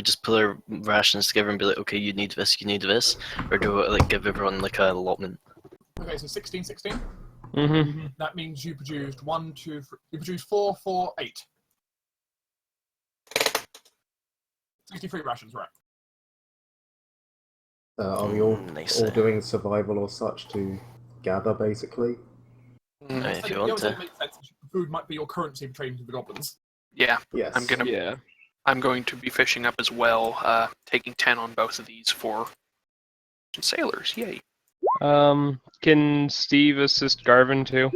just pull our rations together and be like, okay, you need this, or do we like give everyone like a allotment? Okay, so 16, 16. Mm-hmm. That means you produced 1, 2, 3. You produced 4, 4, 8. 63 rations, right? Are we all Nice. doing survival or such to gather, basically? If you want to. It makes sense. Food might be your currency for trading to the goblins. Yeah. Yes. I'm going to be fishing up as well, taking 10 on both of these for some sailors. Yay. Can Steve assist Garvin too?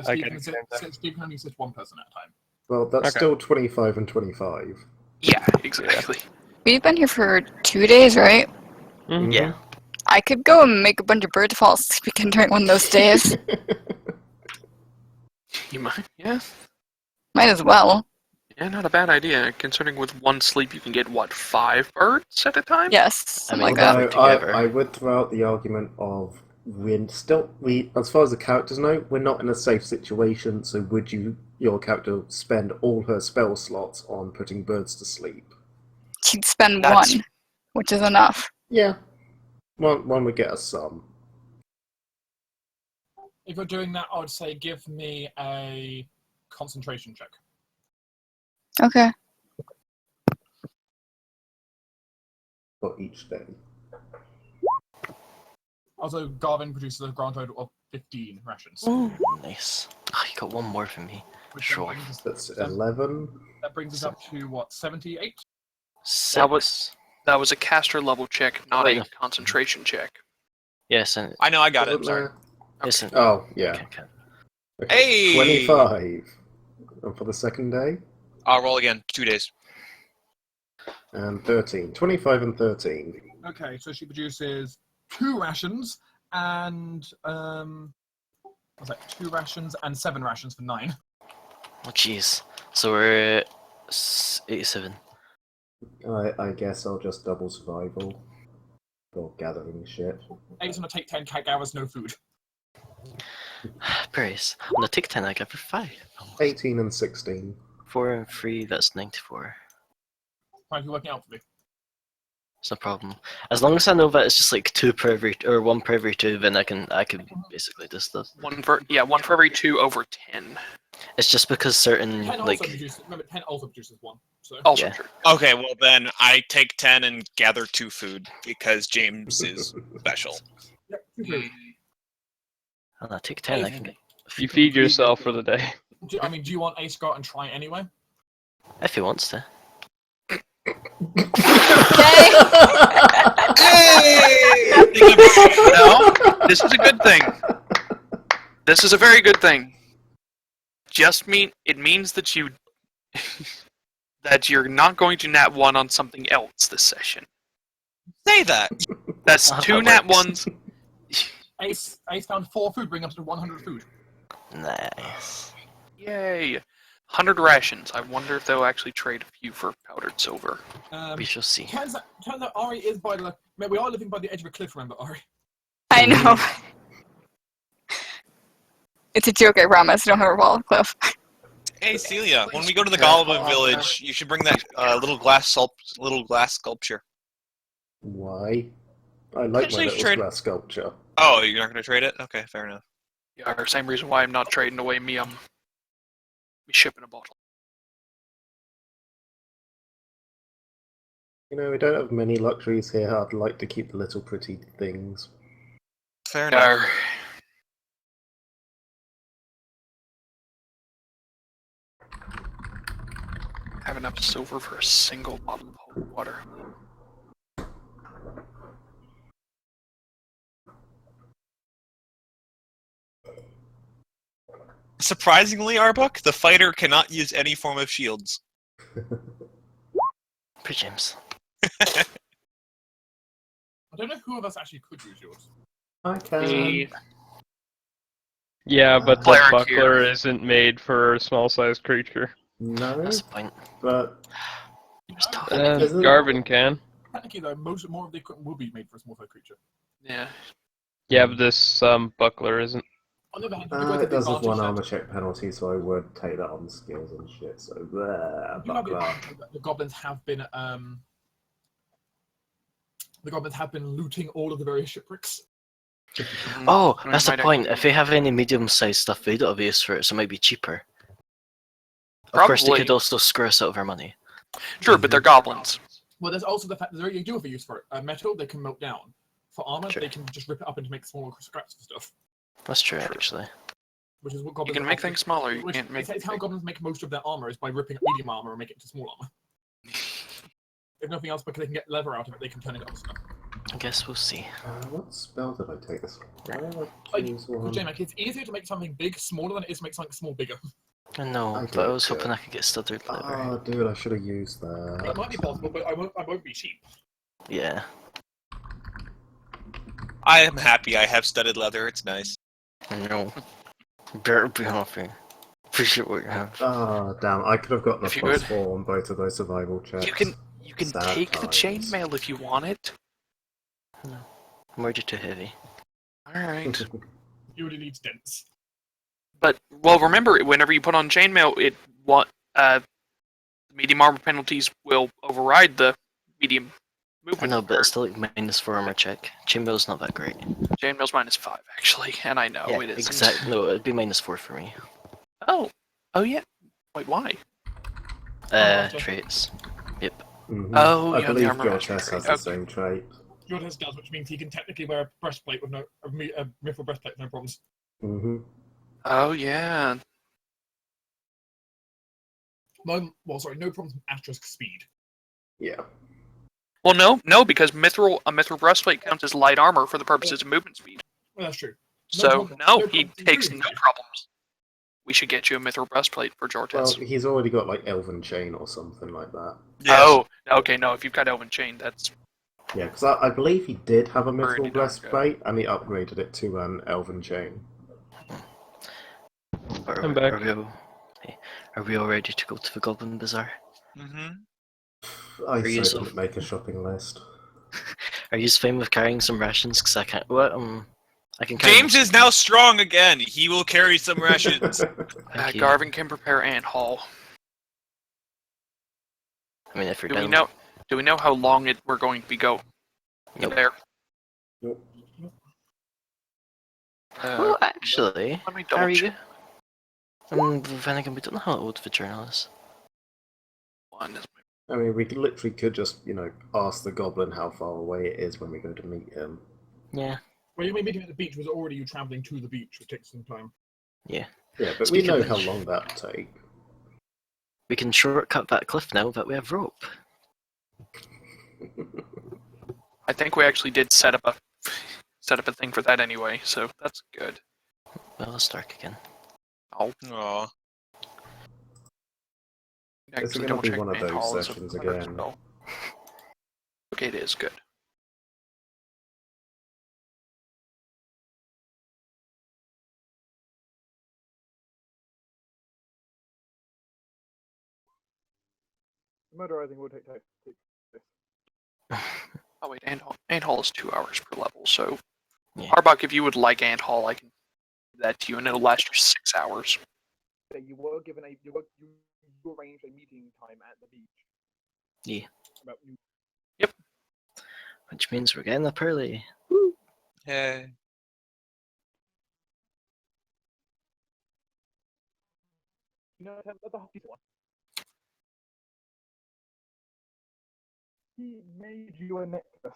Steve can only assist one person at a time. Well, that's Okay. still 25 and 25. Yeah, exactly. We've been here for 2 days, right? Mm-hmm. Yeah. I could go and make a bunch of birds fall asleep again during one of those days. You might, yeah. Might as well. Yeah, not a bad idea. Considering with one sleep you can get, what, 5 birds at a time? Yes, something like that. that. Although I would throw out the argument of we, as far as the characters know, we're not in a safe situation. So would your character spend all her spell slots on putting birds to sleep? She'd spend one, which is enough. Yeah, one would get us some. If you're doing that, I would say give me a concentration check. Okay. For each day. Also, Garvin produces a grand total of 15 rations. Ooh, nice. Oh, you got one more from me. Sure. That's 11. That brings us up to, what, 78? 6. That was a caster level check, not Wait, a no. concentration check. Yes, and I know, I got it. I'm sorry. yes, and Oh, yeah. okay. Okay. Hey! 25. And for the second day? I'll roll again. 2 days. And 13. 25 and 13. Okay, so she produces 2 rations and, what's that? 2 rations and 7 rations for 9. Oh, jeez. So we're at 87. I guess I'll just double survival. Or gathering shit. 8's gonna take 10, cat gathers no food. Brace. I'm gonna take 10, I got for 5. 18 and 16. 4 and 3, that's 94. Fine, you're working out for me. It's no problem. As long as I know that it's just like 2 per every, or 1 per every 2, then I can basically do stuff. One for every 2 over 10. It's just because certain 10 like also produces, remember, 10 also produces 1. So. Also Yeah. true. Okay, well then I take 10 and gather 2 food because James is special. Yep, 2 food. I'll take 10, I can get... You feed yourself for the day. Do you want Ace go out and try it anyway? If he wants to. Okay. Hey! No, this is a good thing. This is a very good thing. It means that that you're not going to nat 1 on something else this session. Say that! That's How 2 that nat works. 1s. Ace found 4 food, bring up to 100 food. Nice. Yay. 100 rations. I wonder if they'll actually trade a few for powdered silver. We shall see. Turns out Ari is by the... We are living by the edge of a cliff, remember, Ari? I know. It's a joke, I promise. I don't have a wall cliff. Hey Celia, when we go to the Goblin Village, you should bring that little glass sculpture. Why? I like my Actually, little trade- glass sculpture. Oh, you're not going to trade it? Okay, fair enough. Yeah, same reason why I'm not trading away me ship in a bottle. You know, we don't have many luxuries here. I'd like to keep the little pretty things. Fair enough. Have enough silver for a single bottle of holy water. Surprisingly, Arbuk, the fighter cannot use any form of shields. Per James. I don't know who of us actually could use yours. I can. The Yeah, but the Cleric buckler here. isn't made for a small-sized creature. No, That's the point. but Just talk. Isn't- Garvin can. Technically, though, more of the equipment will be made for a small-sized creature. yeah. Yeah, but this buckler isn't. On the other hand, you guys have It the does have advantage one that armor check penalty, so I would take that on skills and shit. So there, you have the buckle up. advantage that the goblins have been looting all of the various shipwrecks. Oh, We that's the might point. actually- If they have any medium-sized stuff, they don't have use for it, so it might be cheaper. Of course, they Probably. could also screw us out of our money. Sure, but they're goblins. Well, there's also the fact that they do have a use for it. Metal, they can melt down. For armor, Sure. they can just rip it up and make smaller scraps of stuff. That's true, actually. Which is what You goblins can make things smaller. You Which can't make. it's how goblins make most of their armor is by ripping up medium armor and make it into small armor. If nothing else, because they can get leather out of it, they can turn it into other stuff. I guess we'll see. What spell did I take this one? Why did I Like, choose one? J-Mac, it's easier to make something big smaller than it is to make something small bigger. I know, I but I get was it. hoping I could get studded leather. Oh, dude, I should have used It that. might be possible, but I won't be cheap. Yeah. I am happy I have studded leather. It's nice. I know. Better be happy. Appreciate what you have. Oh, damn, I could have gotten a If you plus could. 4 on both of those survival checks. You can Sad take the times. chainmail if you want it. I'm already too heavy. All right. You already need dents. But well, remember, whenever you put on chainmail, medium armor penalties will override the medium I movement. know, but it's still like -4 armor check. Chainmail's not that great. Chainmail's -5 actually, and I know yeah, it isn't. exactly. No, it'd be -4 for me. Oh yeah. Wait, why? Traits. Mhm. Oh, I yeah, the believe armor George master has trait. the same trait. Your test does, which means he can technically wear a breastplate with a mithril breastplate with no problems. Mm-hmm. Oh yeah. No problems with asterisk speed. Yeah. Well, no, because a mithril breastplate counts as light armor for the purposes of movement speed. Well, that's true. So problem- no, no he problems takes including no speed. problems. We should get you a mithril breastplate for Well, Jortes. he's already got like Elven Chain or something like that. Oh, okay, no. If you've got Elven Chain, that's Yeah, because I believe he did have a Already Mithril done, breastplate, and he upgraded it to an Elven Chain. I'm back. Are we all ready to go to the Goblin Bazaar? Mm-hmm. I you so so- didn't make a shopping list. Are you fine with carrying some rations? Because I can't. What? I can. Carry James most is of them. now strong again. He will carry some rations. Thank you. Garvin can prepare ant haul. I mean, if you're Do we down. know? Do we know how long we're going to be going Nope. there? Nope. Well, actually, Let me how double are you? check. Then again, we don't know how old the journal is. One is I mean, we literally could just, ask the goblin how far away it is when we go to meet him. Yeah. Well, you mean meeting at the beach was already you travelling to the beach, which takes some time. Yeah. Yeah, but Speaking we know of how which- long that would take. We can shortcut that cliff now that we have rope. I think we actually did set up a thing for that anyway, so that's good. Well, let's start again. I'll Aw. Is it actually gonna be double-check one of ant those haul as a sessions cleric again? spell. Okay, it is good. Murder, I think, would take time. Oh wait, ant haul is 2 hours per level, so Yeah. Arbok, if you would like ant haul, I can give that to you, and it'll last you 6 hours. You were given you arranged a meeting time at the beach. Yeah. About you. Which means we're getting up early. Hey. The hockey one. He made you a necklace.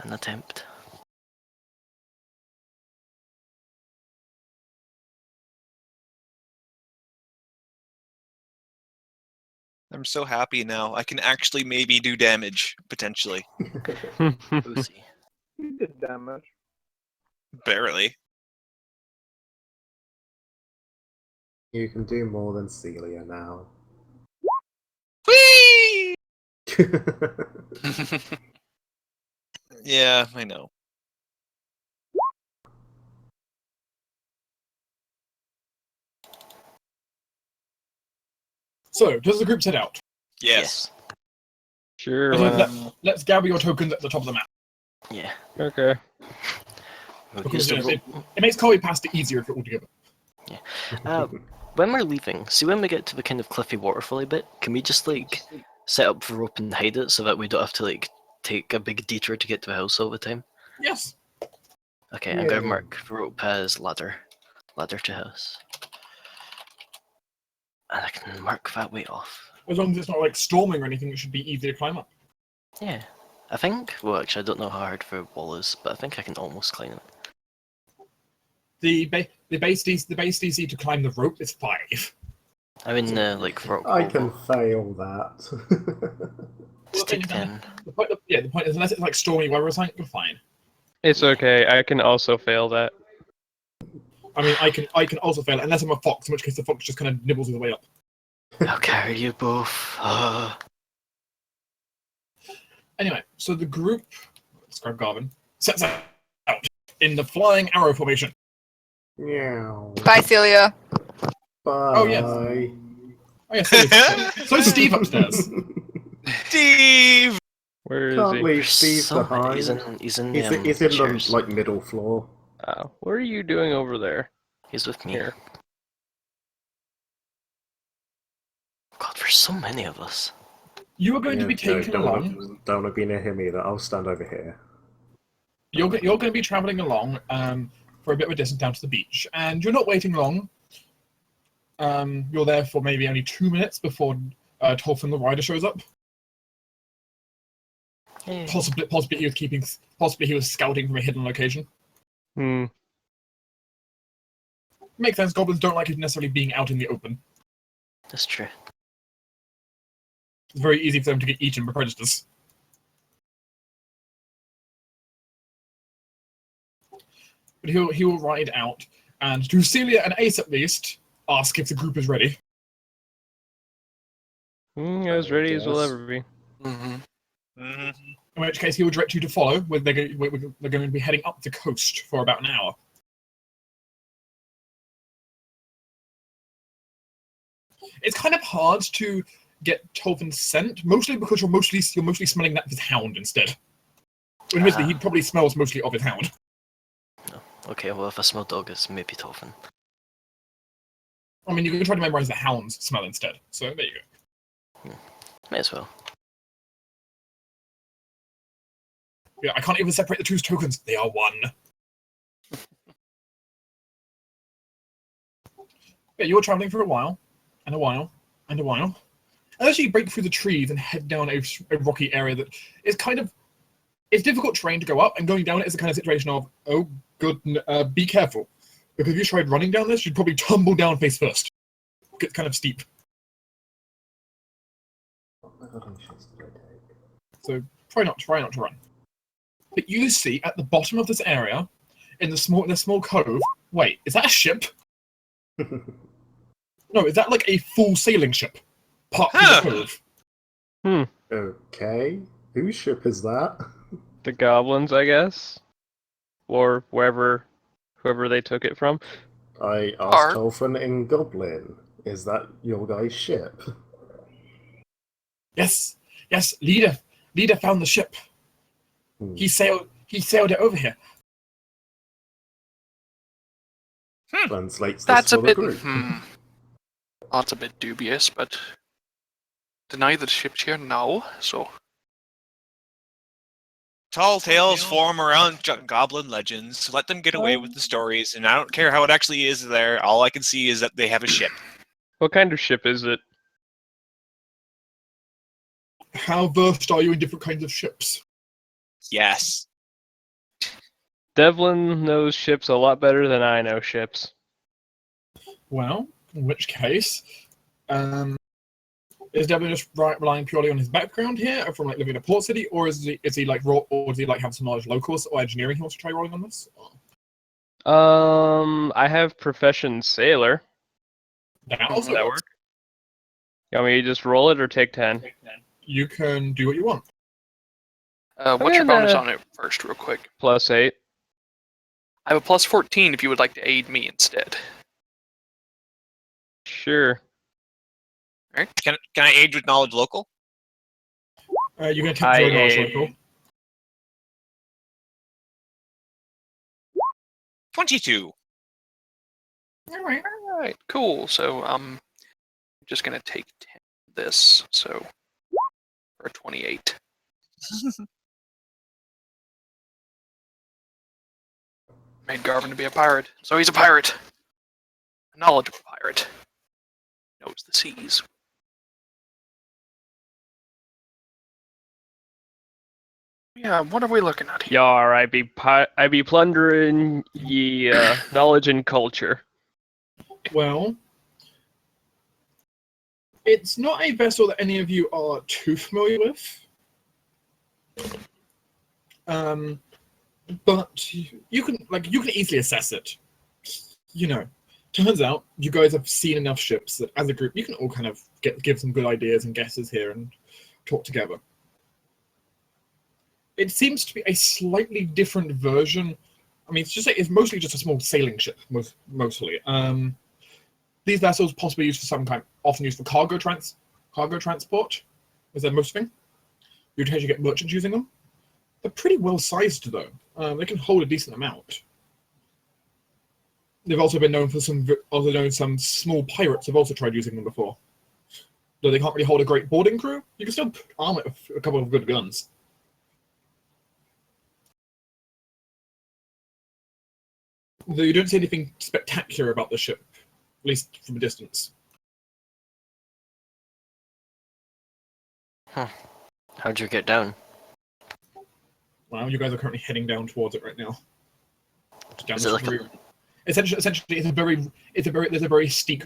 An attempt. I'm so happy now. I can actually maybe do damage, potentially. We'll see. He did damage. Barely. You can do more than Celia now. Whee! Yeah, I know. So, does the group set out? Yes. Sure. Okay, why not? let's gather your tokens at the top of the map. Yeah. Okay. We'll Because use the it rope. makes Copy Pasta easier for all together. When we're leaving, see when we get to the kind of cliffy waterfally bit, can we just like set up the rope and hide it so that we don't have to like take a big detour to get to the house all the time? Yes. Okay, I'm gonna Yeah. mark rope as ladder to house, and I can mark that way off. As long as it's not like storming or anything, it should be easy to climb up. Yeah, I think. Well, actually, I don't know how hard the wall is, but I think I can almost climb it. The base DC to climb the rope is 5. I mean, like rock I wall. can fail that. Just take 10. The point is, unless it's like stormy weather or something, you're fine. It's okay. I can also fail that. I mean, I can also fail it, unless I'm a fox, in which case the fox just kind of nibbles his way up. I'll carry you both. Anyway, so the group, let's grab Garvin, sets out in the flying arrow formation. Meow. Bye, Celia. Bye. Oh, yes. Oh yeah, so is Steve upstairs. Steve! Where is Can't he? leave There's Steve so many. behind. He's in He's in the chairs. like middle floor. What are you doing over there? He's with me. Here. God, there's so many of us. You are going to be taken along. Don't want to be near him either. I'll stand over here. You're going to be traveling along for a bit of a distance down to the beach, and you're not waiting long. You're there for maybe only 2 minutes before Tolfin the rider shows up. Yeah. Possibly he was scouting from a hidden location. Makes sense. Goblins don't like it necessarily being out in the open. That's true. It's very easy for them to get eaten by predators. But he will ride out, and to Celia and Ace at least, ask if the group is ready. As ready as we'll Yes. ever be. Mm-hmm. Mm-hmm. In which case, he will direct you to follow. They're going to be heading up the coast for about an hour. It's kind of hard to get Tolfin's scent, mostly because you're mostly smelling that of his hound instead. Admittedly, he probably smells mostly of his hound. Okay, well, if I smell dog, it's maybe Tolfin. I mean, you can try to memorize the hound's smell instead. So there you go. May as well. Yeah, I can't even separate the two tokens. They are one. Yeah, you're traveling for a while, and a while, and a while. And as you break through the trees and head down a rocky area that is kind of... It's difficult terrain to go up, and going down it is the kind of situation of, oh, good, be careful. Because if you tried running down this, you'd probably tumble down face first. It's kind of steep. So try not to run. But you see at the bottom of this area, in the small cove. Wait, is that a ship? No, is that like a full sailing ship? Parked in the cove. Okay. Whose ship is that? The goblins, I guess, or whoever they took it from. I asked Tolfin in Goblin. Is that your guy's ship? Yes, leader found the ship. He sailed it over here. Translates this That's for a the bit. group. That's a bit dubious, but deny that the ship's here now. So Tall tales form around goblin legends. Let them get away with the stories, and I don't care how it actually is there. All I can see is that they have a ship. What kind of ship is it? How versed are you in different kinds of ships? Yes. Devlin knows ships a lot better than I know ships. Well, in which case, is Devlin just relying purely on his background here, from like living in a port city, or is he like have some knowledge locals or engineering he wants to try rolling on this? I have profession sailor. That also Does that works. work? You want me to just roll it or take 10? You can do what you want. what's your bonus on it first, real quick? +8. I have a plus 14 if you would like to aid me instead. Sure. All right. Can I aid with knowledge local? You're going to take zero knowledge local. 22. All right. All right, cool. So I'm just gonna take 10 of this. So for 28. Made Garvin to be a pirate, so he's a pirate. A knowledgeable pirate. Knows the seas. Yeah, what are we looking at here? Yar, I be plundering ye knowledge and culture. Well, it's not a vessel that any of you are too familiar with. But you can easily assess it. You know, turns out you guys have seen enough ships that as a group you can all kind of give some good ideas and guesses here and talk together. It seems to be a slightly different version. I mean, it's mostly just a small sailing ship, mostly. These vessels possibly used for some kind, often used for cargo transport, is their most thing. You occasionally get merchants using them. They're pretty well sized though. They can hold a decent amount. They've also been known for some small pirates have also tried using them before. Though they can't really hold a great boarding crew, you can still arm it with a couple of good guns. Though you don't see anything spectacular about the ship, at least from a distance. How'd you get down? Well, you guys are currently heading down towards it right now. Down Is it like essentially, there's a very steep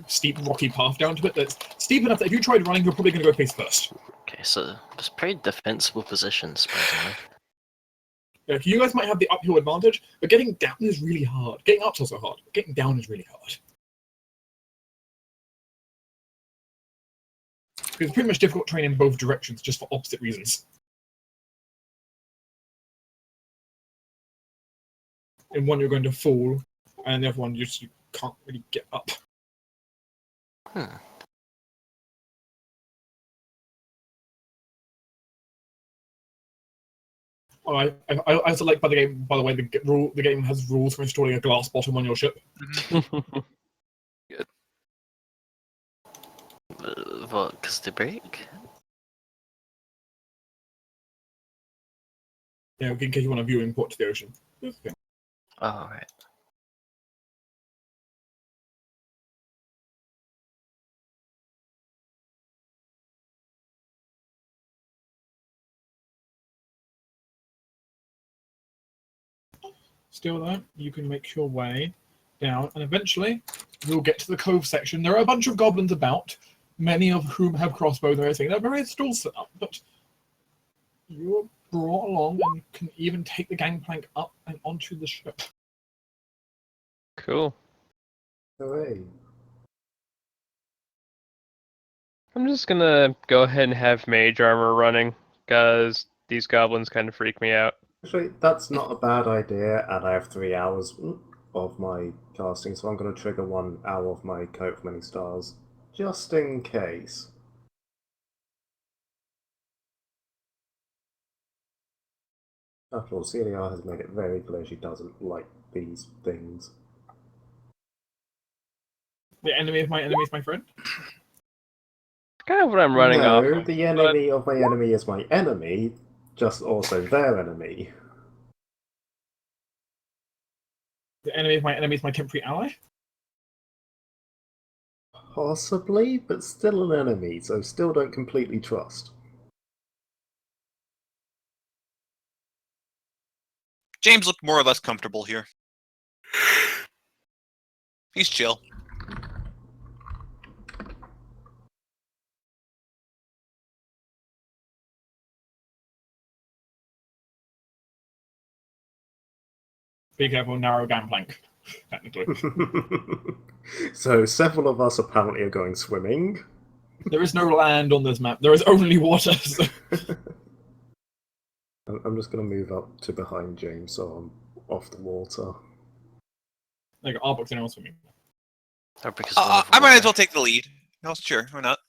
rocky path down to it that's steep enough that if you tried running, you're probably going to go face first. Okay, so it's pretty defensible position, surprisingly. Yeah, you guys might have the uphill advantage, but getting down is really hard. Getting up's also hard. Getting down is really hard. It's pretty much difficult terrain in both directions, just for opposite reasons. In one, you're going to fall, and the other one, you can't really get up. I also like by the way, the game has rules for installing a glass bottom on your ship. Good. What, because they break? Yeah, in case you want a viewing port to the ocean. Okay. Oh, right. Still though, you can make your way down, and eventually you'll get to the cove section. There are a bunch of goblins about, many of whom have crossbows and everything. They're very still set up, but you are brought along and can even take the gangplank up and onto the ship. Cool. Hooray. I'm just gonna go ahead and have mage armor running, because these goblins kind of freak me out. Actually, that's not a bad idea, and I have 3 hours of my casting, so I'm going to trigger 1 hour of my Coat of Many Stars, just in case. After all, CLR has made it very clear she doesn't like these things. The enemy of my enemy is my friend. Kind of what I'm running off. No, the enemy of my enemy is my enemy, just also their enemy. The enemy of my enemy is my temporary ally. Possibly, but still an enemy, so still don't completely trust. James looked more or less comfortable here. He's chill. Be careful, narrow gangplank, technically. So several of us apparently are going swimming. There is no land on this map. There is only water. So. I'm just going to move up to behind James so I'm off the water. Like our books are swimming. Or because I might as well take the lead. No, sure, why not?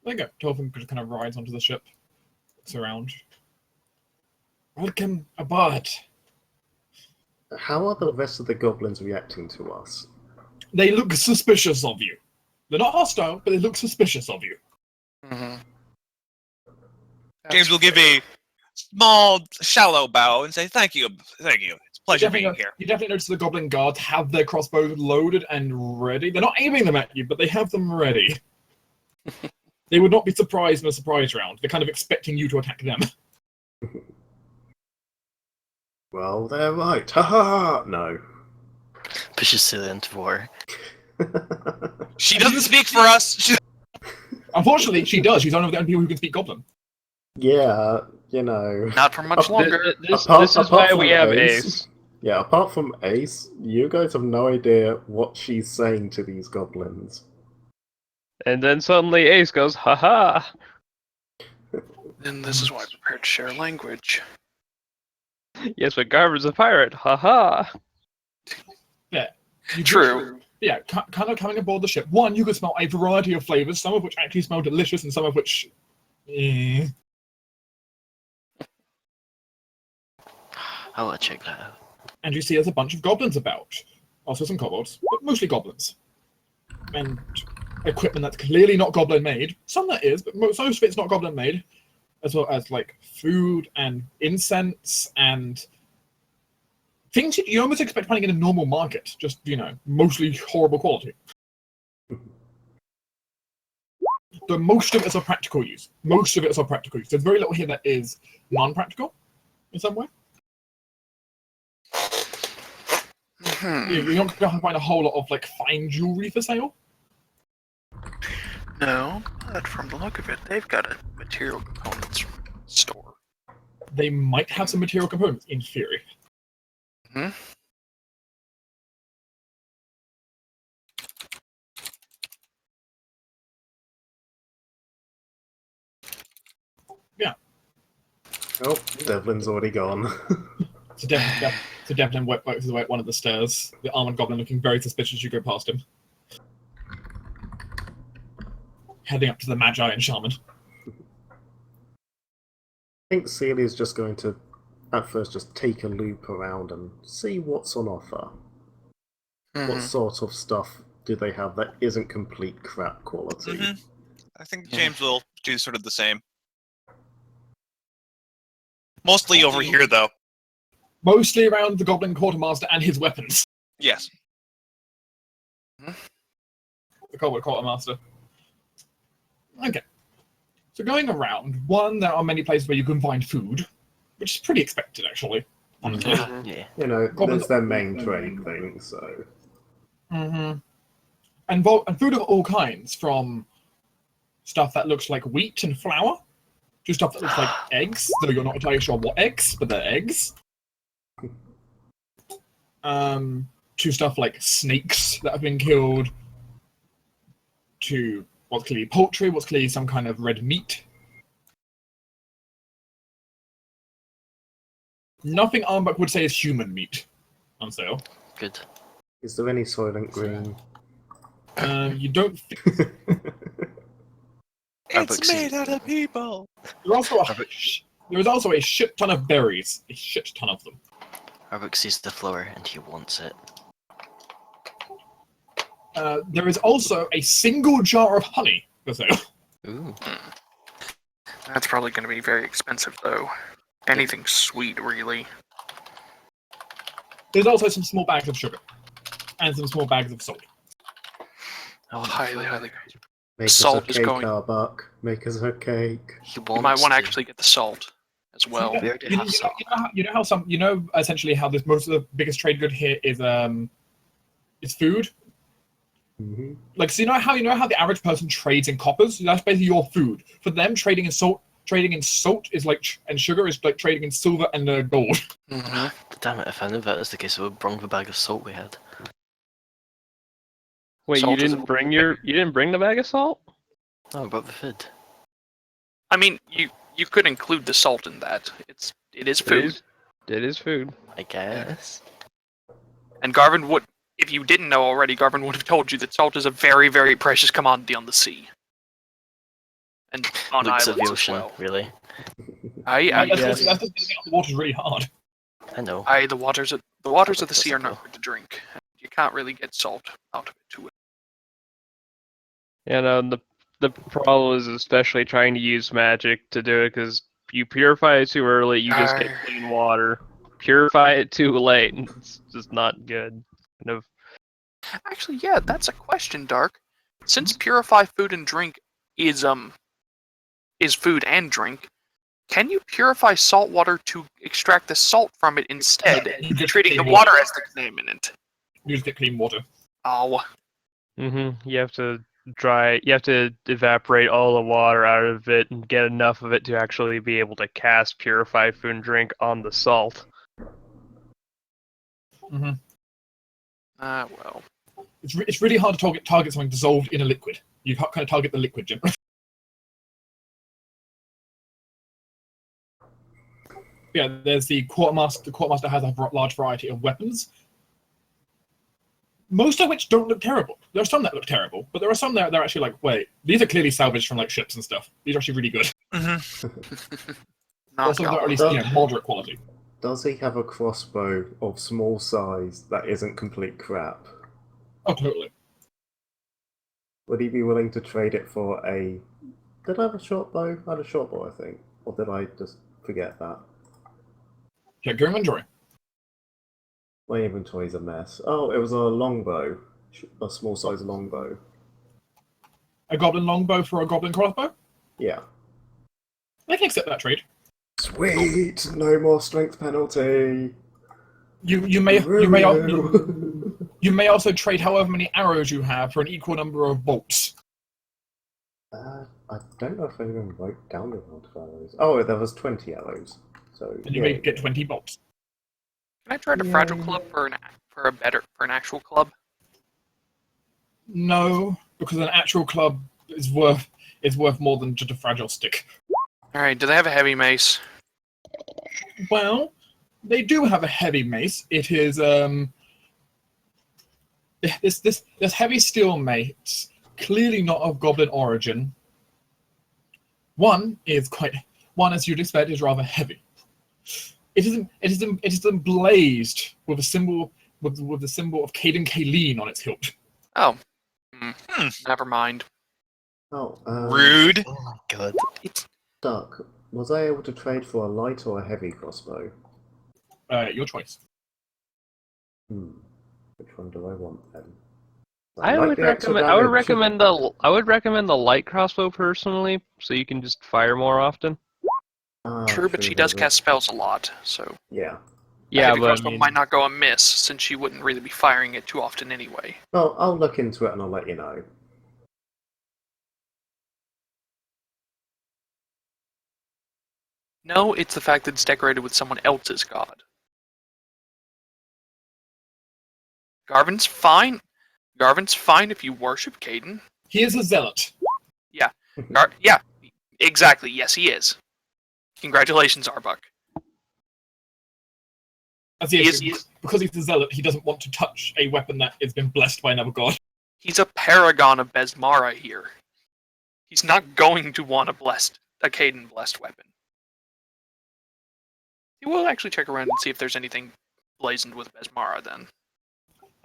There you go. Torfin just kind of rides onto the ship, looks around. Welcome aboard. How are the rest of the goblins reacting to us? They look suspicious of you. They're not hostile, but they look suspicious of you. Mm-hmm. James will give a small, shallow bow and say, "Thank you, thank you. It's a pleasure being here." You definitely notice the goblin guards have their crossbows loaded and ready. They're not aiming them at you, but they have them ready. They would not be surprised in a surprise round. They're kind of expecting you to attack them. Well, they're right. Ha ha ha! No. Pushes Celia into water. She doesn't speak for us. Unfortunately, she does. She's one of the only people who can speak goblin. Yeah, you know. Not for much longer. This Apart is why from we have Ace. Yeah, apart from Ace, you guys have no idea what she's saying to these goblins. And then suddenly Ace goes, haha! And this is why I prepared to share language. Yes, but Garvin's a pirate, haha! True. Yeah, kind of coming aboard the ship. One, you could smell a variety of flavors, some of which actually smell delicious, and some of which. I want to check that out. And you see there's a bunch of goblins about. Also some kobolds, but mostly goblins. And equipment that's clearly not goblin made. Some that is, but most of it's not goblin made. As well as like food and incense and things you almost expect finding in a normal market. Just, mostly horrible quality. The most of it's of practical use. There's very little here that is non-practical in some way. You're not going to find a whole lot of like fine jewelry for sale. No, but from the look of it, they've got a material components store. They might have some material components, in theory. Hmm? Yeah. Oh, Devlin's already gone. So Devlin works his way up one of the stairs. The armored goblin looking very suspicious as you go past him. Heading up to the Magi and Shaman. I think Celia's just going to, at first, just take a loop around and see what's on offer. What sort of stuff do they have that isn't complete crap quality? I think James will do sort of the same. Mostly over here, though. Mostly around the Goblin Quartermaster and his weapons. Yes. The Goblin Quartermaster. Okay. So going around, one, there are many places where you can find food, which is pretty expected, actually. Honestly. Yeah. You know, Goblins- that's their main trade thing, so... And food of all kinds, from stuff that looks like wheat and flour, to stuff that looks like eggs, though you're not entirely sure what eggs, but they're eggs. To stuff like snakes that have been killed, to what's clearly poultry, what's clearly some kind of red meat. Nothing Armbuck would say is human meat on sale. Good. Is there any Soylent Green? You don't think... It's made out of people! There is also a shit ton of berries. A shit ton of them. Arbuk sees the flower and he wants it. There is also a single jar of honey for sale. Ooh. That's probably going to be very expensive, though. Anything sweet, really. There's also some small bags of sugar. And some small bags of salt. Highly. Make Salt us is a cake, going- Arbuck. Make us a cake. He You wants might want to to. actually get the salt as well. We already have salt. Essentially how this most of the biggest trade good here is food. Mm-hmm. Like, so you know how the average person trades in coppers? That's basically your food. For them, trading in salt is like, and sugar is like trading in silver and gold. Damn it! If I knew that was the case, I would have brought the bag of salt we had. Wait, Salt you is didn't bring the bag of salt? No, I brought the food. I mean, you could include the salt in that. It is food. It is food. I guess. And Garvin would, if you didn't know already, Garvin would have told you that salt is a very, very precious commodity on the sea. And on Looks islands of the as ocean, well. really. That's just getting out of the water is really hard. I know. The waters The waters of the That's sea are cool. not good to drink. You can't really get salt out of it too. You know, the problem is especially trying to use magic to do it, because you purify it too early, you just get clean water. Purify it too late, and it's just not good. Kind of. Actually, yeah, that's a question, Dark. Since purify food and drink is food and drink, can you purify salt water to extract the salt from it instead, You just treating the clean water as the contaminant? You just get clean water. Oh, You have to you have to evaporate all the water out of it and get enough of it to actually be able to cast purify food and drink on the salt. Hmm. well. It's really hard to target something dissolved in a liquid. You can't kind of target the liquid generally. Yeah, there's the quartermaster. The quartermaster has a large variety of weapons, most of which don't look terrible. There are some that look terrible, but there are some that are actually like, wait, these are clearly salvaged from like ships and stuff. These are actually really good. Not Also, they're at least moderate quality. Does he have a crossbow of small size that isn't complete crap? Oh, totally. Would he be willing to trade it for a... Did I have a short bow? I had a short bow, I think. Or did I just forget that? Check your inventory. My inventory's a mess. Oh, it was a longbow. A small size longbow. A goblin longbow for a goblin crossbow? Yeah. I can accept that trade. Sweet! No more strength penalty! You may also trade however many arrows you have for an equal number of bolts. I don't know if I even wrote down the amount of arrows. Oh, there was 20 arrows. So And you may get 20 bolts. Can I trade a fragile club for an actual club? No, because an actual club is worth more than just a fragile stick. Alright, do they have a heavy mace? Well, they do have a heavy mace. It is this heavy steel mace, clearly not of goblin origin. One, as you'd expect, is rather heavy. It is emblazed with a symbol with the symbol of Caden Kaleen on its hilt. Oh. Never mind. Oh, Rude. Oh my god. Duck, was I able to trade for a light or a heavy crossbow? Your choice. Which one do I want then? I would recommend the light crossbow personally, so you can just fire more often. True, but she does cast spells a lot, so Yeah. Yeah, heavy but crossbow might not go amiss, since she wouldn't really be firing it too often anyway. Well, I'll look into it and I'll let you know. No, it's the fact that it's decorated with someone else's god. Garvin's fine. Garvin's fine if you worship Caden. He is a zealot. Yeah, exactly. Yes, he is. Congratulations, Arbuck. As he is, because he's a zealot, he doesn't want to touch a weapon that has been blessed by another god. He's a paragon of Besmara here. He's not going to want a Caden blessed weapon. He will actually check around and see if there's anything blazoned with Besmara then.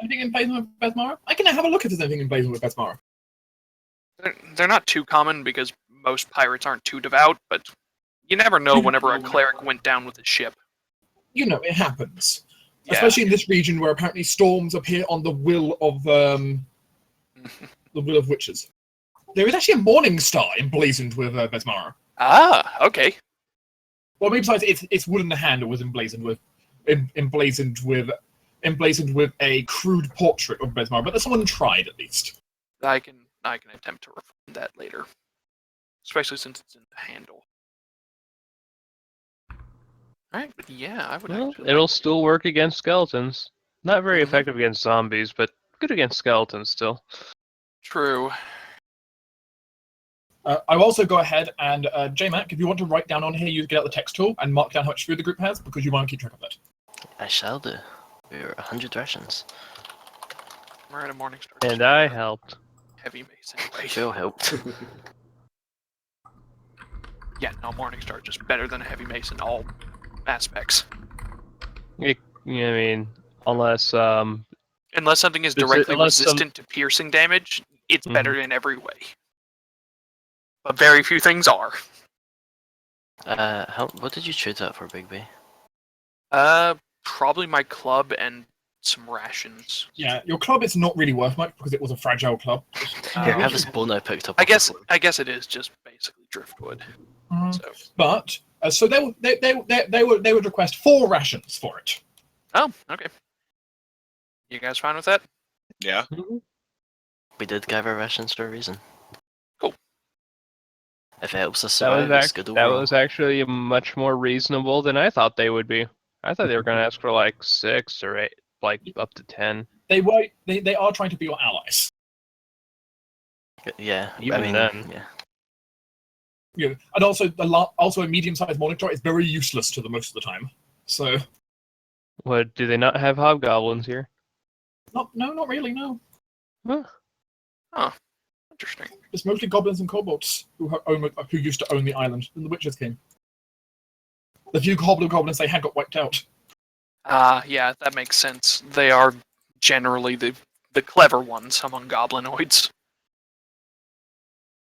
Anything emblazoned with Besmara? I can have a look if there's anything emblazoned with Besmara. They're not too common because most pirates aren't too devout, but you never know whenever a cleric went down with his ship. You know, it happens. Yeah. Especially in this region where apparently storms appear on the will of the will of witches. There is actually a morning star emblazoned with Besmara. Ah, okay. Well, maybe besides its wood in the handle was emblazoned with a crude portrait of Besmara, but someone tried at least. I can attempt to refine that later, especially since it's in the handle. All right, but yeah, I would. Well, actually it'll like still work against skeletons. Not very Mhm. effective against zombies, but good against skeletons still. True. I'll also go ahead and JMac, if you want to write down on here, you get out the text tool and mark down how much food the group has because you want to keep track of that. I shall do. We're 100 rations. We're at a morning star. And I helped. Heavy mace anyway. Phil helped. Yeah, no, morning star just better than a heavy mace in all aspects. I mean, Unless Unless something is It's- directly unless some- resistant to piercing damage, it's Mhm. better in every way. But very few things are. What did you trade that for, Big B? Probably my club and some rations. Yeah, your club is not really worth much because it was a fragile club. Here, have this bone I picked up. I off the guess floor. it is just basically driftwood. Mhm. So. But so they would request 4 rations for it. Oh, okay. You guys fine with that? Yeah. We did give our rations for a reason. Cool. If it helps us that was survive, it's good that overall. was actually much more reasonable than I thought they would be. I thought they were going to ask for like 6 or 8, like up to 10. They are trying to be your allies. Yeah, I Even mean, then. yeah. Yeah, and also also a medium-sized monitor is very useless to them most of the time. So What, do they not have hobgoblins here? not really, no. Huh. Interesting. It's mostly goblins and kobolds who used to own the island when the witches came. The few goblins they had got wiped out. Yeah, that makes sense. They are generally the clever ones among goblinoids.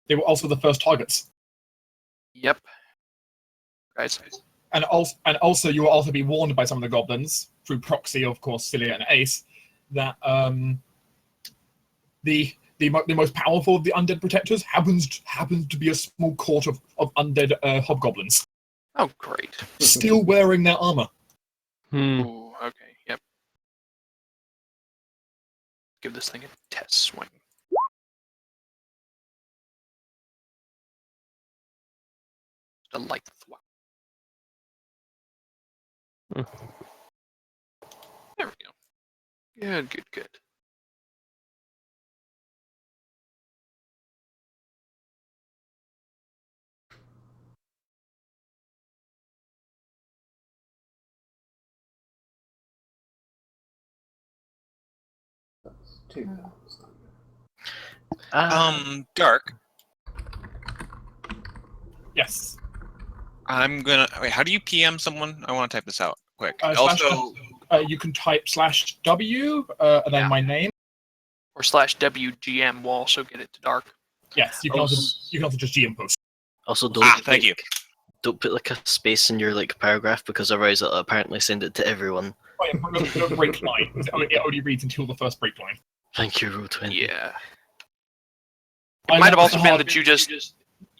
They were also the first targets. Yep. Guys. And also you will also be warned by some of the goblins, through proxy, of course, Cilia and Ace, that the most powerful of the undead protectors happens to be a small court of undead hobgoblins, Oh, great. still wearing their armor. Ooh, okay, yep. Give this thing a test swing. A light thwap. There we go. Good. That's 2 pounds. Dark. Yes. I'm gonna wait. How do you PM someone? I want to type this out quick. Slash Also, you can type /W and then Yeah. my name. Or /WGM will also get it to dark. Yes, you can also just GM post. Also, don't thank you. Don't put like a space in your like paragraph because otherwise it'll apparently send it to everyone. Oh yeah, don't break line. It only reads until the first break line. Thank you, Rule 20. Yeah. I It might have learned also the been hard- that you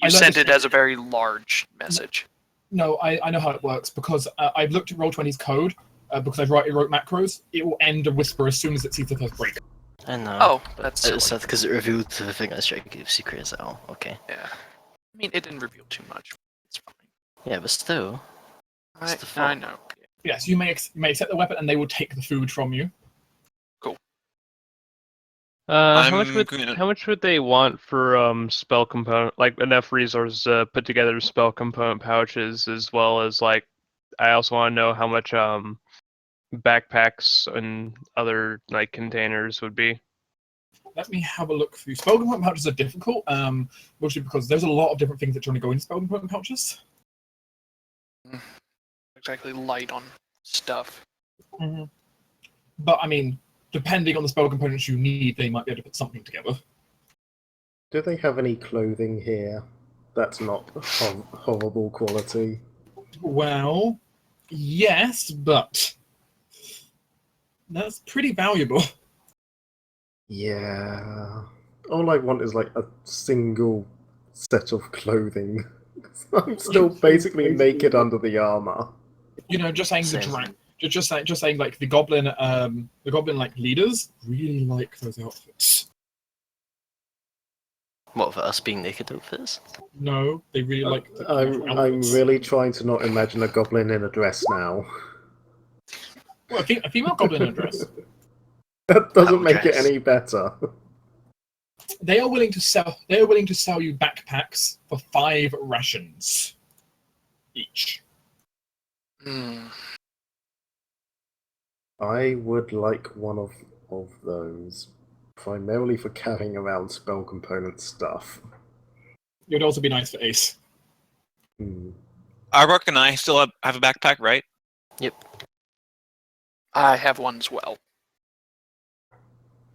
I learned sent this- it as a very large message. No, I know how it works because I've looked at Roll20's code because I wrote macros. It will end a whisper as soon as it sees the first break. I know. Oh, that's silly. It's sad because it revealed the thing I was trying to keep secret as well. Okay. Yeah. I mean, it didn't reveal too much. It's fine. Yeah, but still. It's the fault. I know. Yes, you may accept the weapon and they will take the food from you. How gonna- much would they want for spell component, like enough resources to put together spell component pouches, as well as like I also want to know how much backpacks and other like containers would be. Let me have a look through. Spell component pouches are difficult, mostly because there's a lot of different things that trying to go into spell component pouches. Exactly light on stuff. Mm-hmm. But I mean, depending on the spell components you need, they might be able to put something together. Do they have any clothing here that's not horrible quality? Well, yes, but that's pretty valuable. Yeah. All I want is like a single set of clothing. I'm still basically naked under the armor. You know, just saying the Same. drag. Just saying, like the goblin like leaders really like those outfits. What for us being naked outfits? No, they really like. The I'm outfits. really trying to not imagine a goblin in a dress now. Well, a female goblin in a dress. That doesn't How make it dress? any better. They are willing to sell. They are willing to sell you backpacks for 5 rations each. Hmm. I would like one of those, primarily for carrying around spell component stuff. It would also be nice for Ace. Hmm. Arbok and I still have a backpack, right? Yep. I have one as well.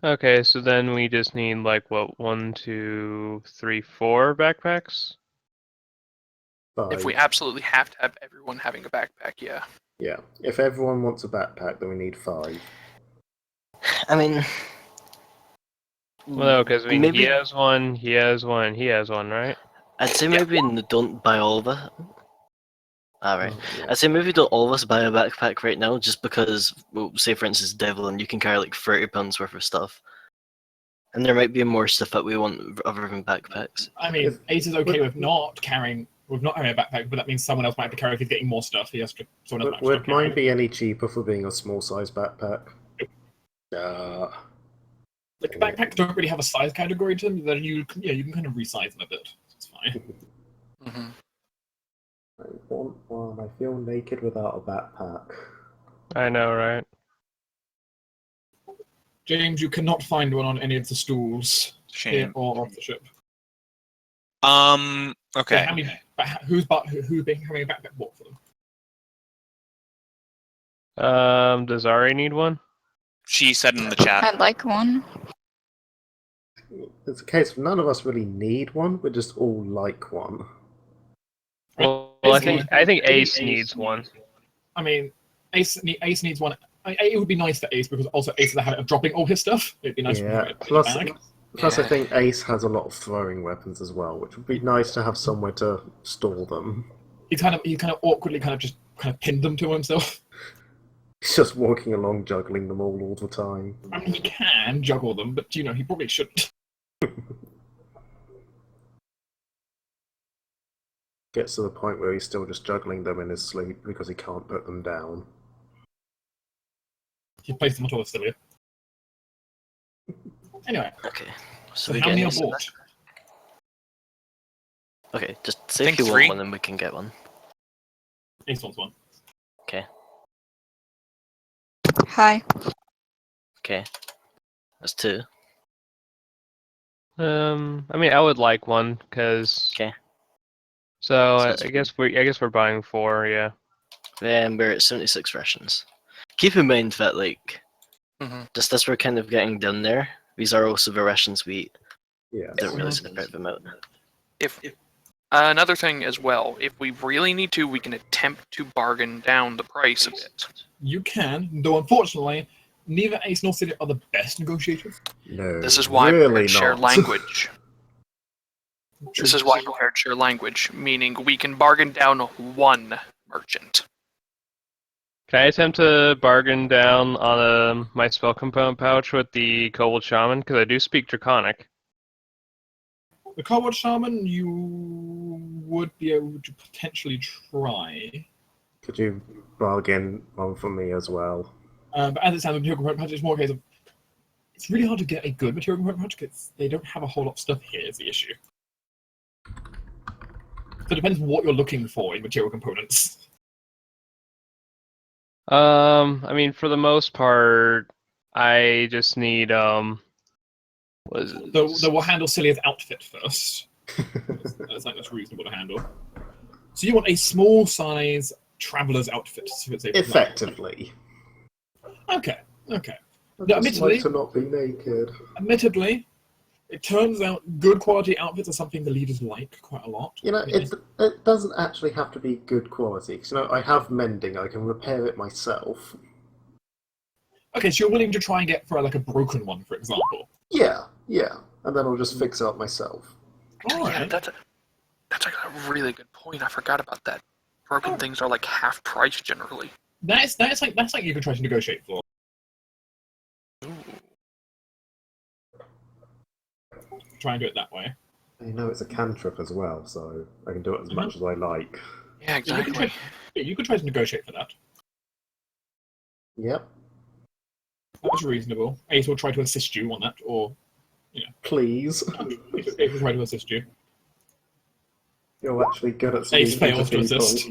Okay, so then we just need like what, 1, 2, 3, 4 backpacks? If we 5. absolutely have to have everyone having a backpack, yeah. Yeah. If everyone wants a backpack, then we need 5. I mean, Well, because I mean, he maybe has one, he has one, he has one, right? I'd say Yeah. maybe don't buy all of it. Alright. Oh, yeah. I'd say maybe don't all of us buy a backpack right now, just because, well, say for instance, Devlin, you can carry like £30 worth of stuff. And there might be more stuff that we want other than backpacks. I mean, Ace is okay with not having a backpack, but that means someone else might have to carry if he's getting more stuff. He has to. Someone else might have Would to mine carry. be any cheaper for being a small size backpack? Like backpacks don't really have a size category to them. That you can kind of resize them a bit. It's fine. Mm-hmm. I want one. I feel naked without a backpack. I know, right? James, you cannot find one on any of the stools here Shame. or off the ship. Okay. Who's been having a backpack bought for them? Does Ari need one? She said in the chat. I'd like one. It's a case of none of us really need one. We just all like one. Well, I think Ace needs one. I mean, Ace needs one. It would be nice for Ace because also Ace has a habit of dropping all his stuff. It'd be nice for him Yeah. to put it in his bag. Plus, I think Ace has a lot of throwing weapons as well, which would be nice to have somewhere to store them. He kind of awkwardly just pinned them to himself. He's just walking along, juggling them all the time. I mean, he can juggle them, but he probably shouldn't. Gets to the point where he's still just juggling them in his sleep because he can't put them down. He placed them on top of Celia. Anyway, Okay. so we how get many are Ace in bought? there? Okay, just say Think if you 3. want one and we can get one. Ace wants one. Okay. Hi. Okay. That's 2. I mean, I would like one, cause. Okay. So So I it's- guess we're buying 4, yeah. Then we're at 76 rations. Keep in mind that, like, just as we're kind of getting down there, these are also the rations we eat. Yeah. Don't really separate them out. If another thing as well, if we really need to, we can attempt to bargain down the price a bit. You can, though unfortunately, neither Ace nor Celia are the best negotiators. No. This is why really we share not. language. This is why prepared share language, meaning we can bargain down one merchant. Can I attempt to bargain down on my spell component pouch with the Kobold Shaman? Because I do speak Draconic. The Coward Shaman, you would be able to potentially try. Could you bargain one for me as well? But as it stands, with material component pouch, it's more a case of it's really hard to get a good material component pouch because they don't have a whole lot of stuff here. Is the issue. So it depends what you're looking for in material components. I mean, for the most part, I just need what is it? So we'll handle Celia's outfit first. That's reasonable to handle. So you want a small size traveler's outfit, Effectively. Okay. I No, just admittedly- like to not be naked. Admittedly, it turns out good quality outfits are something the leaders like quite a lot. You know, it doesn't actually have to be good quality. 'Cause, I have mending. I can repair it myself. Okay, so you're willing to try and get for like a broken one, for example. Yeah. And then I'll just fix it up myself. All Yeah, right. that's a really good point. I forgot about that. Broken things are like half price generally. That's like you can try to negotiate for. Try and do it that way. It's a cantrip as well, so I can do it as much as I like. Yeah, exactly. You could try to negotiate for that. Yep. That's reasonable. Ace will try to assist you on that, or Please. Ace will try to assist you. You're actually good at Ace speaking fails to people. assist.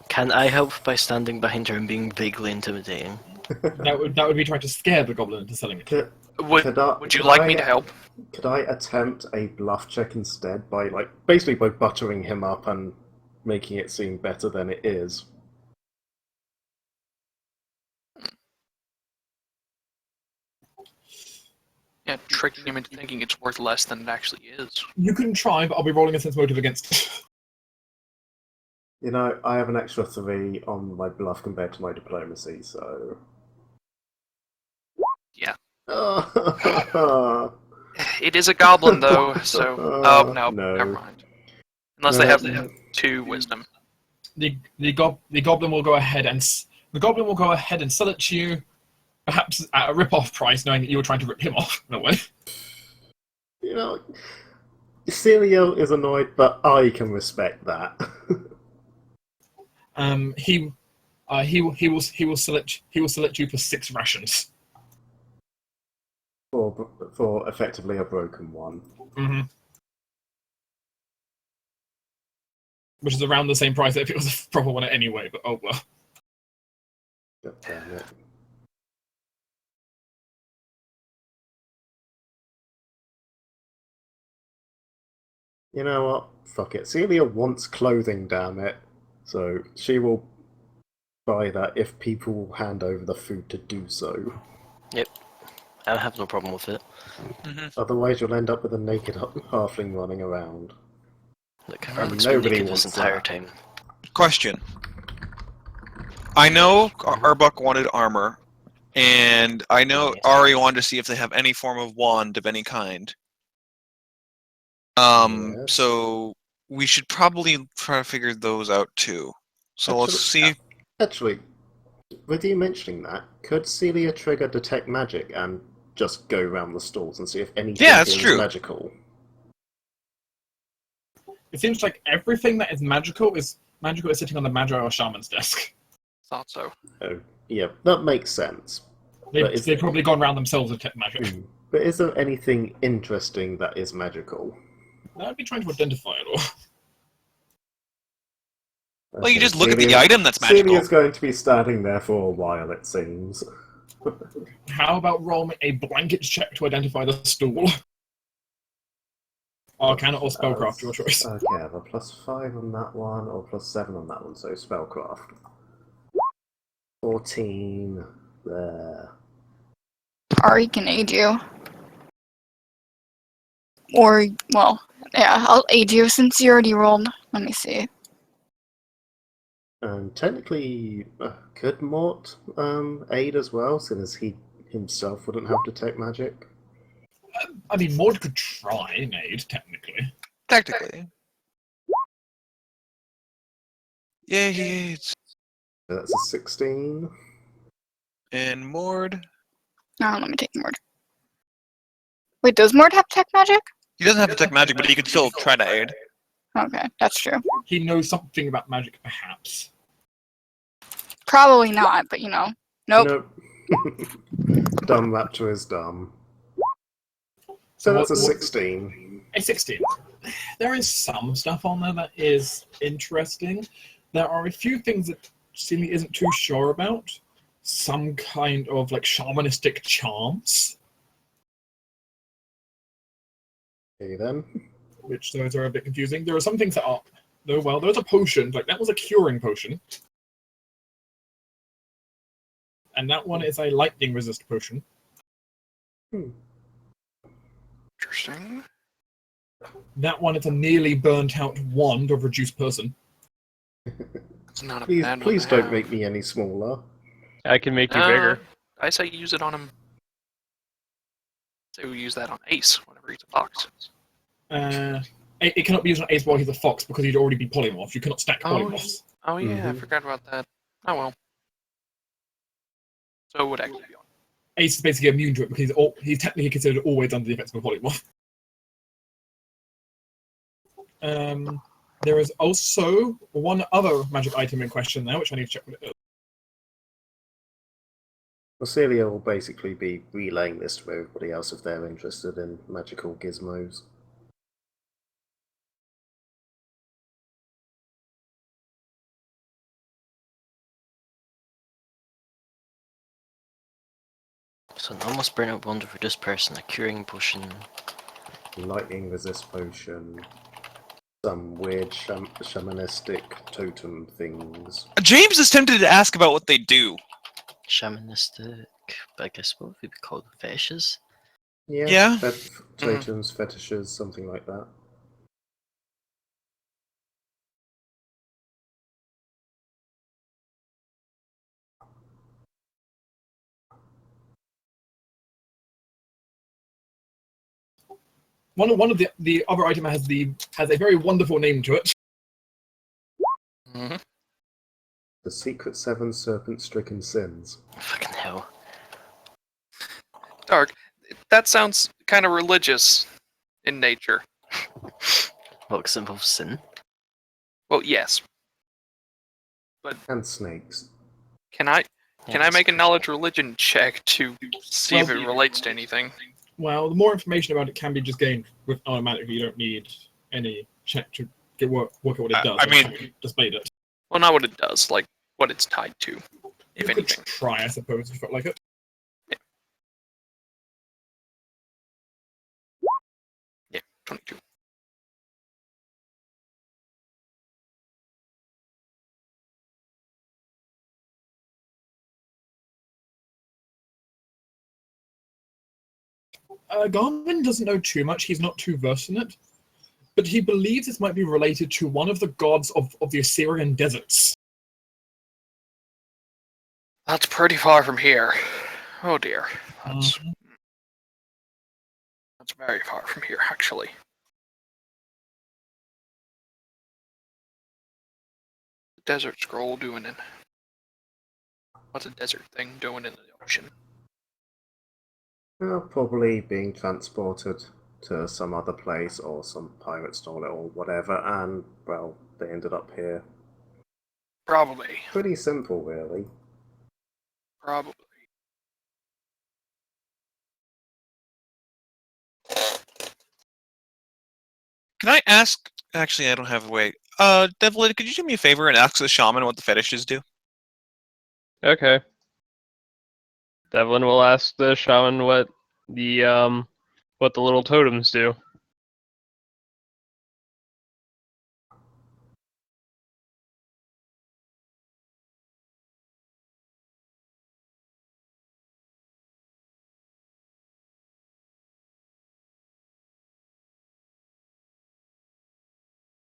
Can I help by standing behind her and being vaguely intimidating? That would be trying to scare the goblin into selling it. Would you like me to help? Could I attempt a bluff check instead by basically by buttering him up and making it seem better than it is? Yeah, tricking him into thinking it's worth less than it actually is. You can try, but I'll be rolling a sense motive against it. You know, I have an extra 3 on my bluff compared to my diplomacy, so. Yeah. Oh, It is a goblin, though, so... Oh, no, no. never mind. Unless they have 2 wisdom. The goblin will go ahead and sell it to you, perhaps at a rip-off price, knowing that you were trying to rip him off in a way. You know, Celia is annoyed, but I can respect that. He will sell it to you for 6 rations. For effectively a broken one. Mm-hmm. Which is around the same price if it was a proper one anyway, but oh well. God damn it. You know what? Fuck it. Celia wants clothing, damn it. So she will buy that if people will hand over the food to do so. Yep. I have no problem with it. Otherwise you'll end up with a naked halfling running around. Look, I I've mean, been nobody naked this wants entire that. time. Question. I know Arbuck wanted armor, and I know Yes. Ari wanted to see if they have any form of wand of any kind. Yes. So we should probably try to figure those out too. So let's see. Actually, with you mentioning that, could Celia trigger detect magic and just go around the stalls and see if anything Yeah, that's is true. magical? It seems like everything that is magical is sitting on the Magi or Shaman's desk. Thought so. Oh, yeah, that makes sense. They've probably gone around themselves with tech magic. But is there anything interesting that is magical? I'd be trying to identify it all. Well, you Okay, just look at the Celia's- item that's magical. Celia's going to be standing there for a while, it seems. How about roll me a blanket check to identify the stool? Arcana or spellcraft, your choice. Okay, I have a +5 on that one, or +7 on that one, so spellcraft. 14 there. Ari can aid you. Or, well, yeah, I'll aid you since you already rolled. Let me see. And technically, could Mort aid as well, since he himself wouldn't have detect magic? I mean, Maud could try and aid, technically. Technically. Yeah, he aids. That's a 16. And Mord. Oh, let me take Mord. Wait, does Mord have tech magic? He doesn't have detect magic, but he could still try to aid. Okay, that's true. He knows something about magic, perhaps. Probably not, but you know. Nope. Dumb Raptor is dumb. So that's a 16. A 16. There is some stuff on there that is interesting. There are a few things that Celia isn't too sure about. Some kind of like shamanistic charms, Okay then. which those are a bit confusing. There are some things that are, though, well, there's a potion, like that was a curing potion. And that one is a lightning resist potion. Interesting. That one is a nearly burnt out wand of reduced person. It's not a Please, bad one please to don't have. make me any smaller. I can make you bigger. I say use it on him. Say we use that on Ace whenever he's a fox. It cannot be used on Ace while he's a fox because he'd already be polymorph. You cannot stack polymorphs. Oh yeah, I Mhm. forgot about that. Oh well. So it would actually be on. Ace is basically immune to it because he's technically considered always under the effects of a polymorph. There is also one other magic item in question there, which I need to check what it is. Well, Celia will basically be relaying this to everybody else if they're interested in magical gizmos. So an almost burn out wand of reduced person, a curing potion. Lightning resist potion. Some weird shamanistic totem things. James is tempted to ask about what they do. Shamanistic, but I guess what would be called fetishes? Yeah. Totems, fetishes, something like that. One of the other item has a very wonderful name to it. Mhm. The Secret Seven Serpent-Stricken Sins. Fucking hell. Dark. That sounds kind of religious in nature. What, 'cause it involves sin? Well, yes. And snakes. Can I Yeah, make a knowledge religion check to see if it relates to anything? Well, the more information about it can be just gained with automatically. You don't need any check to work out what it does. I mean- Just displayed it. Well, not what it does, like what it's tied to, if You could anything. try, I suppose, if you felt like it. Yeah, 22. Garmin doesn't know too much. He's not too versed in it. But he believes this might be related to one of the gods of the Assyrian deserts. That's pretty far from here. Oh dear. That's very far from here, actually. Desert scroll doing in. What's a desert thing doing in the ocean? Probably being transported to some other place, or some pirate stole it, or whatever, and, well, they ended up here. Probably. Pretty simple, really. Probably. Can I ask? Actually, I don't have a way. Devlin, could you do me a favor and ask the shaman what the fetishes do? Okay. Devlin will ask the shaman what the little totems do.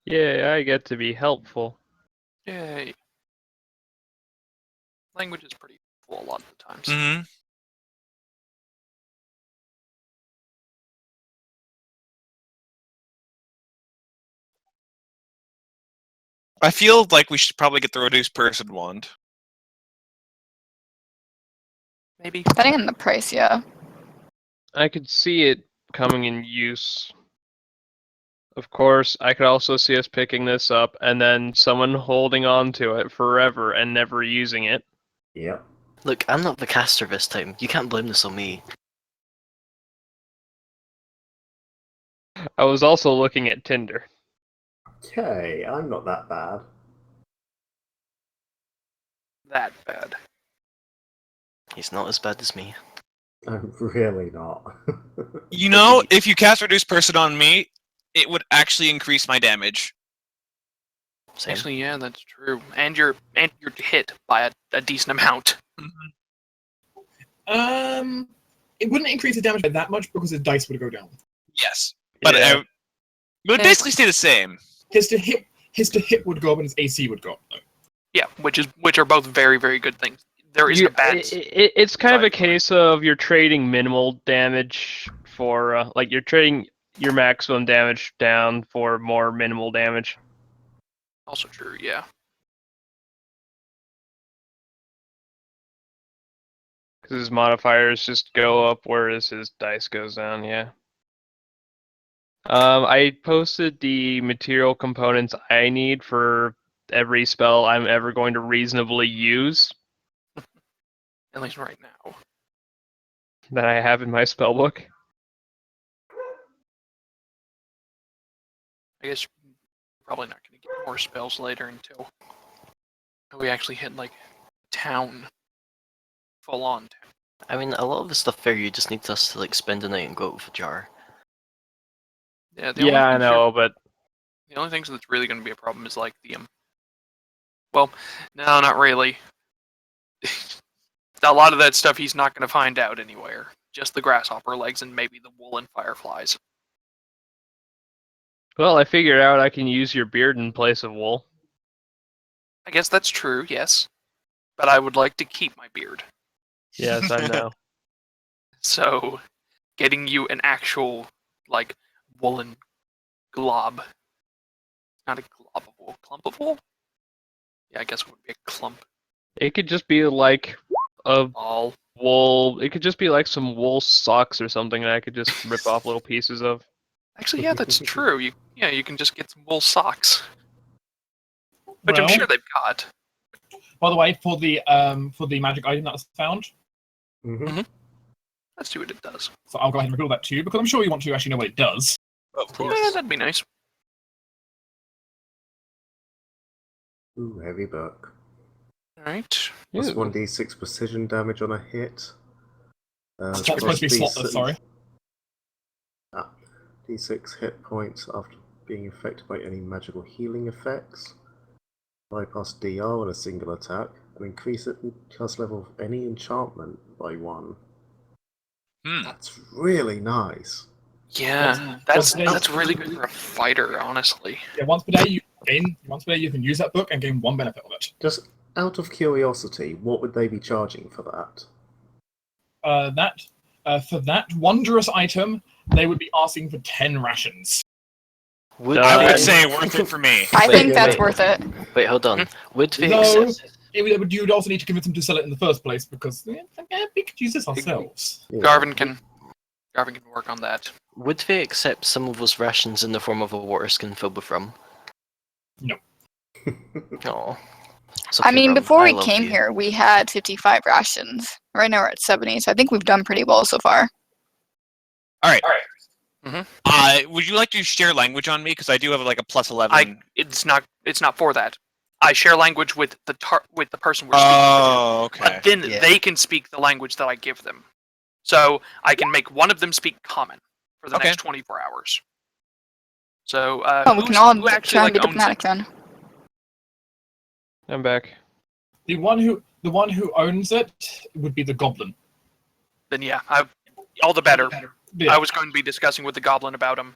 Yeah, I get to be helpful. Yay. Language is pretty cool a lot of the times. Mm-hmm. I feel like we should probably get the reduced person wand. Maybe. Depending on the price, yeah. I could see it coming in use. Of course, I could also see us picking this up and then someone holding on to it forever and never using it. Yep. Look, I'm not the caster this time. You can't blame this on me. I was also looking at Tinder. Okay, I'm not that bad. That bad. He's not as bad as me. I'm really not. You know, if you cast reduced person on me, it would actually increase my damage. Same. Actually, yeah, that's true. And you're hit by a decent amount. It wouldn't increase his damage by that much because his dice would go down. Yes, but Yeah. it would basically stay the same. His to hit would go up and his AC would go up. Though. Yeah, which are both very, very good things. There isn't a bad. It's kind of a side. case of you're trading minimal damage for, like, you're trading your maximum damage down for more minimal damage. Also true, yeah. Because his modifiers just go up, whereas his dice goes down, yeah. I posted the material components I need for every spell I'm ever going to reasonably use At least right now. that I have in my spellbook. I guess you're probably not going to get more spells later until we actually hit like town, full on town. I mean, a lot of the stuff there you just need us to like spend the night and go out with a jar. Yeah, Yeah, I know, but The only things that's really going to be a problem is like the well, no, not really. A lot of that stuff he's not going to find out anywhere. just the grasshopper legs and maybe the woolen fireflies. Well, I figured out I can use your beard in place of wool. I guess that's true, yes. But I would like to keep my beard. Yes, I know. So, getting you an actual, like, woolen glob. Not a glob of wool. Clump of wool? Yeah, I guess it would be a clump. It could just be like a All. wool. It could just be like some wool socks or something that I could just rip off little pieces of. Actually, yeah, that's true. You can just get some wool socks, which I'm Well, sure they've got. by the way, for the magic item that was found, Mm-hmm. Let's see what it does. so I'll go ahead and reveal that to you because I'm sure you want to actually know what it does. Of Yeah, course. that'd be nice. Ooh, heavy book. Alright. Plus Ooh. 1d6 precision damage on a hit. It's not supposed to be slotless, sorry. D6 hit points after being affected by any magical healing effects. Bypass DR on a single attack, and increase it in class level of any enchantment by 1. Hmm. That's really nice. Yeah, That's- that's really good for a fighter, honestly. Yeah, once per day you can use that book and gain 1 benefit of it. Just out of curiosity, what would they be charging for that? For that wondrous item, they would be asking for 10 rations. Would I they- would say worth it for me. I Wait, think wait, that's wait. worth it. Wait, hold on. Would they No. accept? You would also need to convince them to sell it in the first place because we could use this ourselves. Yeah. Garvin can work on that. Would they accept some of those rations in the form of a water skin filled with rum? No. Oh. I mean, before we came here, we had 55 rations. Right now we're at 70, so I think we've done pretty well so far. Would you like to share language on me? Because I do have like a plus 11. It's not for that. I share language with the person we're speaking Oh, with. okay. But then Yeah. they can speak the language that I give them. So I can make one of them speak common for the Okay. next 24 hours. So We can all who actually try and be owns diplomatic it? then. I'm back. The one who owns it would be the goblin. Then yeah, all the better. Yeah, I was going to be discussing with the goblin about him.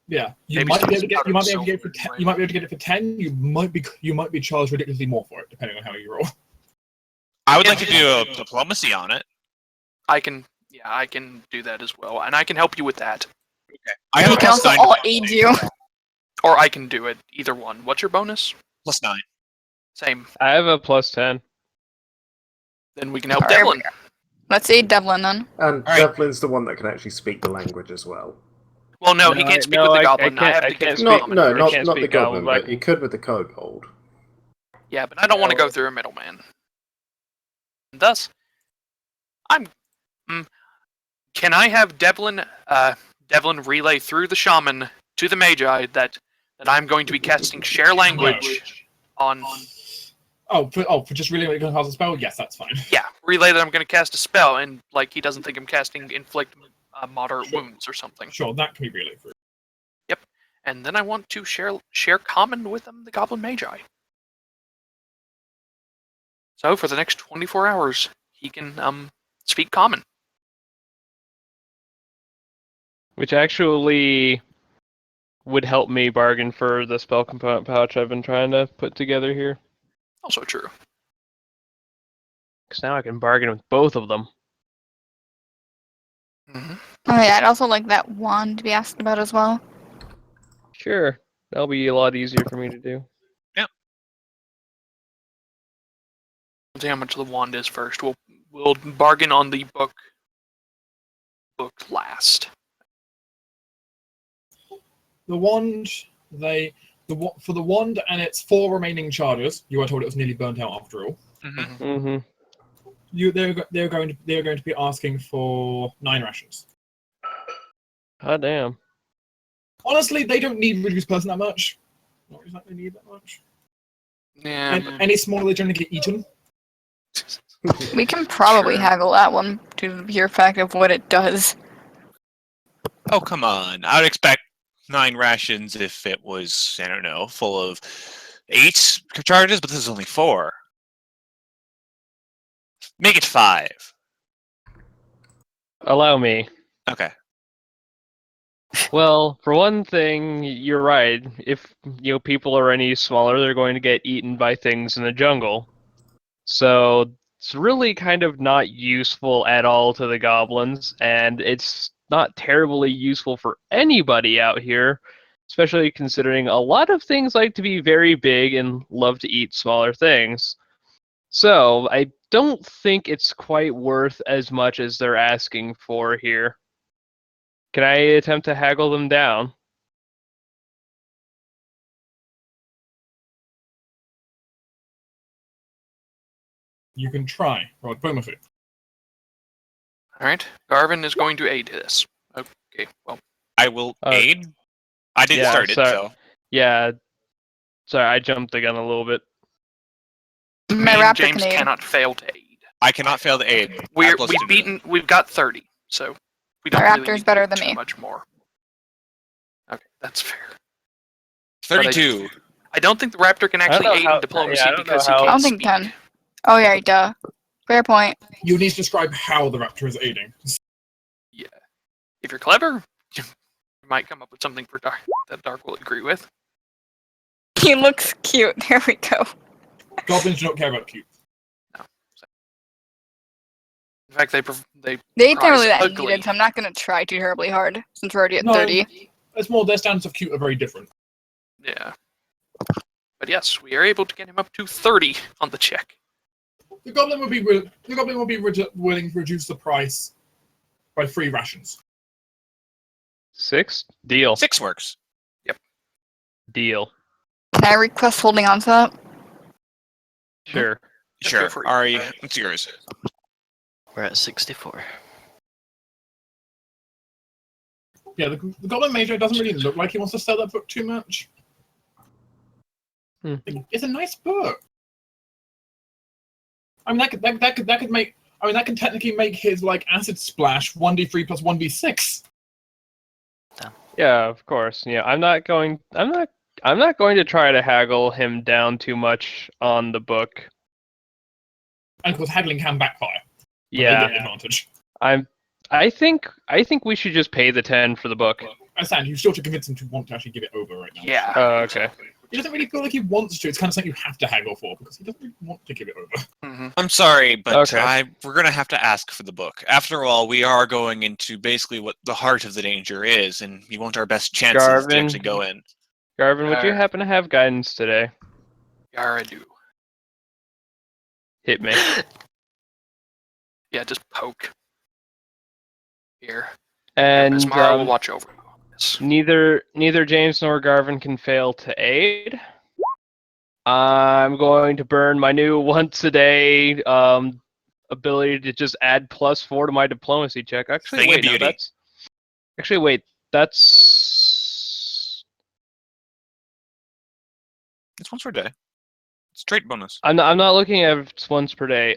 yeah. You maybe might some be able to get powder you might be able to silver get it for 10. right? You might be able to get it for 10. You might be charged ridiculously more for it, depending on how you roll. I would like to do a diplomacy on it. I can do that as well, and I can help you with that. I have We a can plus also 9. all aid you. Or I can do it. Either one. What's your bonus? Plus 9. Same. I have a plus 10. Then we can help Alright, Devlin. Let's aid Devlin then. And Alright. Devlin's the one that can actually speak the language as well. Well, no, No, he can't I- speak no, with the I goblin. I can't- have I to can't get speak- No, common no, first. not, can't not the speak goblin, goblin, but you could with the kobold. Yeah, but I don't want to go through a middleman. Thus, can I have Devlin relay through the shaman to the magi that I'm going to be casting share language on? For just really going to cast a spell? Yes, that's fine. Yeah, relay that I'm going to cast a spell, and like he doesn't think I'm casting inflict moderate wounds or something. Sure, that can be really through. And then I want to share common with them, the Goblin Magi. So for the next 24 hours, he can speak common. Which actually would help me bargain for the spell component pouch I've been trying to put together here. Also true. Because now I can bargain with both of them. Mm-hmm. Oh yeah, I'd also like that wand to be asked about as well. Sure, that'll be a lot easier for me to do. We'll see how much the wand is first. We'll bargain on the book last. The wand, for the wand and its 4 remaining charges, you are told it was nearly burnt out after all. Mm-hmm. Mm-hmm. They're going to be asking for 9 rations. God damn. Honestly, they don't need reduced person that much. Not exactly need that much. Yeah. And any smaller, they generally get eaten. We can probably Sure. haggle that one to the pure fact of what it does. Oh, come on. I would expect 9 rations if it was, I don't know, full of 8 charges, but this is only 4. Make it 5. Allow me. Okay. Well, for one thing, you're right. If people are any smaller, they're going to get eaten by things in the jungle. So it's really kind of not useful at all to the goblins, and it's not terribly useful for anybody out here, especially considering a lot of things like to be very big and love to eat smaller things. So I don't think it's quite worth as much as they're asking for here. Can I attempt to haggle them down? You can try. Roll diplomacy. All right, Garvin is going to aid this. Okay, well, I will aid. I didn't yeah, start it, sorry. so. Yeah, sorry, I jumped the gun a little bit. My me and raptor James can aid. cannot fail to aid. I cannot fail to aid. We've got 30, so we don't My really raptor's need better to do than too me. much more. Okay, that's fair. 32. I don't think the raptor can actually know aid how- in diplomacy yeah, I don't because know he how- I can't don't think speak. 10. Oh yeah, duh. Fair point. You need to describe how the raptor is aiding. Yeah, if you're clever, you might come up with something for Dark that Dark will agree with. He looks cute. There we go. Goblins do not care about cute. No. In fact, they They ain't prize really that ugly. needed, so I'm not gonna try too terribly hard since we're already at No, 30. it's more their standards of cute are very different. Yeah. But yes, we are able to get him up to 30 on the check. The goblin would be willing to reduce the price by 3 rations. 6? Deal. 6 works. Deal. Can I request holding on to that? Sure. Just Sure. go for it. Ari, it's yours. We're at 64. Yeah, the goblin major doesn't really look like he wants to sell that book too much. It's a nice book. I mean, that could make. I mean, that can technically make his like acid splash 1d3 plus 1d6. Yeah, of course. Yeah, I'm not going to try to haggle him down too much on the book. And of course, haggling can backfire. But they Yeah. get the advantage. I think we should just pay the 10 for the book. I stand. You still have to convince him to want to actually give it over right now. Yeah. Oh, okay. He doesn't really feel like he wants to. It's kind of something you have to haggle for because he doesn't really want to give it over. Mm-hmm. I'm sorry, but Okay. we're going to have to ask for the book. After all, we are going into basically what the heart of the danger is, and we want our best chances to Garvin. actually go in. Garvin, would you happen to have guidance today? Yara do. Hit me. Yeah, just poke. Here. And Ismara will watch over you. Yes. neither James nor Garvin can fail to aid. I'm going to burn my new once a day ability to just add +4 to my diplomacy check. Actually, Thing of wait, no, beauty. that's. Actually, wait, that's. It's once per day. Straight bonus. I'm not looking at it once per day.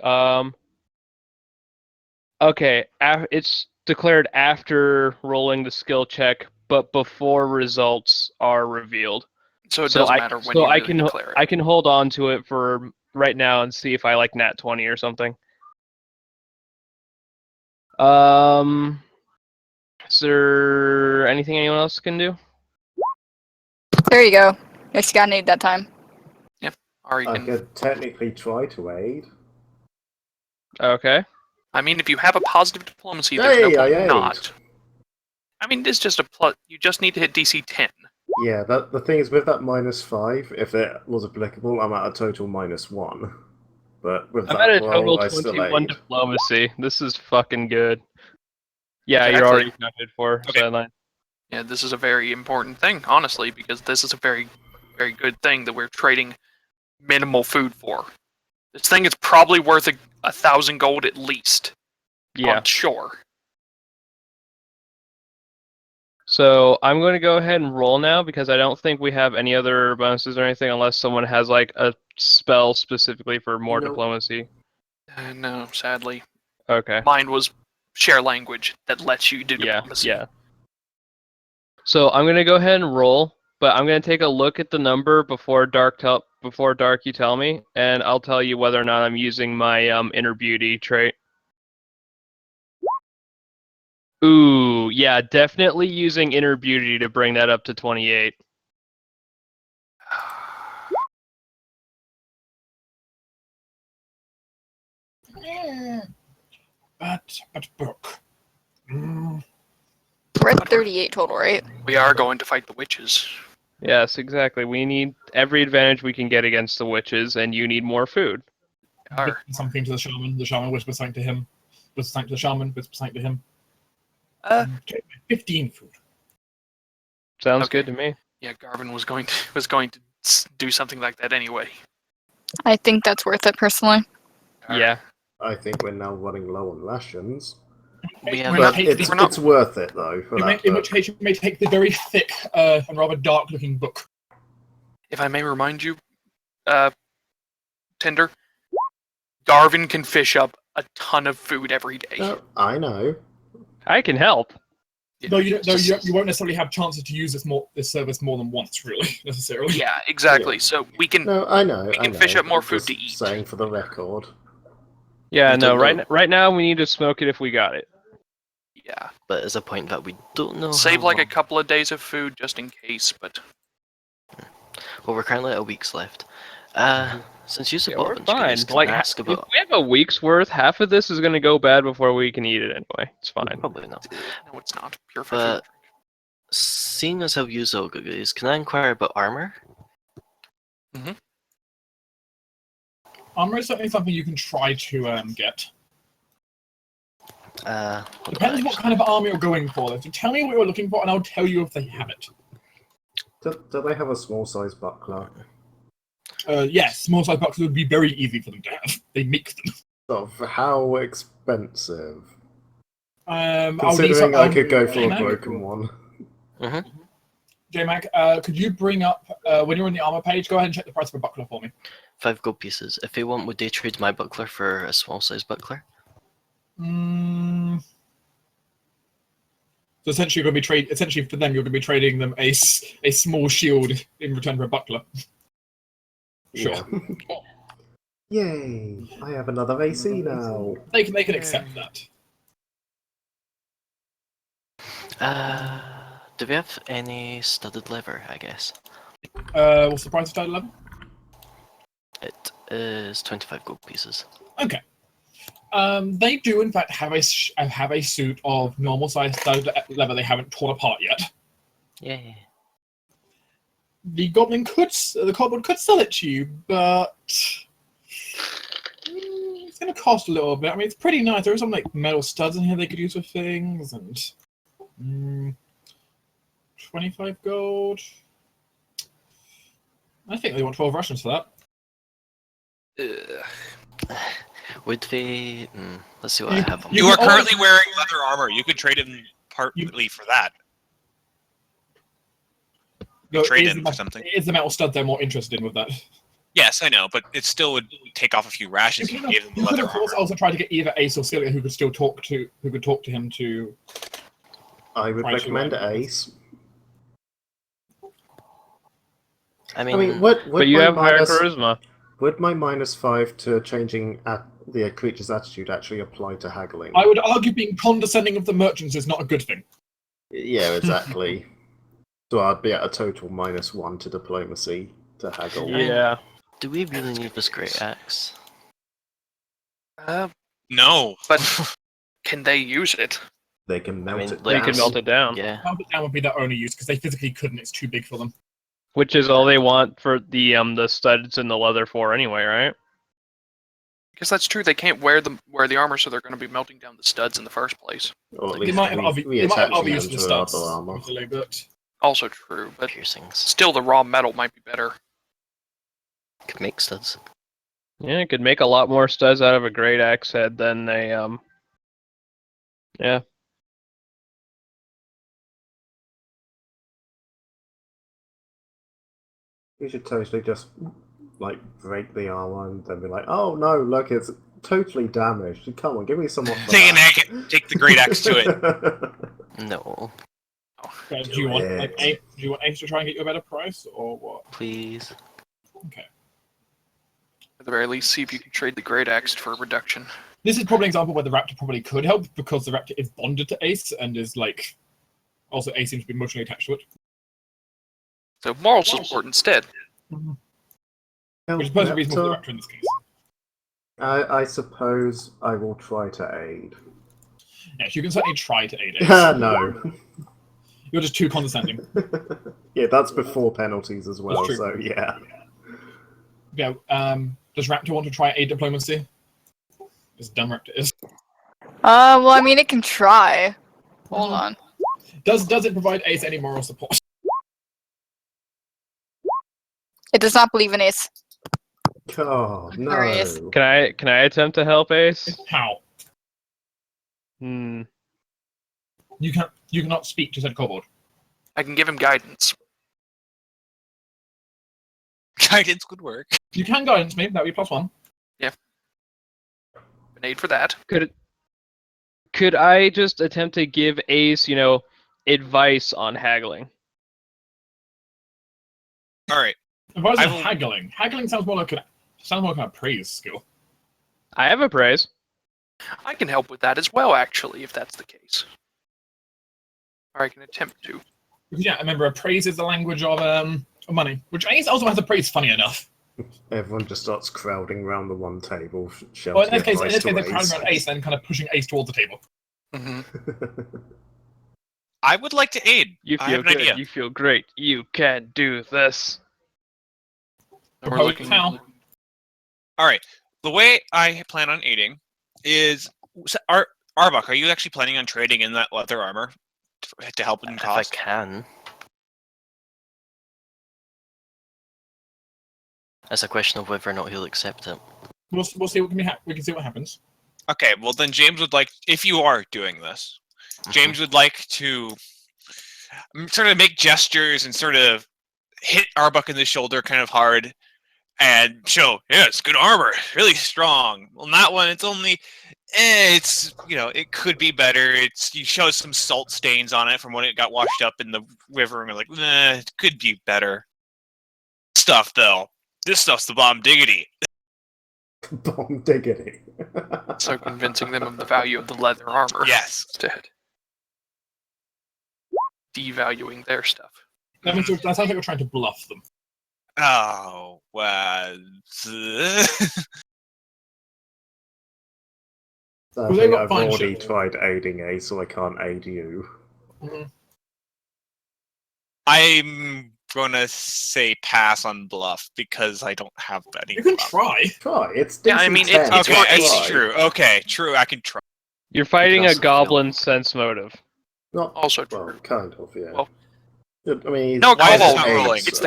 Okay, it's declared after rolling the skill check, but before results are revealed. So it doesn't matter when you really declare it. I can hold on to it for right now and see if I like nat 20 or something. Is there anything anyone else can do? There you go. Yes, you got an aid that time. Ari I can. could technically try to aid. Okay. I mean, if you have a positive diplomacy, there's no Hey, I point aid. not. I mean, it's just a plus. You just need to hit DC 10. Yeah, the thing is, with that -5, if it was applicable, I'm at a total -1. But with I'm at that a total roll, I still 21 aid. diplomacy. This is fucking good. Yeah, you're Exactly. already counted for. Okay. Sideline. Yeah, this is a very important thing, honestly, because this is a very, very good thing that we're trading minimal food for. This thing is probably worth 1,000 gold at least Yeah. on shore. So I'm going to go ahead and roll now because I don't think we have any other bonuses or anything unless someone has like a spell specifically for more Nope. diplomacy. No, sadly. Okay. Mine was share language that lets you do Yeah. diplomacy. Yeah. So I'm going to go ahead and roll, but I'm going to take a look at the number before Dark you tell me, and I'll tell you whether or not I'm using my inner beauty trait. Ooh, yeah, definitely using Inner Beauty to bring that up to 28. But book. We're at 38 total, right? We are going to fight the witches. Yes, exactly. We need every advantage we can get against the witches, and you need more food. Are. Something to the shaman. The shaman whispers something to him. Whispers something to the shaman. Whispers something to him. 15 food. Sounds Okay. good to me. Yeah, Garvin was going to do something like that anyway. I think that's worth it personally. Yeah. I think we're now running low on rations. We We're have not- But it's worth it, though, for that in book. which case, you may take the very thick and rather dark-looking book. If I may remind you, Tinder, Garvin can fish up a ton of food every day. Oh, I know. I can help. Though you won't necessarily have chances to use this service more than once, really, necessarily. Yeah, exactly. Yeah. So we can. No, I know. We I can know. fish up more I'm food just to eat. Saying for the record. Yeah, We no, don't know. right now we need to smoke it if we got it. Yeah. But it's a point that we don't know. Save how like a long. couple of days of food just in case, but Well, we're currently at a week's left. Since you Yeah, bought a we're bunch of fine. goodies, can Like, I ask if about? we have a week's worth, half of this is going to go bad before we can eat it anyway. It's fine. Probably not. no, it's not. Pure But food. seeing as how you sell goodies, can I inquire about armor? Armor is certainly something you can try to get. What Depends do I what kind of armor you're going for. So tell me what you're looking for, and I'll tell you if they have it. Do they have a small size buckler? Yes, small size boxes would be very easy for them to have. They make them. Of how expensive? I'll need Considering some, I could go for a J-Mac? broken one. J-Mac, could you bring up, when you're on the armor page, go ahead and check the price of a buckler for me. 5 gold pieces. If they want, would they trade my buckler for a small size buckler? So essentially, you're going to be essentially for them, you're going to be trading them a small shield in return for a buckler. Sure. Yeah. Yay! I have another AC now. They can accept that. Do we have any studded leather, I guess? What's the price of title 11? It is 25 gold pieces. Okay. They do in fact have a suit of normal size studded leather they haven't torn apart yet. Yeah. The goblin could sell it to you, but it's going to cost a little bit. I mean, it's pretty nice. There are some like metal studs in here they could use for things, and 25 gold. I think they want 12 Russians for that. Would they? Let's see what I have on. You are currently wearing leather armor. You could trade him partly for that. No, Trade it in for something. It is the metal stud they're more interested in with that. Yes, I know, but it still would take off a few rations if you gave them the You could leather of course armor. also try to get either Ace or Celia who could talk to him to. I would Try to, recommend Ace. I I mean, mean, would But you my have higher minus, charisma. would my -5 to changing the creature's attitude actually apply to haggling? I would argue being condescending of the merchants is not a good thing. Yeah, exactly. So I'd be at a total -1 to diplomacy to haggle. Yeah. do we really need this great axe? No. But can they use it? They can melt mean, it like, You down. can melt it down. Yeah. Melt it down would be their only use because they physically couldn't. It's too big for them. Which is all they want for the studs and the leather for anyway, right? I guess that's true. They can't wear the armor, so they're going to be melting down the studs in the first place. Or at They least might have other reattaching use them for the to other studs, armor. obviously, but Also true, but Piercings. still the raw metal might be better. Could make studs. Yeah, it could make a lot more studs out of a great axe head than a yeah. You should totally just like break the armor and then be like, "Oh no, look, it's totally damaged. Come on, give me some off the Take the great axe to it. back." No, do you want it. Ace to try and get you a better price or what? please. Okay. At the very least, see if you can trade the great axe for a reduction. This is probably an example where the Raptor probably could help because the Raptor is bonded to Ace and is like also Ace seems to be emotionally attached to it. So moral support instead. Which is both reasonable for the Raptor in this case. I suppose I will try to aid. Yes, you can certainly try to aid Ace. No. You're just too condescending. Yeah, that's before penalties as well, That's true. so yeah. Yeah, does Raptor want to try aid diplomacy? This dumb Raptor is. Well, I mean, it can try. Hold on. Does it provide Ace any moral support? It does not believe in Ace. Oh, no. Curious. Can I attempt to help Ace? How? Hmm. You cannot speak to said kobold. I can give him guidance. Guidance could work. You can guidance me, that would be +1. An aid for that. Could I just attempt to give Ace, advice on haggling? All right. Advice I on will- haggling. Haggling sounds more like a praise skill. I have a praise. I can help with that as well, actually, if that's the case. Or I can attempt to. Because yeah, remember, praise is the language of money, which Ace also has a praise. Funny enough. Everyone just starts crowding around the one table, shouting Well, in this case, advice to they're crowding Ace. around Ace and kind of pushing Ace towards the table. I would like to aid. You I feel have an good. idea. You feel great. You can do this. And we're Propose looking. how? All right. The way I plan on aiding is, Arbok, are you actually planning on trading in that leather armor to help in If cost? I can. It's a question of whether or not he'll accept it. We'll see what we can see what happens. Okay, well then James would like, if you are doing this, James would like to sort of make gestures and sort of hit Arbok in the shoulder kind of hard and show, yeah, it's good armor, really strong. Well, that one, it's only, it's, it could be better. You show some salt stains on it from when it got washed up in the river, and we're like, it could be better. Stuff, though. This stuff's the bomb diggity. Bomb diggity. So convincing them of the value of the leather armor. Yes. Instead. Devaluing their stuff. That sounds like we're trying to bluff them. Oh, well. I Well, they think got I've fine already shit. tried aiding Ace, so I can't aid you. I'm gonna say pass on bluff because I don't have any. You can bluff. try. Try, it's Yeah, I decent mean, 10, it's Okay, for it's aid. true. Okay, true. I can try. You're fighting a also goblin sense motive. Not, Also well, true. kind of, yeah. Well- I mean, No, Why is kobold. this not rolling? It's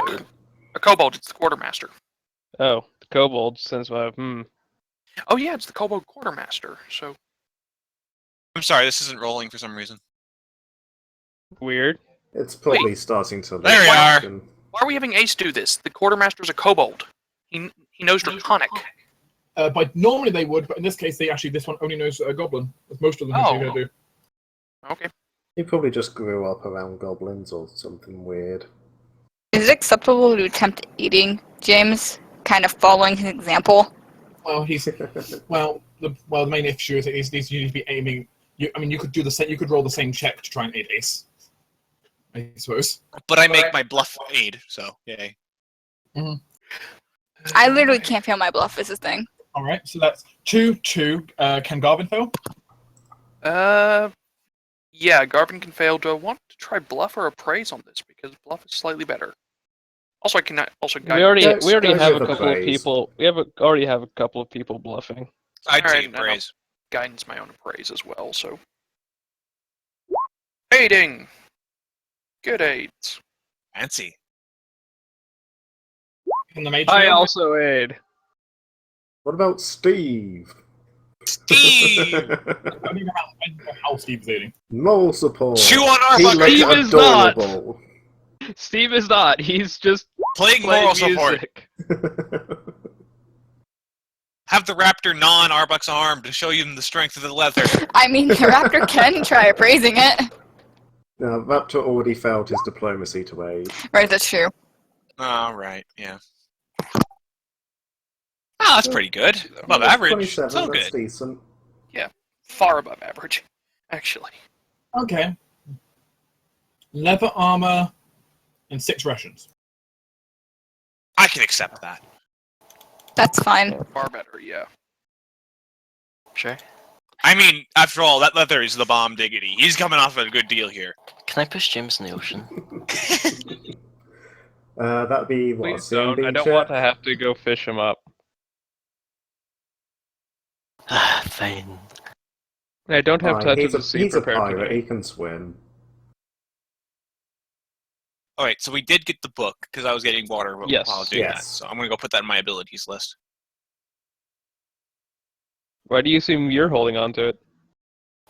a kobold. It's the quartermaster. Oh, the kobold sense motive. Oh yeah, it's the kobold quartermaster. So I'm sorry, this isn't rolling for some reason. Weird. It's probably starting to. There we are. why are we having Ace do this? The quartermaster's a kobold. He knows Draconic. But normally they would, but in this case, this one only knows a goblin. As most of them Oh. are going to do. Okay. He probably just grew up around goblins or something weird. Is it acceptable to attempt eating James, kind of following his example? Well, the main issue is that you need to be aiming. You could do the same. You could roll the same check to try and aid Ace. I suppose. But I make my bluff aid, so yay. I literally can't fail my bluff, is the thing. All right, so that's 2-2. Can Garvin fail? Yeah, Garvin can fail. Do I want to try bluff or appraise on this? Because bluff is slightly better. Also, I can also We guide. already Let's have go a with couple of appraise. people. Already have a couple of people bluffing. I'd Alright, take no, no. praise. Guidance my own appraise as well. So aiding. Good aids. Fancy. Can the mage I fail? also aid. What about Steve? Steve! I don't know how Steve's aiding. Moral support. Chew on He Arbok! looks Steve is not. adorable. Steve is not. He's just Playing playing moral support. music. Have the raptor gnaw on Arbok's arm to show you the strength of the leather. I mean, the raptor can try appraising it. Now, Raptor already failed his diplomacy to aid. Right, that's true. Alright, yeah. Oh, that's pretty good. Above Yeah, average. 27, So that's good. decent. Far above average, actually. Okay. Leather armor and 6 rations. I can accept that. That's fine. Far better, yeah. Sure. I mean, after all, that leather is the bomb diggity. He's coming off a good deal here. Can I push James in the ocean? That'd be what? Please don't. I CMB don't check? want to have to go fish him up. Fine. I don't have touch of He's the a, sea he's a prepared pirate. today. He can swim. Alright, so we did get the book, because I was getting water while Yes. I was doing that. Yes. So I'm going to go put that in my abilities list. Why do you assume you're holding on to it?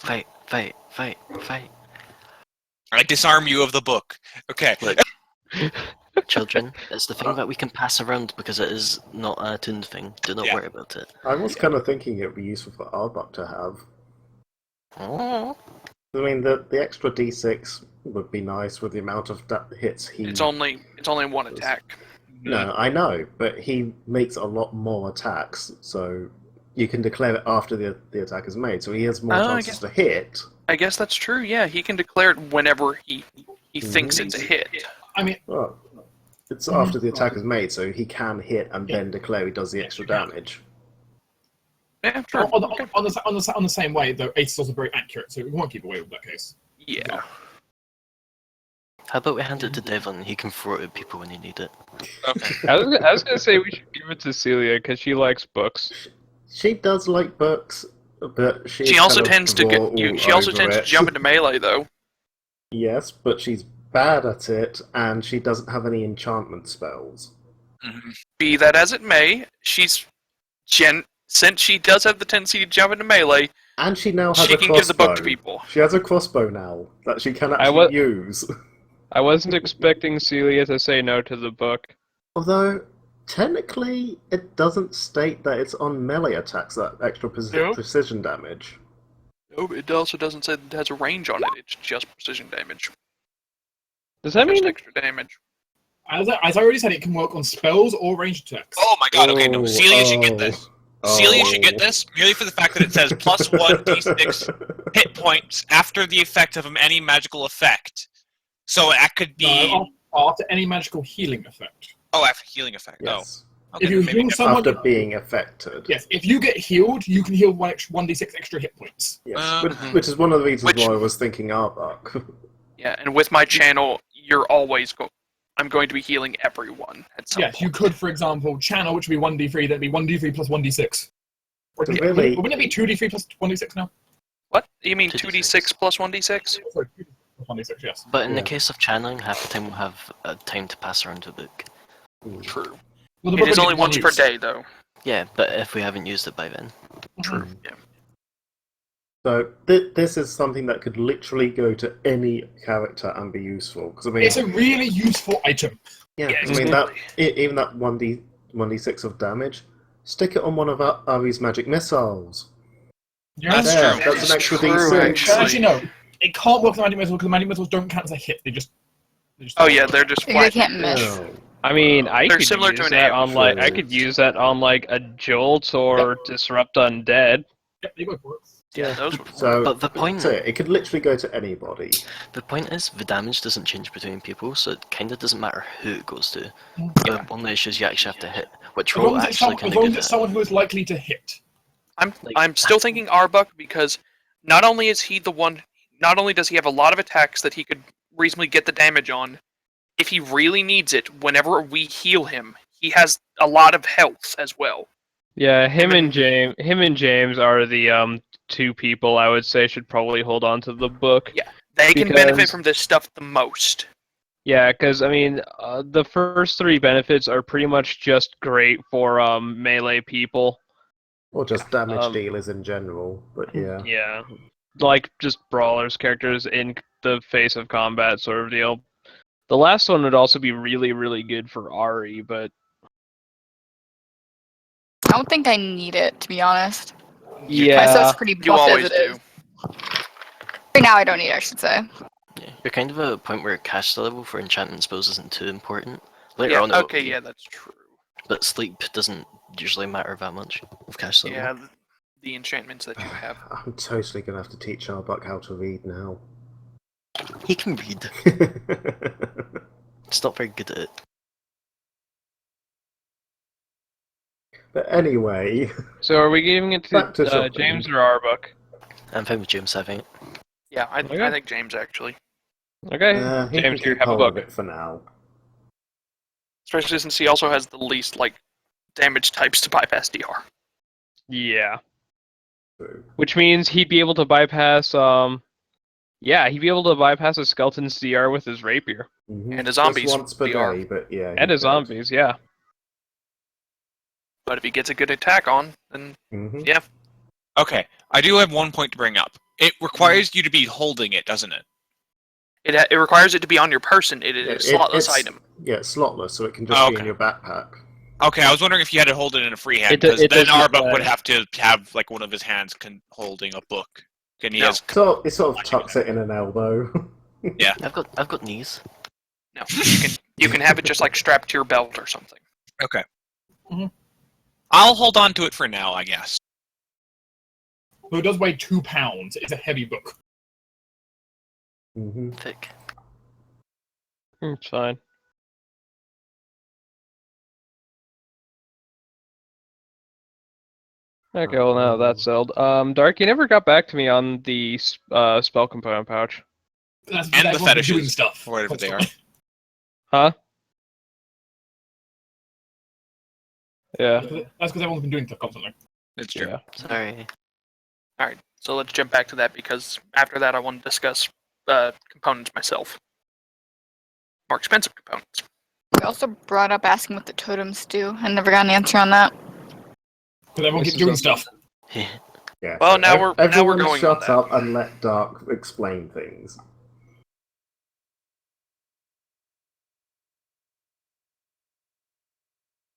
Fight, fight, fight, fight. I disarm you of the book. Okay. Look, children, it's the thing that we can pass around because it is not a tuned thing. Do not Yeah. worry about it. I was kind of thinking it'd be useful for Arbok to have. Oh. I mean, the extra D6 would be nice with the amount of hits he... It's only one attack. No, I know, but he makes a lot more attacks, so you can declare it after the attack is made, so he has more Oh, I chances to hit. I guess that's true, yeah. He can declare it whenever he thinks it's a hit. I mean, Well, it's after the attack is made, so he can hit and then declare he does the extra damage. Yeah, true. on the same way, though, 8 is also very accurate, so we won't keep away with that case. Yeah. How about we hand it to Devlin? He can throw it at people when you need it. Okay. I was gonna say we should give it to Celia because she likes books. She does like books, but She also tends to draw she also tends to jump into melee though. Yes, but she's bad at it, and she doesn't have any enchantment spells. Mhm. Be that as it may, since she does have the tendency to jump into melee, And she now has she a can crossbow. give the book to people. She has a crossbow now that she can I actually use. I wasn't expecting Celia to say no to the book. Although, technically, it doesn't state that it's on melee attacks, that extra No. precision damage. No, it also doesn't say that it has a range on it. It's just precision damage. Does that Just mean extra damage. As I already said, it can work on spells or ranged attacks. Oh my god, okay, no. Celia should get this. Celia should get Oh. this merely for the fact that it says plus 1 d6 hit points after the effect of any magical effect. So that could be... No, after any magical healing effect. Oh, after healing effect. Yes. Oh. Okay, If you maybe heal different. someone, After being affected. yes, if you get healed, you can heal 1d6 extra hit points. Yes. Mhm. Which is one of the reasons Which- why I was thinking Arbok. Yeah, and with my channel, I'm going to be healing everyone at some Yes, point. you could, for example, channel, which would be 1d3, that'd be 1d3 plus 1d6. Or So really- wouldn't it be 2d3 plus 1d6 now? What? You mean 2d6 2d6 plus 1d6? Sorry, 2d6 plus 1d6, yes. But in the Yeah. case of channeling, half the time we'll have time to pass around the book. True. Well, the It book is would only be once per use. day, though. Yeah, but if we haven't used it by then. True. Yeah. So this is something that could literally go to any character and be useful. Because I mean, It's a really useful item. yeah, Yeah, I mean that exactly. even that 1d6 of damage, stick it on one of Ari's magic missiles. Yeah, That's There, true. that's an extra True, d6. Actually, no. It can't work on magic missiles because the magic missiles don't count as a hit. They just Oh yeah, they're just They flat. can't miss. No. I mean, I They're could similar use to an that amp. on like I could use that on like a jolt or disrupt undead. Yep, they go for it. Yeah, those would So But the point- that's it could literally go to anybody. The point is, the damage doesn't change between people, so it kind of doesn't matter who it goes to. Yeah. The only issue is you actually have to hit, which As we're long all as it's actually someone, kind as of long good as it's at. someone who is likely to hit. I'm still thinking Arbuk because not only is he the one, not only does he have a lot of attacks that he could reasonably get the damage on, if he really needs it, whenever we heal him, he has a lot of health as well. Yeah, him and James are the two people I would say should probably hold on to the book. Yeah, they can benefit Because- from this stuff the most. Yeah, because I mean, the first three benefits are pretty much just great for melee people. Or just damage Um, dealers in general. But yeah. Yeah, like just brawlers, characters in the face of combat sort of deal. The last one would also be really, really good for Ari, but I don't think I need it, to be honest. My yeah, stuff's pretty You buffed as always it do. is. Right now, I don't need it, I should say. Yeah. You're kind of at a point where cash level for enchantment spells isn't too important. Later Yeah, on, it will okay, be, yeah, that's true. but sleep doesn't usually matter that much with cash level. Yeah, the enchantments that you have. I'm totally gonna have to teach Arbuck how to read now. He can read. Just not very good at it. But anyway, So are we giving it Back to to shopping. James or Arbuck? I'm fine with James having it. Yeah, I Okay. think James actually. Okay, he James, can here, keep have a hold book. of it for now. Especially since he also has the least damage types to bypass DR. Yeah. True. Which means he'd be able to bypass, he'd be able to bypass a skeleton's DR with his rapier. Mhm. And a zombie's Just once per DR. day, but yeah. And he his could. zombies, yeah. But if he gets a good attack on, then Mhm. yeah. Okay, I do have one point to bring up. It requires you to be holding it, doesn't it? It requires it to be on your person. It Yeah, is a slotless it's, item. Yeah, it's slotless, so it can just Oh, be in okay. your backpack. Okay, I was wondering if you had to hold it in a free hand, It do- because it then doesn't Arbuck say. would have to have like one of his hands holding a book, and he No. has. So it sort of tucks it in an elbow. I've got knees. No, you can have it just like strapped to your belt or something. Okay. Mhm. I'll hold on to it for now, I guess. Though it does weigh 2 pounds. It's a heavy book. Mhm. Thick. It's fine. Okay, well now that's settled. Dark, you never got back to me on the spell component pouch. That's And the everyone's been doing fetishes, stuff. or whatever they are. Huh? Yeah. That's because everyone's been doing stuff constantly. It's true. Yeah. Sorry. Alright, so let's jump back to that because after that I want to discuss components myself. More expensive components. We also brought up asking what the totems do. I never got an answer on that. Because everyone This keeps is doing a- stuff. Yeah. Well, so now we're everyone going on shut that. up and let Dark explain things.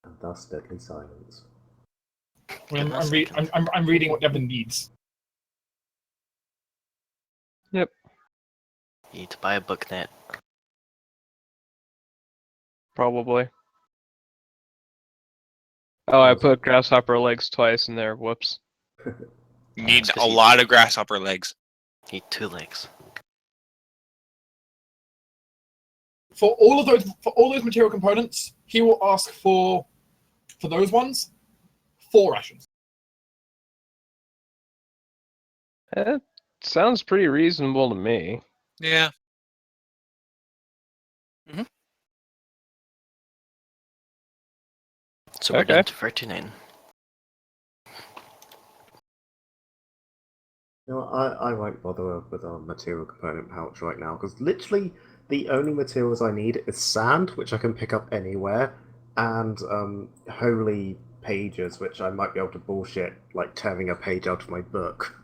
And thus deadly silence. I'm reading what Devin needs. You need to buy a book net. Probably. Oh, I put grasshopper legs twice in there. Whoops. You need It's 'cause a lot of grasshopper legs. You need 2 legs. For all those material components, he will ask for those ones 4 rations. That sounds pretty reasonable to me. Yeah. So we're Okay. down to 39. You know, I won't bother with a material component pouch right now, because literally the only materials I need is sand, which I can pick up anywhere, and holy pages, which I might be able to bullshit, like tearing a page out of my book.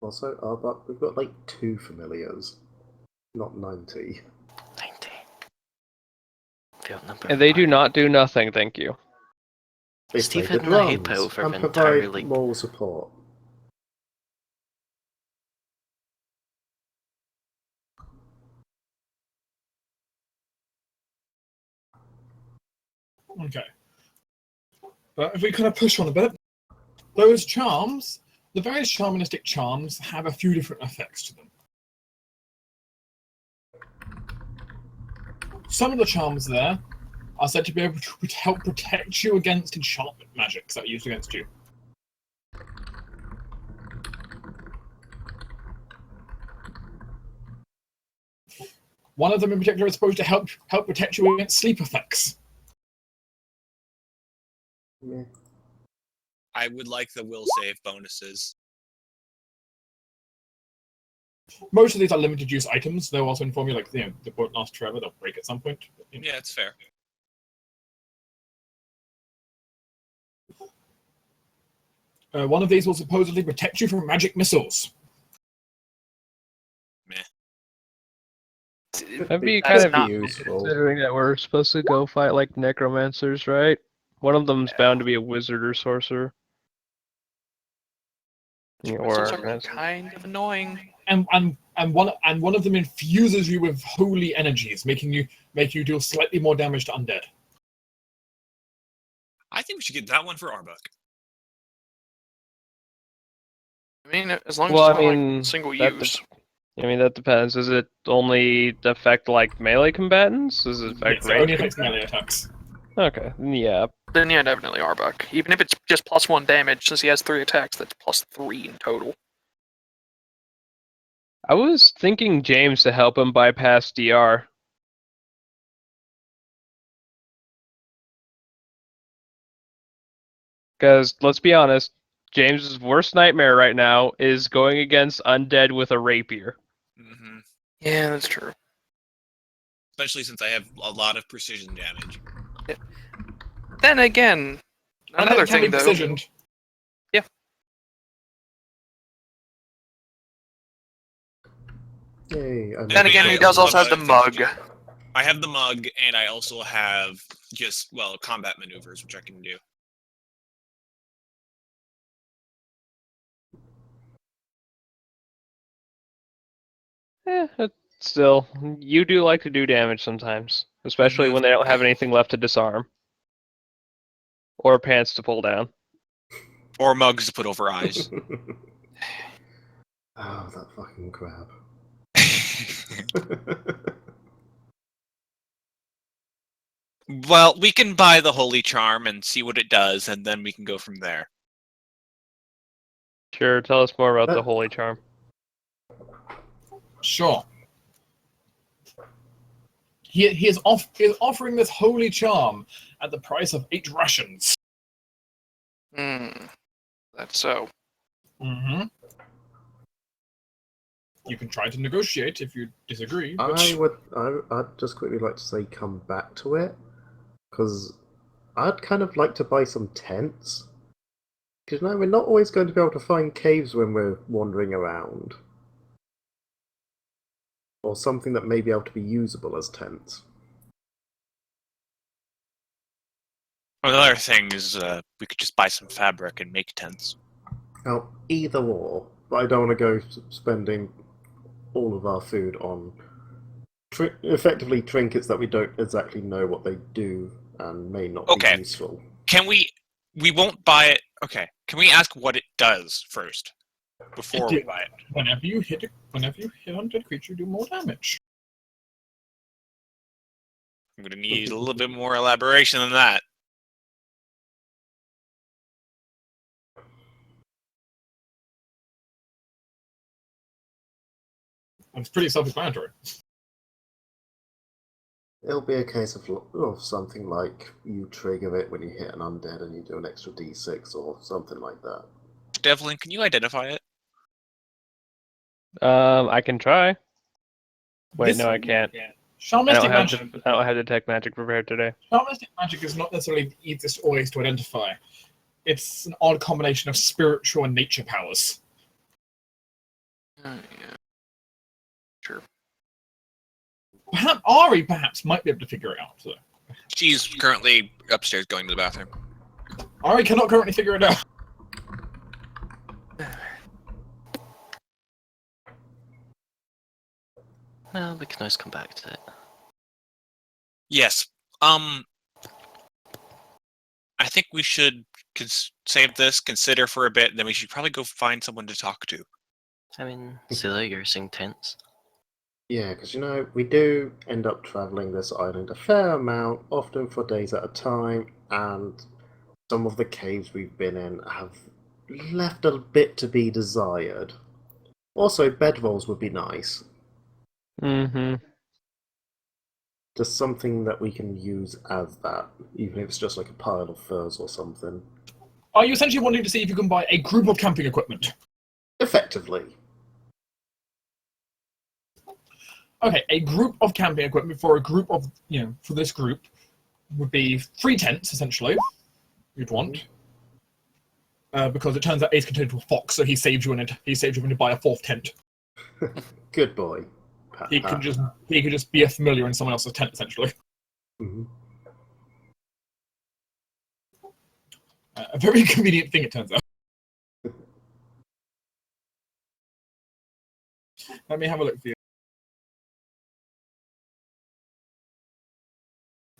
Also, but we've got like 2 familiars, not 90. 90. Field number And they do 5. not do nothing, thank you. They Steve play the hid in a hay drums pile for and an entire, provide like... moral support. Okay. But if we kind of push on a bit, those charms, the various shamanistic charms have a few different effects to them. Some of the charms there are said to be able to help protect you against enchantment magics that are used against you. One of them in particular is supposed to help protect you against sleep effects. Yeah. I would like the will save bonuses. Most of these are limited use items. They'll also inform you, like, they won't last forever. They'll break at some point. Yeah, it's fair. One of these will supposedly protect you from magic missiles. That'd be That's kind of not useful. considering that we're supposed to go fight like necromancers, right? One of them's bound to be a wizard or sorcerer. Crystals are Arcanist. kind of annoying. And one of them infuses you with holy energies, making you deal slightly more damage to undead. I think we should get that one for Arbuk. I mean, as long as Well, it's I not mean, like single that use. that depends. Does it only affect like melee combatants? Does it affect Yes, it only ranged? affects melee attacks. Okay, yeah. Then yeah, definitely Arbuk. Even if it's just +1 damage, since he has 3 attacks, that's +3 in total. I was thinking James to help him bypass DR. Because, let's be honest, James's worst nightmare right now is going against undead with a rapier. Hmm. Yeah, that's true. Especially since I have a lot of precision damage. Then again, another Undead can thing be though. precisioned. Yay! Then again, he does also have the mug. I have the mug, and I also have just, well, combat maneuvers, which I can do. Still, you do like to do damage sometimes. Especially when they don't have anything left to disarm. Or pants to pull down. Or mugs to put over eyes. Oh, that fucking crab. Well, we can buy the Holy Charm and see what it does, and then we can go from there. Sure, tell us more about the Holy Charm. Sure. He is offering this holy charm at the price of 8 rations. That's so. Mm-hmm. You can try to negotiate if you disagree. But... I'd just quickly like to say come back to it, because I'd kind of like to buy some tents. Because we're not always going to be able to find caves when we're wandering around. Or something that may be able to be usable as tents. Another thing is we could just buy some fabric and make tents. Now, either or, but I don't want to go spending all of our food on effectively trinkets that we don't exactly know what they do and may not be useful. Can we won't buy it. Okay. Can we ask what it does first before we buy it? Whenever you hit on a dead creature, you do more damage. I'm going to need a little bit more elaboration than that. It's pretty self-explanatory. It'll be a case of something like you trigger it when you hit an undead and you do an extra d6 or something like that. Devlin, can you identify it? I can try. Wait, no, I can't. Shamanistic magic. I don't have detect magic prepared today. Shamanistic magic is not necessarily the easiest always to identify. It's an odd combination of spiritual and nature powers. Yeah. Sure. Perhaps Ari might be able to figure it out. So. She's currently upstairs going to the bathroom. Ari cannot currently figure it out. Well, we can always come back to it. Yes. I think we should save this, consider for a bit, and then we should probably go find someone to talk to. I mean, Zilla, you're saying tents. Yeah, because we do end up travelling this island a fair amount, often for days at a time, and some of the caves we've been in have left a bit to be desired. Also, bedrolls would be nice. Mm-hmm. Just something that we can use as that, even if it's just like a pile of furs or something. Are you essentially wanting to see if you can buy a group of camping equipment? Effectively. Okay, a group of camping equipment for a group of, for this group would be 3 tents, essentially, you'd want. Because it turns out Ace can turn into a fox, so he saves you when to buy a 4th tent. Good boy. he could just be a familiar in someone else's tent, essentially. Mm-hmm. A very convenient thing, it turns out. Let me have a look for you.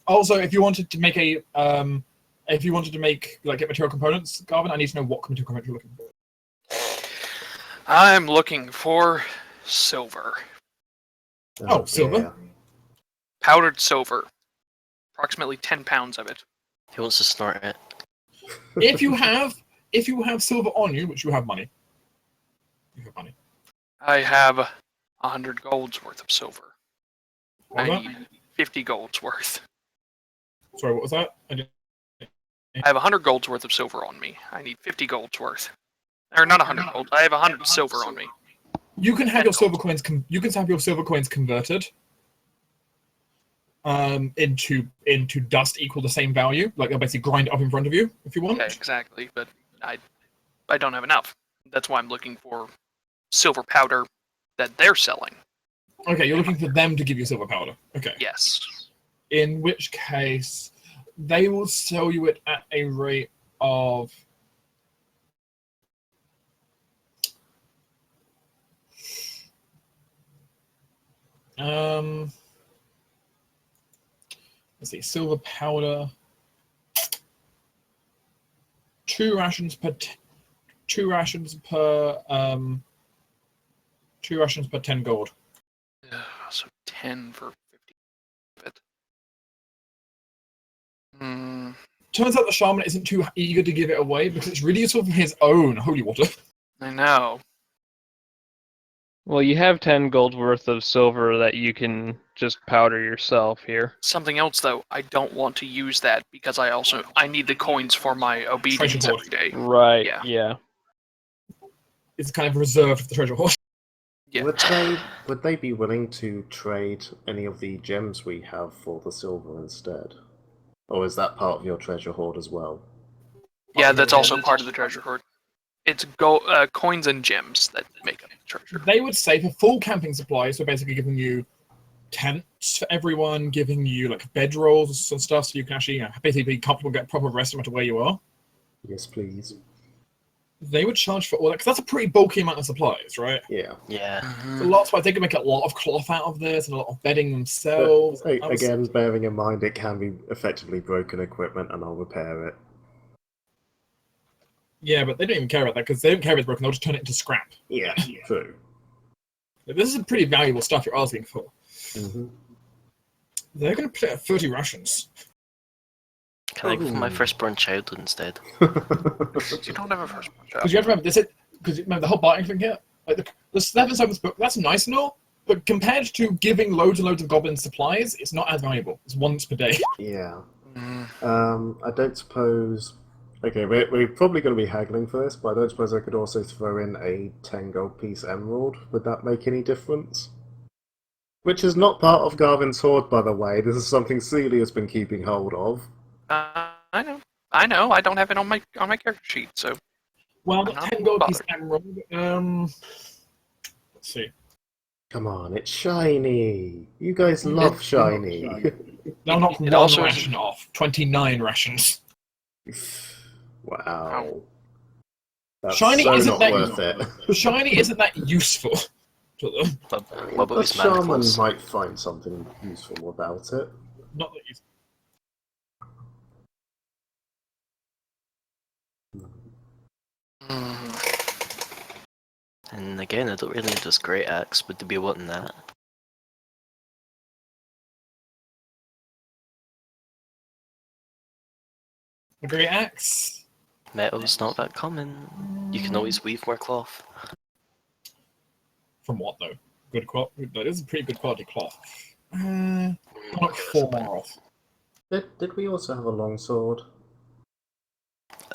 Also, if you wanted to make get material components, Garvin, I need to know what material components you're looking for. I'm looking for silver. Oh, silver? Powdered silver. Approximately 10 pounds of it. He wants to snort it. If you have silver on you, which you have money. You have money. I have 100 golds worth of silver. What was I that? need 50 golds worth. Sorry, what was that? I have 100 golds worth of silver on me. I need 50 golds worth. Or not 100 gold. I have 100 silver on me. You can have your silver coins. You can have your silver coins converted into dust equal the same value. Like they'll basically grind up in front of you if you want. Yeah, exactly, but I don't have enough. That's why I'm looking for silver powder that they're selling. Okay, you're looking for them to give you silver powder. Okay. Yes. In which case, they will sell you it at a rate of let's see, silver powder. 2 rations per 10 gold. So 10 for 50 of it. Turns out the shaman isn't too eager to give it away because it's really useful for his own holy water. I know. Well, you have 10 gold worth of silver that you can just powder yourself here. Something else though, I don't want to use that because I need the coins for my obedience Treasure every day. Right, Yeah. yeah. It's kind of reserved for the treasure hoard. Yeah. Would they be willing to trade any of the gems we have for the silver instead? Or is that part of your treasure hoard as well? Yeah, that's also part of the treasure hoard. It's coins and gems that make up the treasure. They would say for full camping supplies, so basically giving you tents for everyone, giving you like bedrolls and stuff, so you can actually basically be comfortable, get proper rest no matter where you are. Yes, please. They would charge for all that because that's a pretty bulky amount of supplies, right? Yeah. Yeah. So lots, but they can make a lot of cloth out of this and a lot of bedding themselves. But, again, bearing in mind it can be effectively broken equipment, and I'll repair it. Yeah, but they don't even care about that because they don't care if it's broken. They'll just turn it into scrap. Yeah, true. This is pretty valuable stuff you're asking for. Mm-hmm. They're going to put it at 30 rations. Can I go for my firstborn child instead? You don't have a first one. Because you have to remember this. Because remember the whole bartering thing here. Like the 7/7 book. That's nice and all, but compared to giving loads and loads of goblin supplies, it's not as valuable. It's once per day. Yeah. I don't suppose... Okay, we're probably going to be haggling for this, but I don't suppose I could also throw in a 10 gold piece emerald. Would that make any difference? Which is not part of Garvin's hoard, by the way. This is something Celia's been keeping hold of. I know. I don't have it on my character sheet, so. Well, I'm the not 10 gold piece bothered. emerald. Let's see. Come on, it's shiny. You guys love shiny. They'll knock It one also is- ration off. 29 rations. Wow. That's Shiny so isn't not that worth it. Shiny isn't that useful to them. What about The his shaman manacles? might find something useful about it. Not that useful. And again, I don't really need this great axe, but to be wanting that. A great axe. Metal's not that common. You can always weave more cloth. From what though? Good quality. That is a pretty good quality cloth. Knock 4 more off. Did we also have a longsword?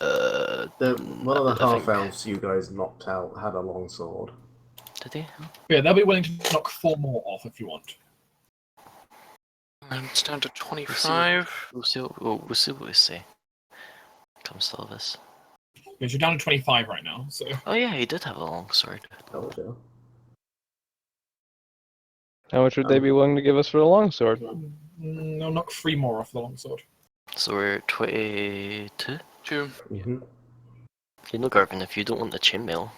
Uh, One of the I think- half-elves you guys knocked out had a longsword. Did he? Yeah, they'll be willing to knock 4 more off if you want. And it's down to 25. We'll see what we say. Comes to all this. Because you're down to 25 right now, so. Oh yeah, he did have a long sword. Oh dear. How much would they be willing to give us for the longsword? No, knock 3 more off the longsword. So we're at 22? 2. Mm-hmm. You know, Garvin, if you don't want the chainmail.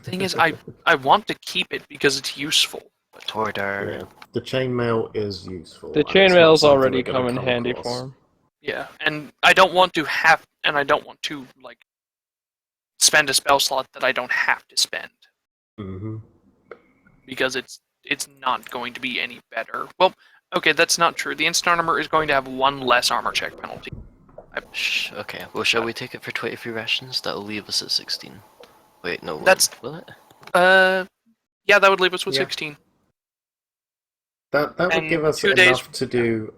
Thing is, I want to keep it because it's useful. Tordar. Yeah, the chainmail is useful. The and it's not chainmail's something already we're gonna come in handy across. for him. Yeah, and I don't want to like spend a spell slot that I don't have to spend Mm-hmm. because it's not going to be any better. Well, okay, that's not true. The instant armor is going to have 1 less armor check penalty. Okay, well, shall we take it for 23 rations? That'll leave us at 16. Wait, no, That's- will it? Yeah, that would leave us with Yeah. 16. That would And give us 2 days- enough to do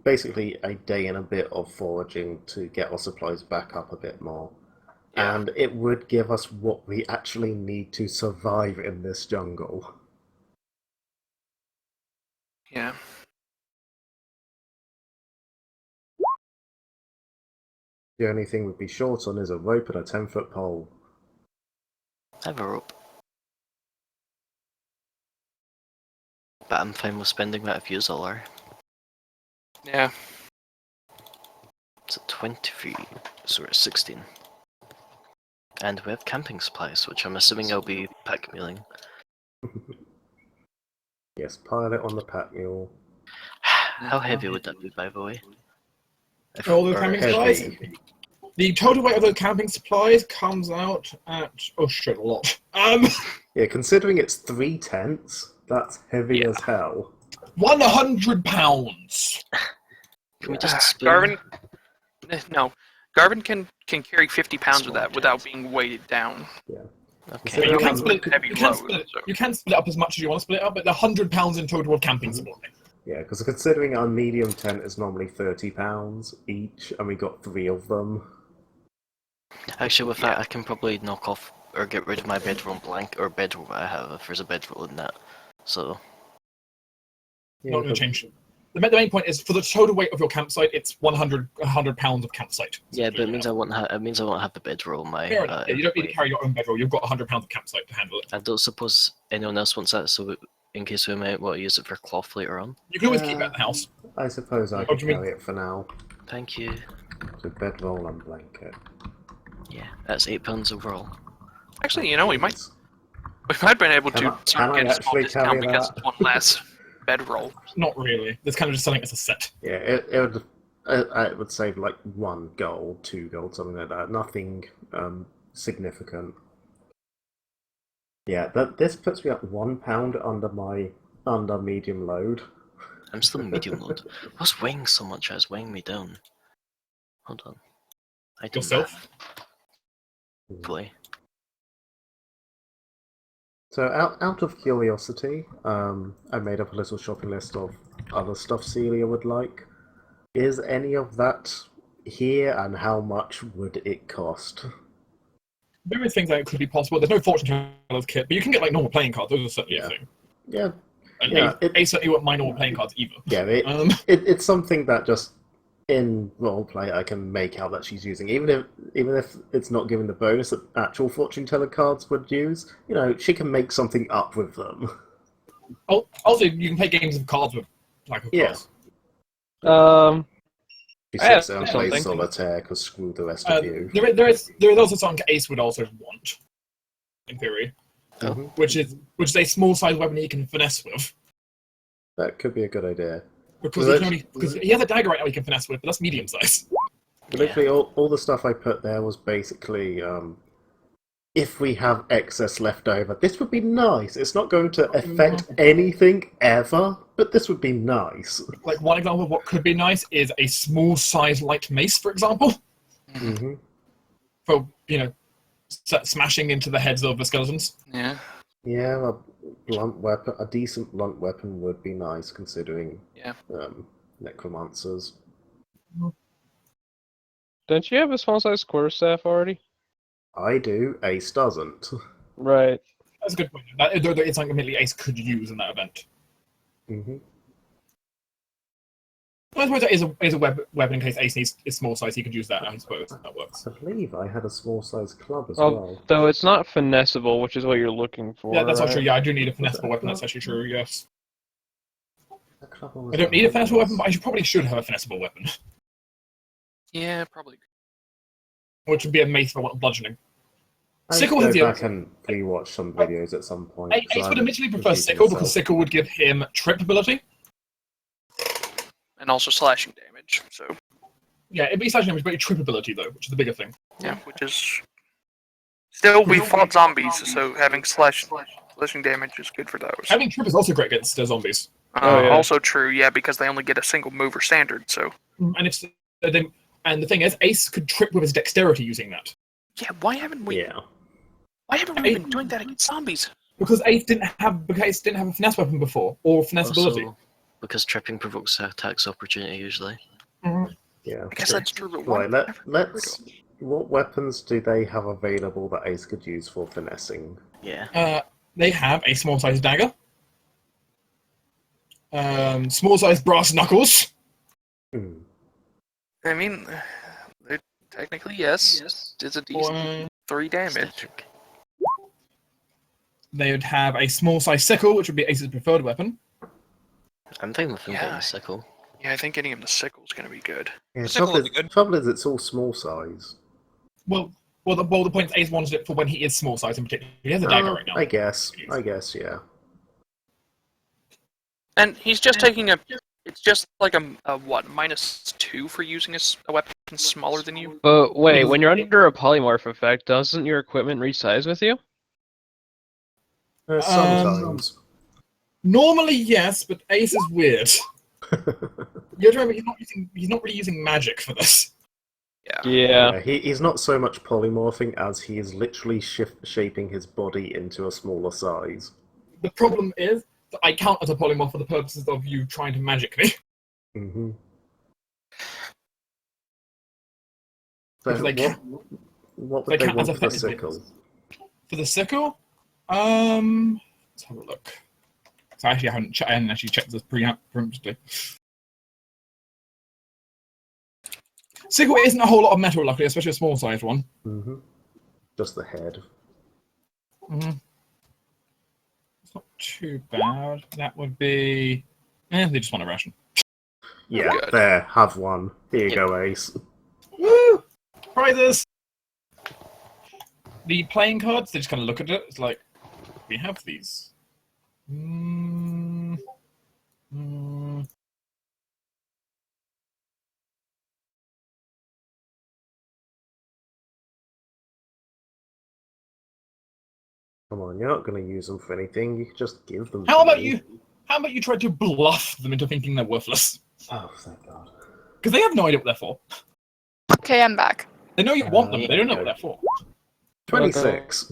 basically a day and a bit of foraging to get our supplies back up a bit more. Yeah. And it would give us what we actually need to survive in this jungle. Yeah. The only thing we'd be short on is a rope and a 10-foot pole. I have a rope. But I'm fine with spending that if yous all are. Yeah. It's at 23, so we're at 16. And we have camping supplies, which I'm assuming I'll be pack muling. Yes, pile it on the pack mule. How heavy would that be, by the way? All the Or camping heavy. supplies? The total weight of the camping supplies comes out at... Oh shit, a lot. Yeah, considering it's 3 tents, that's heavy Yeah. as hell. 100 pounds! Can we just spoon? Garvin. No, Garvin can carry 50 pounds of Small that without being weighted down. Okay. But you Yeah. can split it, Heavy you can load, split it, so- you can split it up as much as you want to split it up, but 100 pounds in total of camping supply. Yeah, because considering our medium tent is normally 30 pounds each, and we got 3 of them. Actually, with that, I can probably knock off or get rid of my bedroll blanket or bedroll that I have if there's a bedroll in that. So Yeah, Not going but- to change. The main point is for the total weight of your campsite, it's 100 pounds of campsite. yeah, but it means I won't have the bedroll in my. Fair enough. Yeah, you don't need to weight. carry your own bedroll. You've got 100 pounds of campsite to handle it. I don't suppose anyone else wants that, so in case we might want to use it for cloth later on. You can always keep that in the house. I suppose I What could do you mean? carry it for now. Thank you. So bedroll and blanket. Yeah, that's £8 overall. Actually, you know, we might Jeez. have been able Can to I- sort of can I get a small actually discount carry because that? it's 1 less bedroll. Not really. It's kind of just selling it as a set. Yeah, it would. I would save like 1 gold, 2 gold, something like that. Nothing significant. Yeah, this puts me at £1 under medium load. I'm still medium load. What's weighing so much as weighing me down? Hold on. I do Yourself? Boy. So out of curiosity, I made up a little shopping list of other stuff Celia would like. Is any of that here, and how much would it cost? There is things that could be possible. There's no fortune teller's kit, but you can get like normal playing cards. Those are certainly Yeah. a thing. Yeah, And Yeah, A certainly want my normal playing cards either. yeah. It's something that just in roleplay I can make out that she's using, even if it's not given the bonus that actual fortune teller cards would use. You know, she can make something up with them. Also, you can play games of cards with like a Yeah. Um, She I have sits there and plays something. solitaire because screw the rest of you. There is also something Ace would also want, in theory, Oh. Mhm. which is a small size weapon he can finesse with. That could be a good idea. Because he has a dagger right now he can finesse with, but that's medium size. Literally, all the stuff I put there was basically, if we have excess left over, this would be nice. It's not going to affect anything ever, but this would be nice. Like one example of what could be nice is a small size light mace, for example, Hmm. for smashing into the heads of the skeletons. Yeah. Yeah, a decent blunt weapon would be nice, considering Yeah. necromancers. don't you have a small size quarterstaff already? I do. Ace doesn't. Right. That's a good point. It's something immediately Ace could use in that event. Hmm. I suppose that is a weapon in case Ace needs is small size. He could use that. I suppose that works. I believe I had a small size club as Oh, well. though it's not finessable, which is what you're looking for. Yeah, that's not right? true. Yeah, I do need a finessable weapon. That's actually true. Yes. That club was I don't need a nice. finessable weapon, but I probably should have a finessable weapon, Yeah, probably. which would be a mace if I want bludgeoning. I need Sickle to has go the back and rewatch some videos at some point. Ace so I would haven't admittedly prefer repeated sickle because myself. sickle would give him trip ability. And also slashing damage. So Yeah, it'd be slashing damage, but trip ability though, which is the bigger thing. yeah, which is still we fought zombies, so having slashing damage is good for those. Having trip is also great against zombies. Oh, yeah. Also true, yeah, because they only get a single move or standard. So And if and the thing is, Ace could trip with his dexterity using that yeah, why haven't we? Yeah. Why haven't we been doing that against zombies? because Ace didn't have a finesse weapon before or finesse ability. Also, because tripping provokes attacks opportunity usually. Yeah. I guess that's true. But why Right, let's. What weapons do they have available that Ace could use for finessing? Yeah. They have a small size dagger, small size brass knuckles. Hmm. I mean, technically yes. It's a decent 3 damage. Static. They would have a small size sickle, which would be Ace's preferred weapon. I'm thinking of him getting Yeah. a sickle. Yeah, I think getting him the sickle is going to be good. Yeah, The sickle would be good. trouble is it's all small size. Well, the point is Ace wanted it for when he is small size in particular. He has a dagger right now. I guess, yeah. And he's just taking a. It's just like a what -2 for using a weapon smaller than you. But wait, when you're under a polymorph effect, doesn't your equipment resize with you? Sometimes. Normally, yes, but Ace is weird. You have to remember, he's not really using magic for this. Yeah. He's not so much polymorphing as he is literally shaping his body into a smaller size. The problem is that I count as a polymorph for the purposes of you trying to magic me. Mm-hmm. Because So they can't- what they would they count as want for the effective sickle? For the sickle, let's have a look. So actually, I hadn't actually checked this preemptively. Sickle isn't a whole lot of metal, luckily, especially a small sized one. Mm-hmm. Just the head. Mm-hmm. It's not too bad. That would be. They just want a ration. Yeah, Good. there, have one. Here you go, Ace. Woo! Prizes! The playing cards, they just kind of look at it. It's like, we have these. Come on, you're not going to use them for anything. You can just give them. How to about me. you? How about you try to bluff them into thinking they're worthless? Oh, thank God. Because they have no idea what they're for. Okay, I'm back. They know you want them, but they don't know what they're for. 26.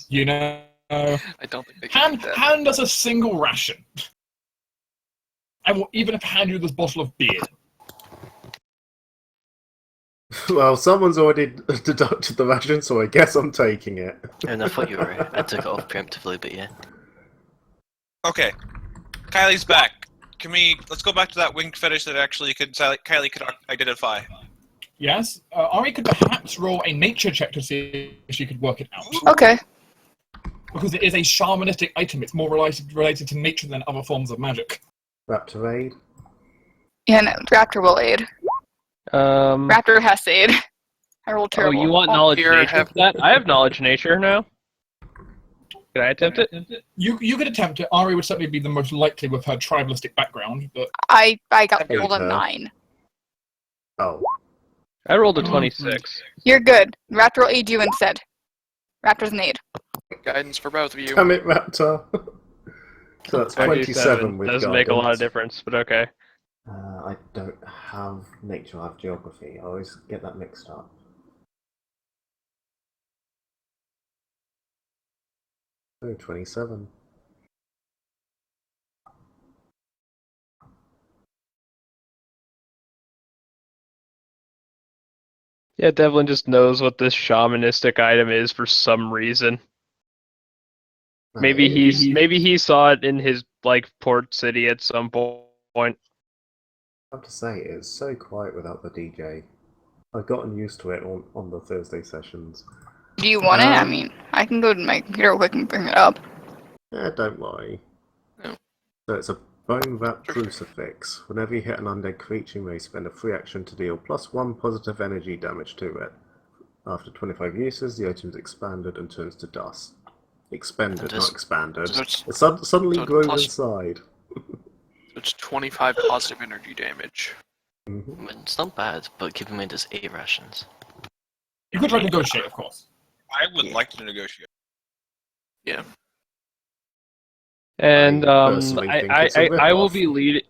You know, I don't think they can do that. hand us a single ration. I will even have to hand you this bottle of beer. Well, someone's already deducted the ration, so I guess I'm taking it. And I thought you were right. I took it off preemptively, but yeah. Okay, Kylie's back. Let's go back to that winged fetish that actually Kylie could identify. Yes, Ari could perhaps roll a nature check to see if she could work it out. Okay. Because it is a shamanistic item, it's more related to nature than other forms of magic. Raptor aid. Yeah, no, Raptor will aid. Raptor has aid. I rolled Oh, terrible. you want knowledge Here, nature for that? I have knowledge nature now. Can I attempt it? You could attempt it. Ari would certainly be the most likely with her tribalistic background, but I got Hey, rolled a her. 9. Oh. I rolled a 26. You're good. Raptor will aid you instead. Raptor's an aid. Guidance for both of you. Damn it, Raptor. So that's 27 with doesn't make a lot of guidance. difference, but okay. I don't have nature, I have geography. I always get that mixed up. Oh, 27. Yeah, Devlin just knows what this shamanistic item is for some reason. Maybe he saw it in his port city at some point. I have to say, it's so quiet without the DJ. I've gotten used to it on the Thursday sessions. Do you want it? I mean, I can go to my computer real quick and bring it up. Don't worry. No. So it's a bone wrapped crucifix. Whenever you hit an undead creature, you may spend a free action to deal +1 positive energy damage to it. After 25 uses, the item is expanded and turns to dust. Expended, not expanded. So It suddenly so it's grows plus- inside. It's 25 positive energy damage. Mhm. It's not bad, but keep in mind it's 8 rations. You could try to negotiate, of course. I would like to negotiate. Yeah. And I personally think it's a I will rip-off. be leading.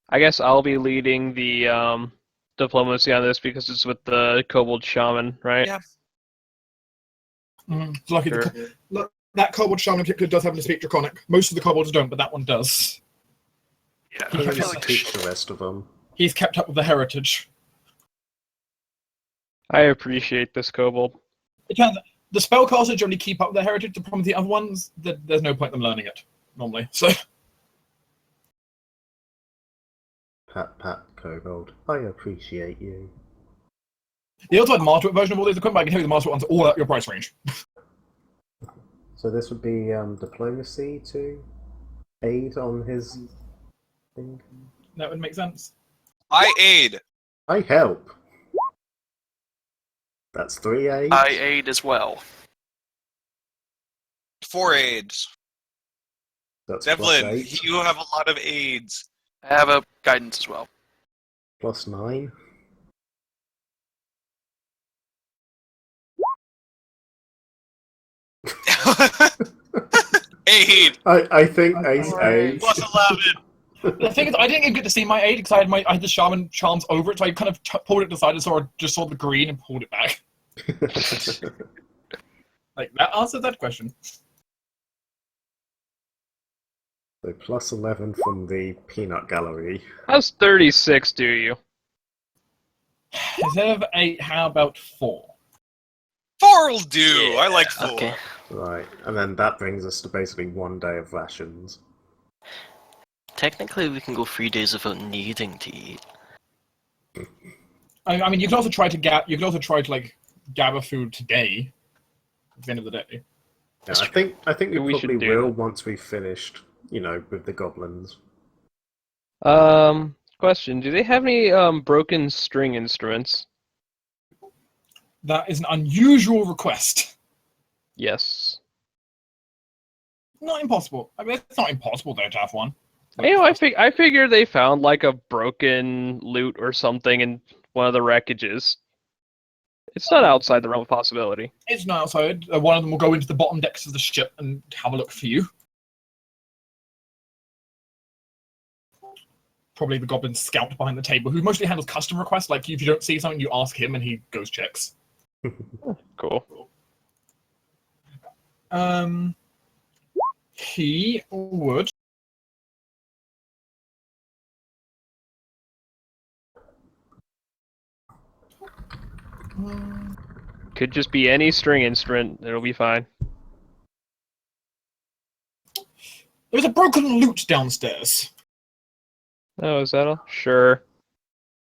I guess I'll be leading the diplomacy on this because it's with the kobold shaman, right? Yeah. Mm, it's lucky Sure. look, that kobold shaman in particular does happen to speak Draconic. Most of the kobolds don't, but that one does. Yeah. I I feel feel like like Teach the rest of them. He's kept up with the heritage. I appreciate this kobold. It turns out the spellcasters generally keep up with their heritage. The problem with the other ones, there's no point in them learning it normally. So Pat, Kobold. I appreciate you. the ultimate Masterwork version of all these equipment, I can tell you the Masterwork ones are all out your price range. So this would be diplomacy to aid on his thing. That would make sense. I aid. I help. That's 3 aids. I aid as well. 4 aids. That's Devlin, +8. you have a lot of aids. I have a guidance as well. +9. Aid. I think Ace aids. +11. The thing is, I didn't even get to see my aid because I had the shaman charms over it, so I kind of pulled it to the side and just saw the green and pulled it back. Like that answers that question. So +11 from the peanut gallery. How's 36 do you? Instead of 8, how about 4? 4 will do. I like 4. Okay. Right, and then that brings us to basically 1 day of rations. Technically, we can go 3 days without needing to eat. I mean, you can also try to like gather food today. At the end of the day. Yeah, I think we should probably do will that. once we've finished, with the goblins. Question: do they have any broken string instruments? That is an unusual request. Yes. Not impossible. I mean, it's not impossible though to have one. I figure they found like a broken loot or something in one of the wreckages. It's not outside the realm of possibility. It's not outside. One of them will go into the bottom decks of the ship and have a look for you. Probably the goblin scout behind the table, who mostly handles custom requests. Like, if you don't see something, you ask him, and he goes checks. Cool. He would. Could just be any string instrument. It'll be fine. There's a broken lute downstairs. Oh, is that all? Sure.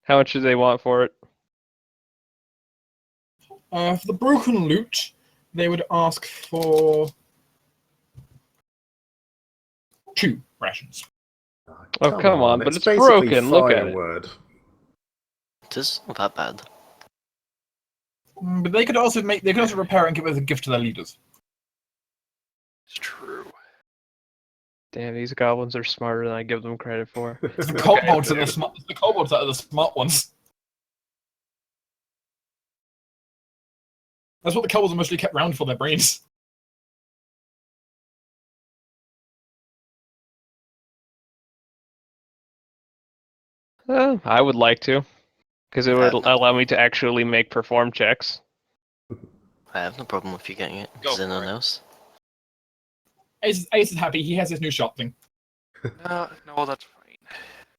How much do they want for it? For the broken lute, they would ask for 2 rations. Oh, come on, but it's basically broken, look at it. firewood. It is not that bad. But they could also repair it and give it as a gift to their leaders. It's true. Damn, these goblins are smarter than I give them credit for. It's the kobolds that are smart. The kobolds that are the smart ones. That's what the kobolds are mostly kept round for, their brains. I would like to, because it would allow me to actually make perform checks. I have no problem with you getting it. Go Is for anyone it. else? Ace is happy. He has his new shop thing. No, that's fine.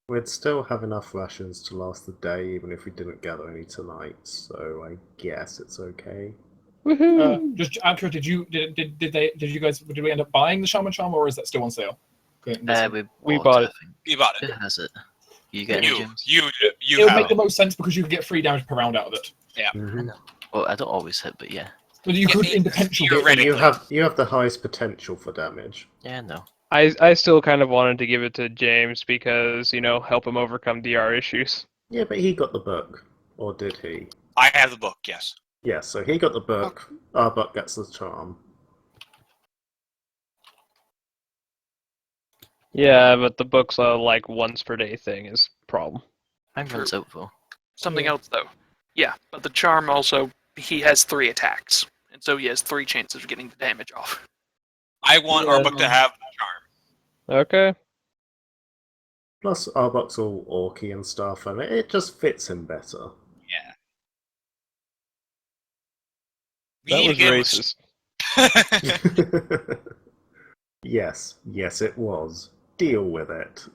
We'd still have enough rations to last the day, even if we didn't gather any tonight. So I guess it's okay. Woohoo! Just after, did you end up buying the shaman charm, or is that still on sale? Okay, We We bought it. it. I think. You bought Who it. has it? You get any gems? You It would have. make the most sense because you could get 3 damage per round out of it. Mhm. Well, I don't always hit, but yeah. But you could, in Yeah, potential, you're get ready. You have the highest potential for damage. Yeah, no. I still kind of wanted to give it to James because, help him overcome DR issues. Yeah, but he got the book. Or did he? I have the book. Yes. Yeah, so he got the book. Arbok gets the charm. Yeah, but the book's a once per day thing is a problem. Mine runs out though. Something else though. Yeah, but the charm also, he has 3 attacks, and so he has 3 chances of getting the damage off. I want our book to have the charm. Okay. Plus, Arbok's all orky and stuff, and it just fits him better. Yeah. That We was need a game racist. Yes, it was. Deal with it.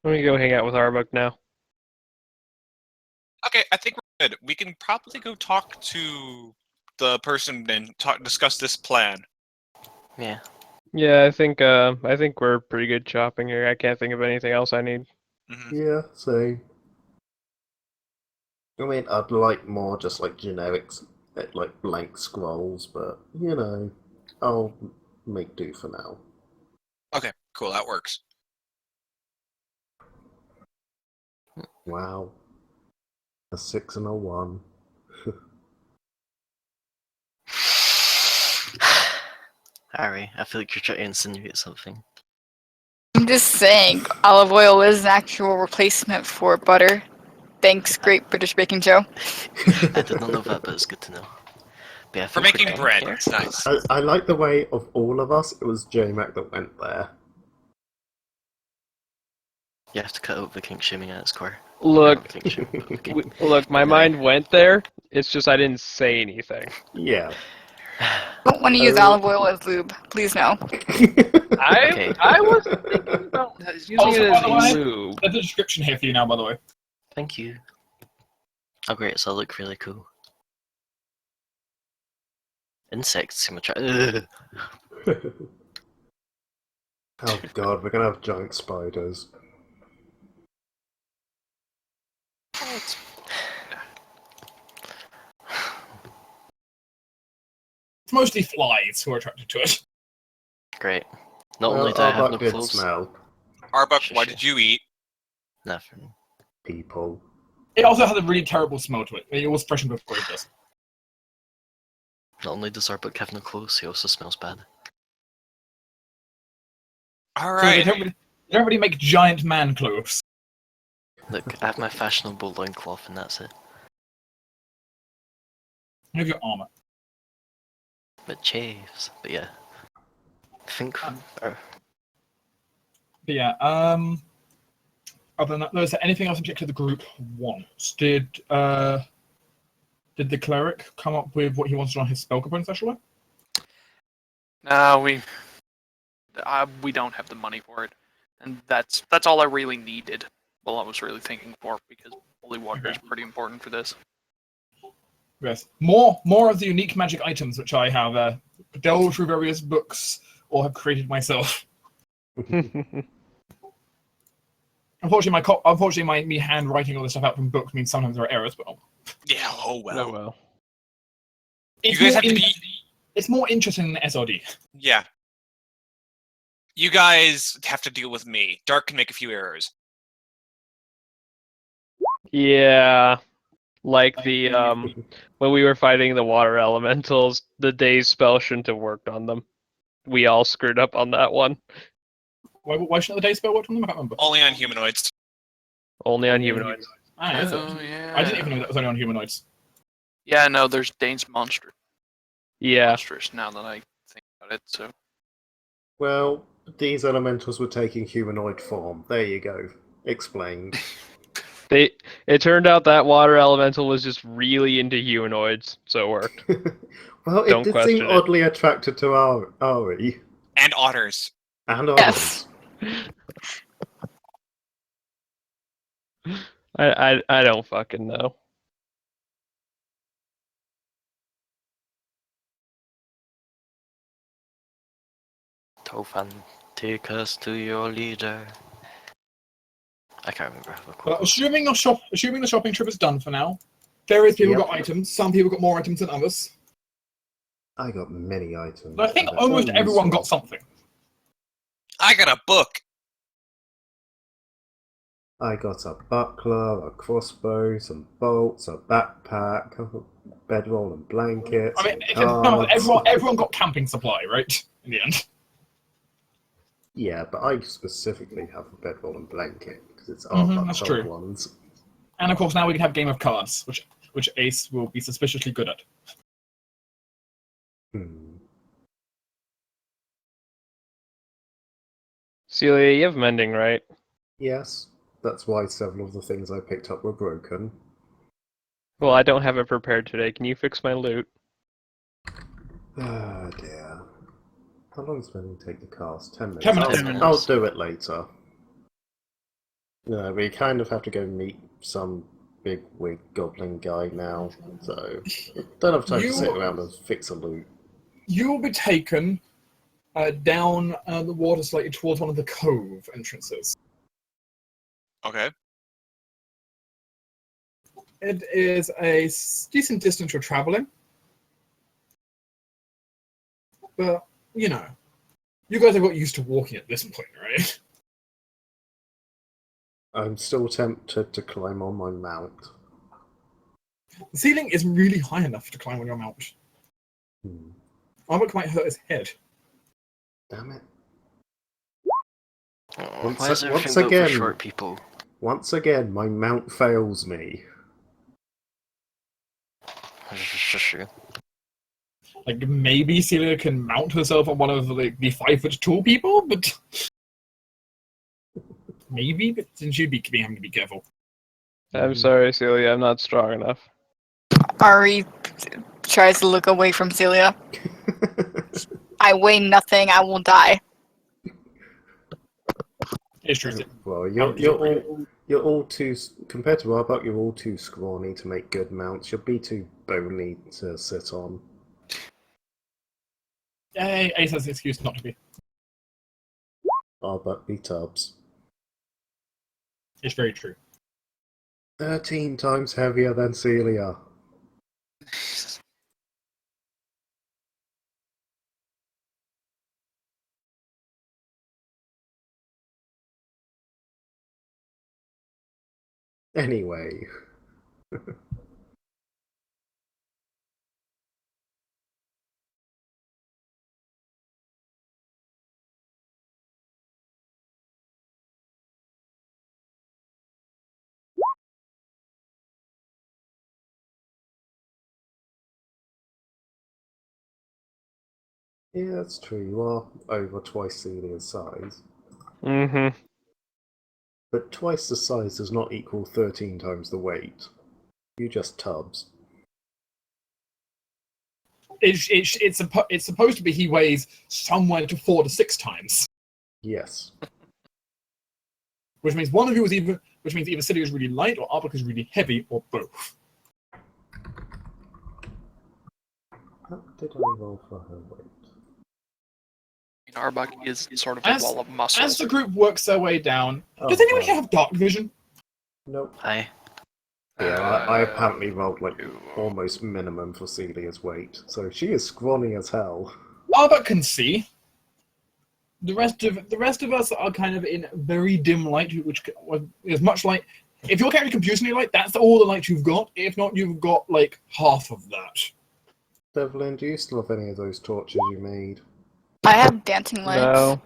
Let me go hang out with Arbok now. Okay, I think we're good. We can probably go talk to the person and discuss this plan. Yeah. Yeah, I think we're pretty good shopping here. I can't think of anything else I need. Mm-hmm. Yeah, so... I mean, I'd like more just generics, like blank scrolls, but, I'll make do for now. Okay, cool. That works. Wow. A 6 and a 1. Harry, I feel like you're trying to insinuate something. I'm just saying, olive oil is an actual replacement for butter. Thanks, Great British Baking Show. I did not know that, but it's good to know. But yeah, I For think we're making done bread, here. it's nice. I like the way of all of us, it was J-Mac that went there. You have to cut out the kink shaming at its core. Look, Not kink shaming, but the kink. look, my mind went there. It's just I didn't say anything. Yeah. Don't want to use olive oil as lube. Please no. Okay. I was thinking about using Also, it by the way, as lube. there's a description here for you now, by the way. Thank you. Oh great, so I look really cool. Insects seem attractive. Oh god, we're gonna have giant spiders. It's mostly flies who are attracted to it. Great. Not Well, only do I have Arbok no did clothes. smell Arbok, what did you eat? Nothing. people. It also had a really terrible smell to it. It was fresh and good before it does. Not only does our book have no clothes, he also smells bad. So Alright. they don't really make giant man clothes. Look, I have my fashionable loincloth and that's it. You have your armor. But chaves. But yeah. I think But yeah, other than that, is there anything else in particular the group wants? Did the cleric come up with what he wanted on his spell component special? No, we don't have the money for it, and that's all I really needed. Well, I was really thinking for, because holy water is pretty important for this. Yes. More of the unique magic items which I have delved through various books or have created myself. Unfortunately, me handwriting all this stuff out from books means sometimes there are errors, but Yeah, oh well. Oh well. it's You guys more have to be... it's more interesting than SRD. Yeah. You guys have to deal with me. Dark can make a few errors. Yeah, like the when we were fighting the water elementals, the day's spell shouldn't have worked on them. We all screwed up on that one. Why shouldn't the day spell work on them? I can't remember. Only on humanoids. Only on humanoids. Ah, is it? Yeah. I didn't even know that was only on humanoids. Yeah, no, there's Dane's Yeah. monstrous now that I think about it. So Well, these elementals were taking humanoid form. There you go. Explained. It turned out that water elemental was just really into humanoids, so it worked. Well, it Don't did question seem it. oddly attracted to Ari. And otters. And Yes. others. I don't fucking know. Tofan, take us to your leader. I can't remember how the quote But goes. assuming the shopping trip is done for now, various people Yep. got items. Some people got more items than others. I got many items. But I think and they're almost all everyone useful. got something. I got a book. I got a buckler, a crossbow, some bolts, a backpack, a bedroll and blankets. I mean, some cards. everyone got camping supply, right? In the end. Yeah, but I specifically have a bedroll and blanket because it's That's our true. ones. And of course, now we can have Game of Cards, which Ace will be suspiciously good at. Hmm. Celia, you have mending, right? Yes, that's why several of the things I picked up were broken. Well, I don't have it prepared today. Can you fix my loot? Ah, dear. How long does mending take to cast? 10 minutes. 10 minutes. 10 I'll minutes. do it later. No, we kind of have to go meet some big wig goblin guy now, so don't have time to sit around and fix a loot. You will be taken down the water slightly towards one of the cove entrances. Okay. It is a decent distance you're traveling. But, you know, you guys have got used to walking at this point, right? I'm still tempted to climb on my mount. The ceiling is really high enough to climb on your mount. Hmm. Arbok might hurt his head. Damn it. Oh, why is everything once built again- for short people? Once again, my mount fails me. Like, maybe Celia can mount herself on one of the 5'2" people, but... Maybe, but then she'd be having to be careful. I'm sorry, Celia. I'm not strong enough. Ari tries to look away from Celia. I weigh nothing. I will die. It's true. Well, you're all too compared to Arbok, you're all too scrawny to make good mounts. You'll be too bony to sit on. Ace has an excuse not to be. Arbok be tubs. It's very true. 13 times heavier than Celia. Anyway. Yeah, that's true. You are over twice Celia's size. Mm-hmm. But twice the size does not equal 13 times the weight. You just tubs. It's supposed to be he weighs somewhere to 4 to 6 times. Yes. Which means one of you is either Celia is really light or Arbok is really heavy, or both. How did I roll for her weight? Arbok is sort of a wall of muscle. As the group works their way down, Oh, does anyone wow. here have dark vision? Nope. Aye. Yeah, I apparently rolled like almost minimum for Celia's weight, so she is scrawny as hell. Arbok can see. The rest of us are kind of in very dim light, which is much like if you're carrying confusingly light, that's all the light you've got. If not, you've got like half of that. Devlin, do you still have any of those torches you made? I have dancing lights. No.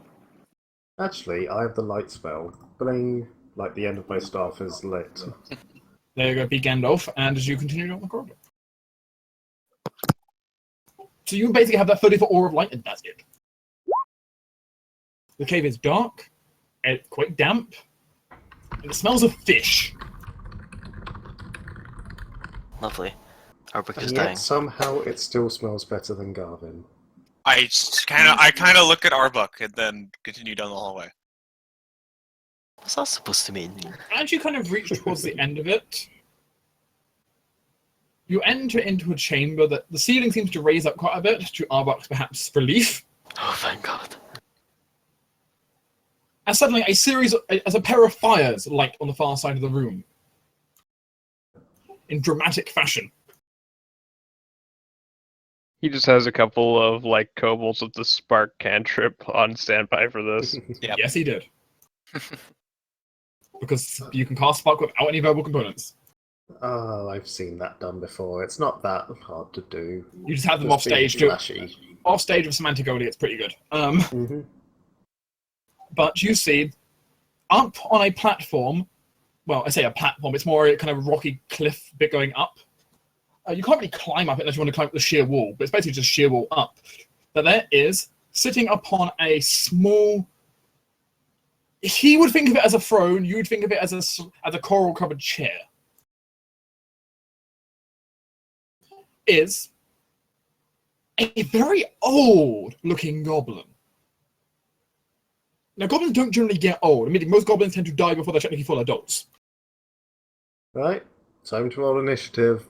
Actually, I have the light spell. Bling, like the end of my staff is lit. There you go, be Gandalf, and as you continue down the corridor. So you basically have that 30-foot aura of light, and that's it. The cave is dark, and quite damp, and it smells of fish. Lovely. Arbok is And dying. yet somehow it still smells better than Garvin. I kind of look at Arbok and then continue down the hallway. What's that supposed to mean? As you kind of reach towards the end of it, you enter into a chamber that the ceiling seems to raise up quite a bit, to Arbok's perhaps relief. Oh, thank God. and suddenly as a pair of fires light on the far side of the room in dramatic fashion. He just has a couple of like kobolds with the spark cantrip on standby for this. Yep. Yes, he did. Because you can cast spark without any verbal components. Oh, I've seen that done before. It's not that hard to do. You just have them Just off being stage. flashy. Off stage with semantic only, it's pretty good. Mhm. But you see, up on a platform, well, I say a platform, it's more a kind of rocky cliff bit going up. You can't really climb up it unless you want to climb up the sheer wall, but it's basically just sheer wall up. But there is, sitting upon a small... He would think of it as a throne, you would think of it as a coral-covered chair. Is a very old-looking goblin. Now, goblins don't generally get old. I mean, most goblins tend to die before they're technically full adults. Right, time to roll initiative.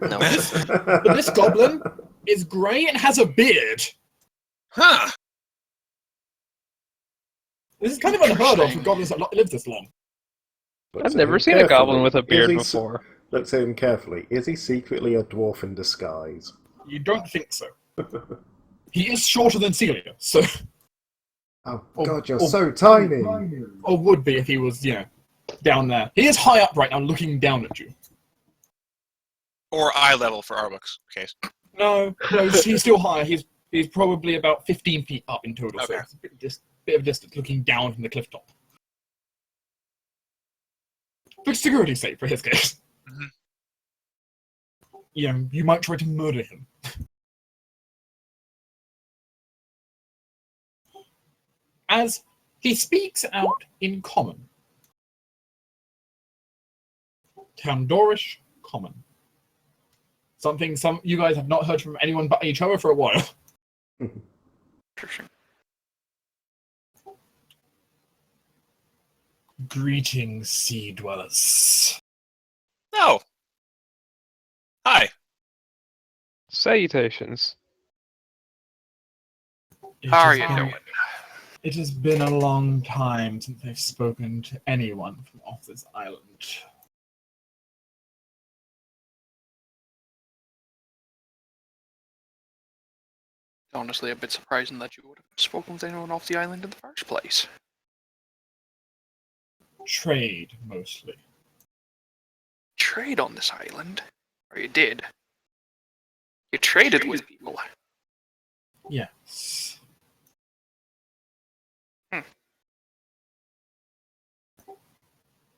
No. But this goblin is grey and has a beard. Huh. This is kind of unheard of for goblins that live this long. I've never seen a goblin with a beard before. Looks at him carefully. Is he secretly a dwarf in disguise? You don't think so. He is shorter than Celia, so... Oh Or- god, you're or- so tiny! Or would be if he was, down there. He is high up right now, looking down at you. Or eye level for Arbuk's case. No, he's still higher. He's probably about 15 feet up in total, so Okay. it's a bit of distance looking down from the cliff top. But security's sake for his case. Mhm. You might try to murder him. As he speaks out in common. Kandorish common. Something you guys have not heard from anyone but each other for a while. Interesting. Greetings, sea dwellers. Oh. Hi. Salutations. How are you doing? It has been a long time since I've spoken to anyone from off this island. Honestly, a bit surprising that you would have spoken with anyone off the island in the first place. Trade, mostly. Trade on this island? Or you did? You traded with people? Yes.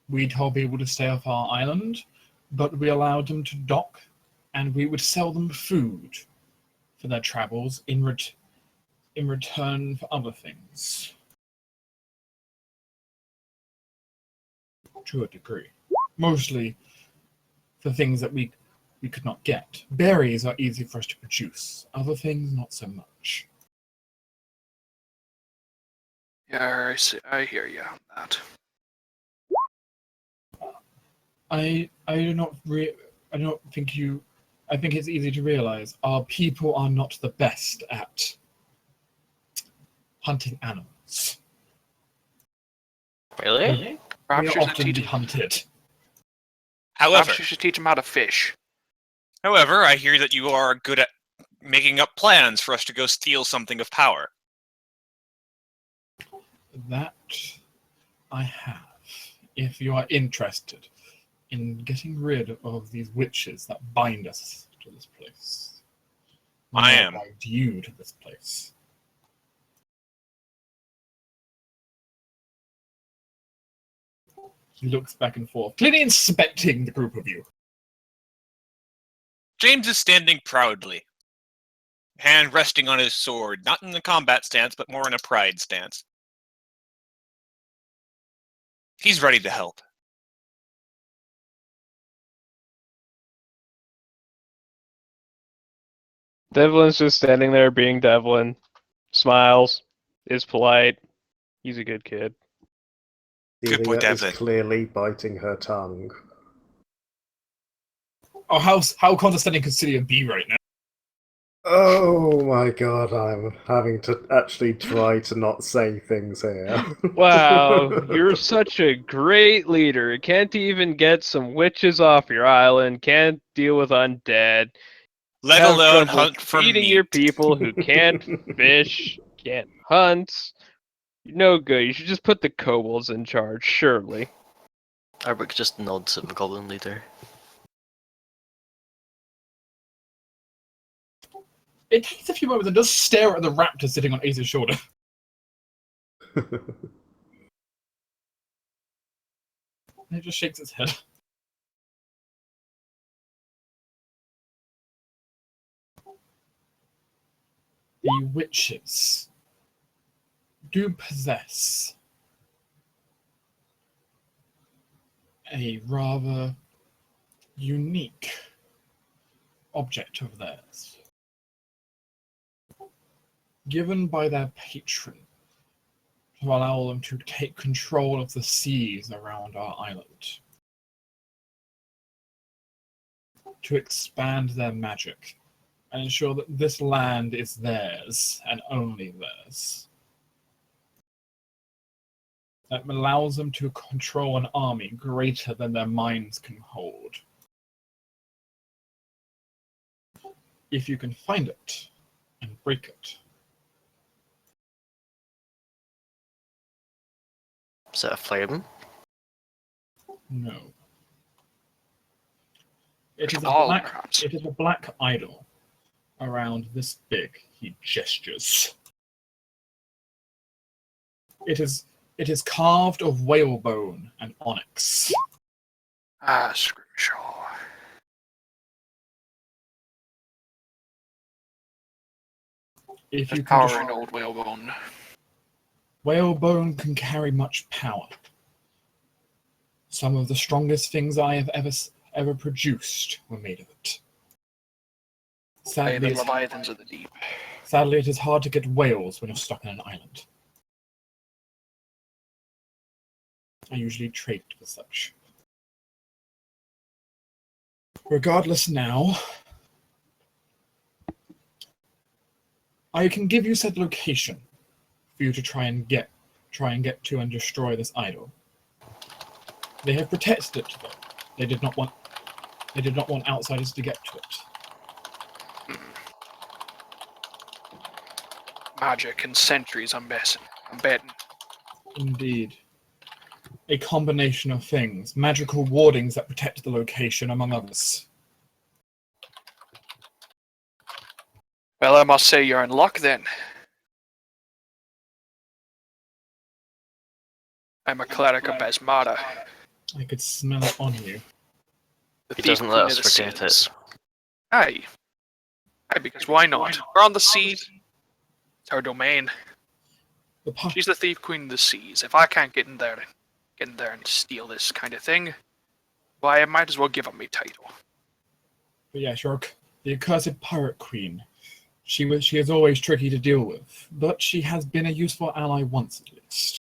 We told people to stay off our island, but we allowed them to dock, and we would sell them food for their travels in return for other things. To a degree. Mostly for things that we could not get. Berries are easy for us to produce. Other things, not so much. Yeah, I see. I hear you on that. I do not think you. I think it's easy to realize our people are not the best at hunting animals. Really? Perhaps We you are should often teach be him. hunted. However, Perhaps you should teach him how to fish. I hear that you are good at making up plans for us to go steal something of power. That I have. If you are interested in getting rid of these witches that bind us to this place. I Or am. bind you to this place. He looks back and forth, clearly inspecting the group of you. James is standing proudly, hand resting on his sword, not in a combat stance, but more in a pride stance. He's ready to help. Devlin's just standing there being Devlin. Smiles. Is polite. He's a good kid. Good boy, Celia is Devlin. clearly biting her tongue. Oh, how condescending could Celia be right now? Oh my god, I'm having to actually try to not say things here. Wow, you're such a great leader. Can't even get some witches off your island, can't deal with undead, Let have alone trouble hunt for feeding meat. your people who can't fish, can't hunt. No good. You should just put the kobolds in charge, surely. Arbok just nods at the goblin leader. It takes a few moments and does stare at the raptor sitting on Ace's shoulder. And it just shakes its head. The witches do possess a rather unique object of theirs, given by their patron to allow them to take control of the seas around our island, to expand their magic and ensure that this land is theirs and only theirs. That allows them to control an army greater than their minds can hold. If you can find it and break it. Is it a flame? No. It is a Cabal, black. perhaps. It is a black idol, around this big. He gestures. It is carved of whalebone and onyx. Ah, Scrimshaw. If There's you can power in old whalebone. whalebone can carry much power. Some of the strongest things I have ever produced were made of it. Hey, the Leviathans of the deep. Sadly, it is hard to get whales when you're stuck on an island. I usually trade with such. Regardless now, I can give you said location for you to try and get to and destroy this idol. They have protected it though. They did not want outsiders to get to it. Magic and sentries, I'm betting. Indeed. A combination of things. Magical wardings that protect the location, among others. Well, I must say you're in luck then. I'm a cleric of Basmata. I could smell it on you. The He thief doesn't queen let of us the forget seas. it. Aye. Aye, because why not? We're on the sea. It's our domain. She's the thief queen of the seas. If I can't get in there and steal this kind of thing, why, I might as well give up my title. But yeah, Shark, the accursed pirate queen. She is always tricky to deal with, but she has been a useful ally once at least.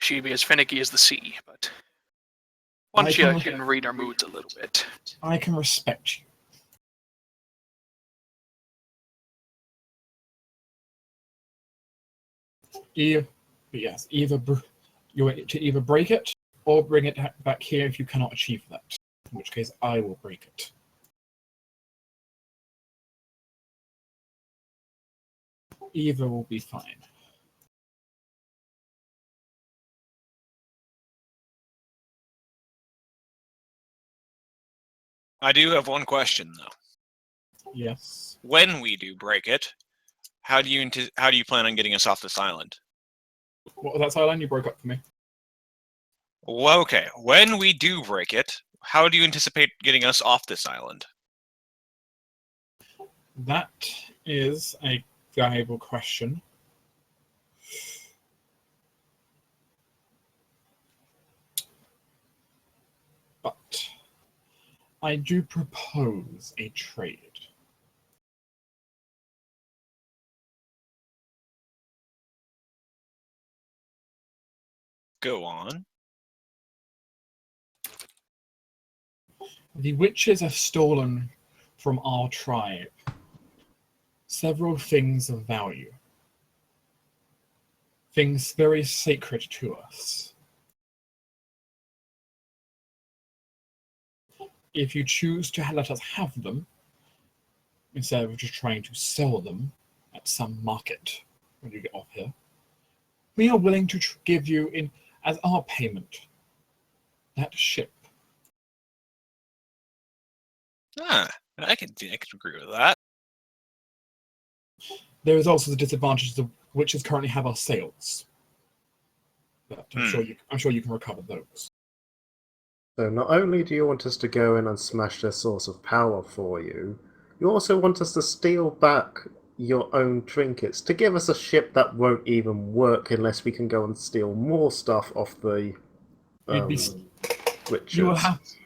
She'd be as finicky as the sea, but once you can read our moods a little bit. I can respect you. But yes, you to either break it or bring it back here if you cannot achieve that. In which case, I will break it. Either will be fine. I do have one question though. Yes. When we do break it, how do you plan on getting us off this island? What was that sideline you broke up for me? Well, okay, when we do break it, how do you anticipate getting us off this island? That is a valuable question. But I do propose a trade. Go on. The witches have stolen from our tribe several things of value. Things very sacred to us. If you choose to let us have them, instead of just trying to sell them at some market when you get off here, we are willing to give you in as our payment that ship. I can agree with that. There is also the disadvantage of witches currently have our sails, but I'm sure you can recover those. So not only do you want us to go in and smash their source of power for you, you also want us to steal back your own trinkets to give us a ship that won't even work unless we can go and steal more stuff off the witches.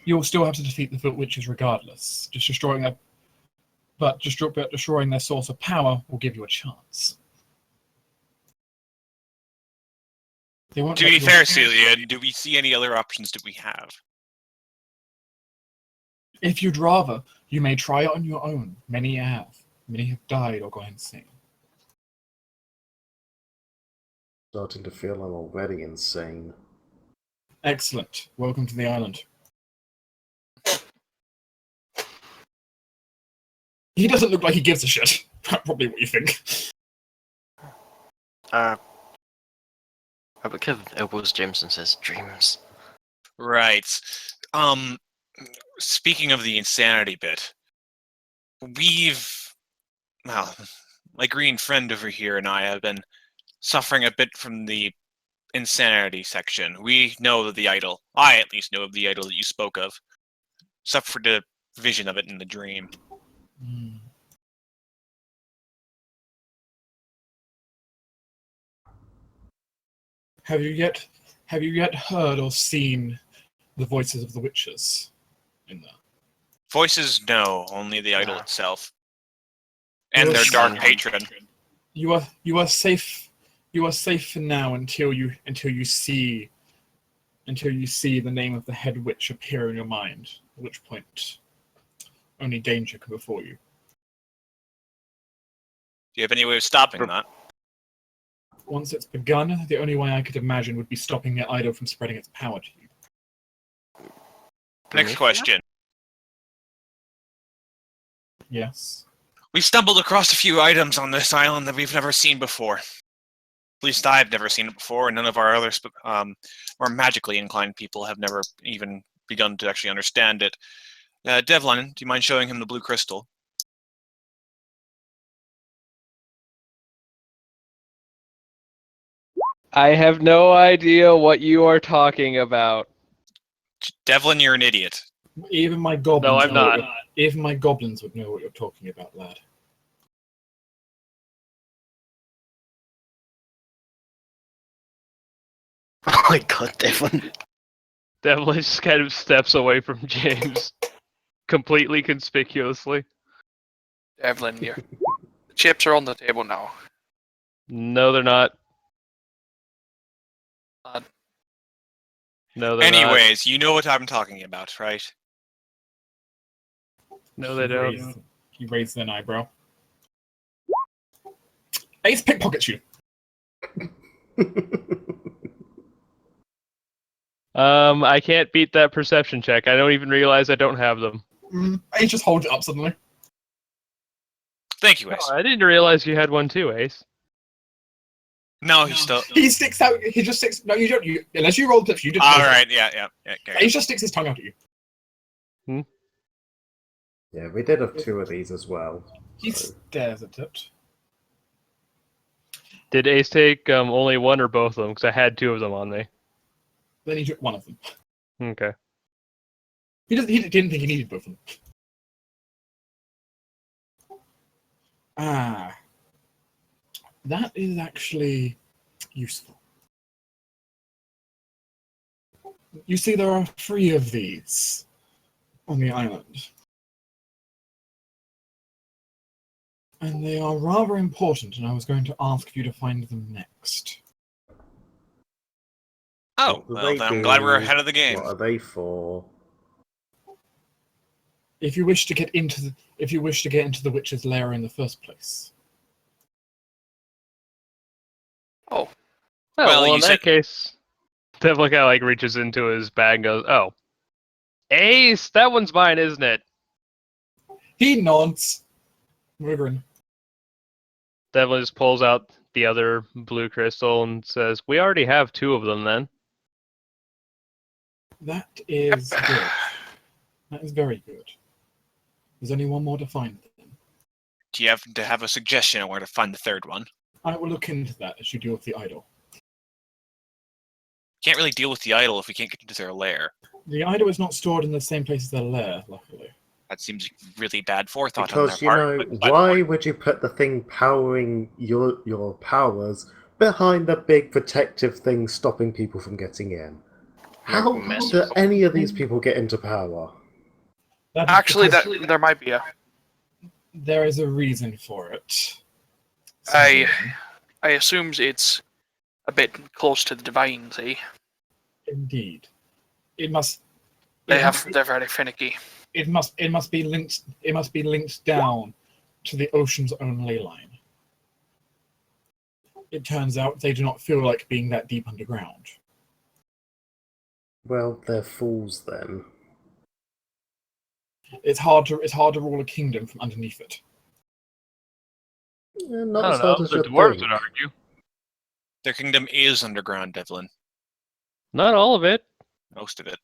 You will still have to defeat the witches regardless. Just destroying their, but destroying their source of power will give you a chance. To be fair, Celia, do we see any other options that we have? If you'd rather, you may try it on your own. Many have. Many have died or gone insane. Starting to feel I'm already insane. Excellent. Welcome to the island. He doesn't look like he gives a shit. Probably what you think. But Kev elbows James and says, "Dreams." Right. Speaking of the insanity bit, my green friend over here and I have been suffering a bit from the insanity section. We know of the idol. I at least know of the idol that you spoke of. Suffered a vision of it in the dream. Have you yet heard or seen the voices of the witches in there? Voices, no, only the idol Ah. itself. And their dark patron. You are safe. You are safe for now until you see the name of the head witch appear in your mind. At which point, only danger can befall you. Do you have any way of stopping that? Once it's begun, the only way I could imagine would be stopping the idol from spreading its power to you. Next question. Yes. We stumbled across a few items on this island that we've never seen before. At least I've never seen it before, and none of our other more magically inclined people have never even begun to actually understand it. Devlin, do you mind showing him the blue crystal? I have no idea what you are talking about. Devlin, you're an idiot. Even my goblins. No, I'm not. Even my goblins would know what you're talking about, lad. Oh my god, Devlin. Devlin just kind of steps away from James, completely conspicuously. Devlin, the chips are on the table now. No, they're not. No, they're not. Anyways, you know what I'm talking about, right? No, they don't. He raised an eyebrow. Ace pickpockets you. I can't beat that perception check. I don't even realize I don't have them. Ace just holds it up suddenly. Thank you, Ace. Oh, I didn't realize you had one too, Ace. No, he's still... He sticks out. He just sticks. No, you don't. Unless you roll clips, you just. Alright, yeah. Okay. Ace just sticks his tongue out at you. Yeah, we did have two of these as well. He so- stares at it. Did Ace take only one or both of them? Because I had two of them on me. Then he took one of them. Okay. He didn't think he needed both of them. That is actually useful. You see, there are 3 of these on the island. And they are rather important, and I was going to ask you to find them next. Oh, What do well, they then I'm do? glad we're ahead of the game. What are they for? if you wish to get into the witch's lair in the first place. Oh, Well, well, you in said- that case, Devil kind of like reaches into his bag and goes, "Oh, Ace, that one's mine, isn't it?" He nods. Rigrin. Devil just pulls out the other blue crystal and says, "We already have 2 of them, then." That is good. That is very good. There's only one more to find then. Do you happen to have a suggestion on where to find the third one? I will look into that as you deal with the idol. Can't really deal with the idol if we can't get into their lair. The idol is not stored in the same place as their lair, luckily. That seems really bad forethought on their Because, you part. know, but by the why way, would you put the thing powering your powers behind the big protective thing stopping people from getting in? How mess do with any of these people get into power? That is Actually, because there might be a. there is a reason for it. I assume it's a bit close to the divine sea. Indeed. It must. They're very finicky. It must be linked. It must be linked down to the ocean's own ley line. It turns out they do not feel like being that deep underground. Well, they're fools then. It's hard to rule a kingdom from underneath it. Not I as don't hard know. as The you dwarves think. would argue. their kingdom is underground, Devlin. Not all of it. Most of it.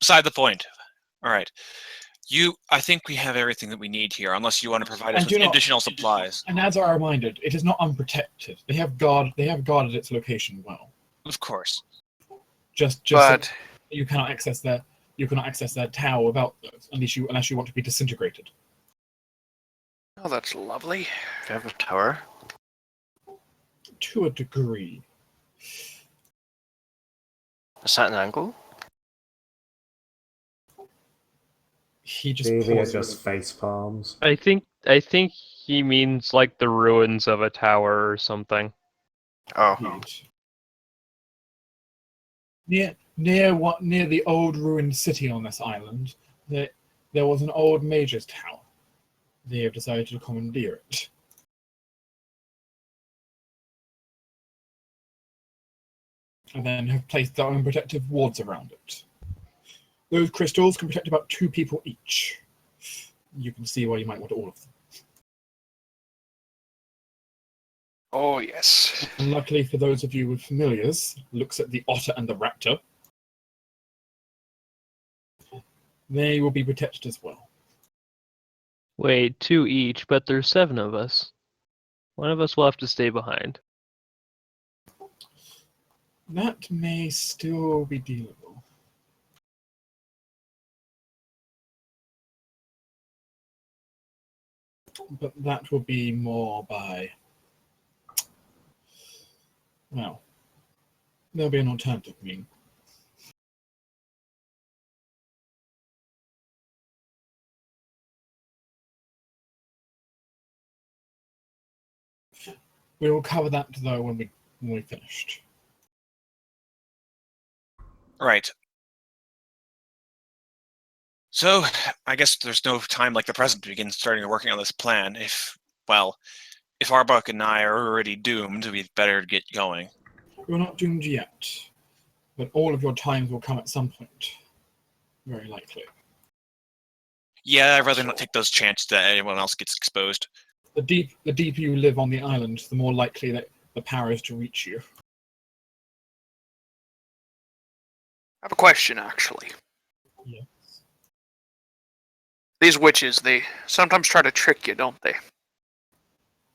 Beside the point. All right. I think we have everything that we need here, unless you want to provide us And with do not- additional supplies. And as I reminded, it is not unprotected. They have guarded its location well. Of course. Just But so you cannot access their tower without those, unless you want to be disintegrated. oh, that's lovely. Do you have a tower? To a degree. Is that an angle? He just Maybe are pauses. just face palms. I think he means like the ruins of a tower or something. Oh, Indeed. Near the old ruined city on this island, there was an old mage's tower. They have decided to commandeer it. And then have placed their own protective wards around it. Those crystals can protect about 2 people each. You can see why you might want all of them. Oh yes. And luckily for those of you with familiars, looks at the otter and the raptor, they will be protected as well. Wait, 2 each, but there's 7 of us. One of us will have to stay behind. That may still be dealable. But that will be more by... Well, there'll be an alternative mean. We will cover that though when we finished. Right. So, I guess there's no time like the present to begin starting working on this plan. If Arbuck and I are already doomed, we'd better get going. You're not doomed yet, but all of your times will come at some point. Very likely. Yeah, I'd rather not take those chances that anyone else gets exposed. The deeper you live on the island, the more likely that the power is to reach you. I have a question, actually. Yes. These witches, they sometimes try to trick you, don't they?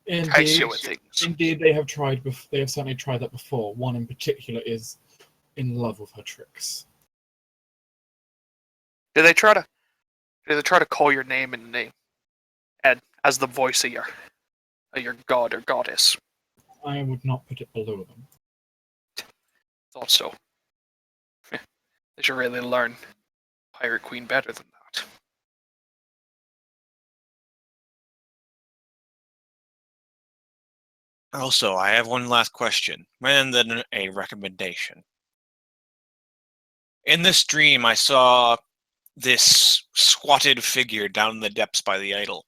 Entice you with things. Indeed, they have tried. They have certainly tried that before. One in particular is in love with her tricks. Do they try to call your name in the name, and as the voice of your god or goddess? I would not put it below them. Thought so. They should really learn Pirate Queen better than that. Also, I have one last question, and then a recommendation. In this dream, I saw this squatted figure down in the depths by the idol.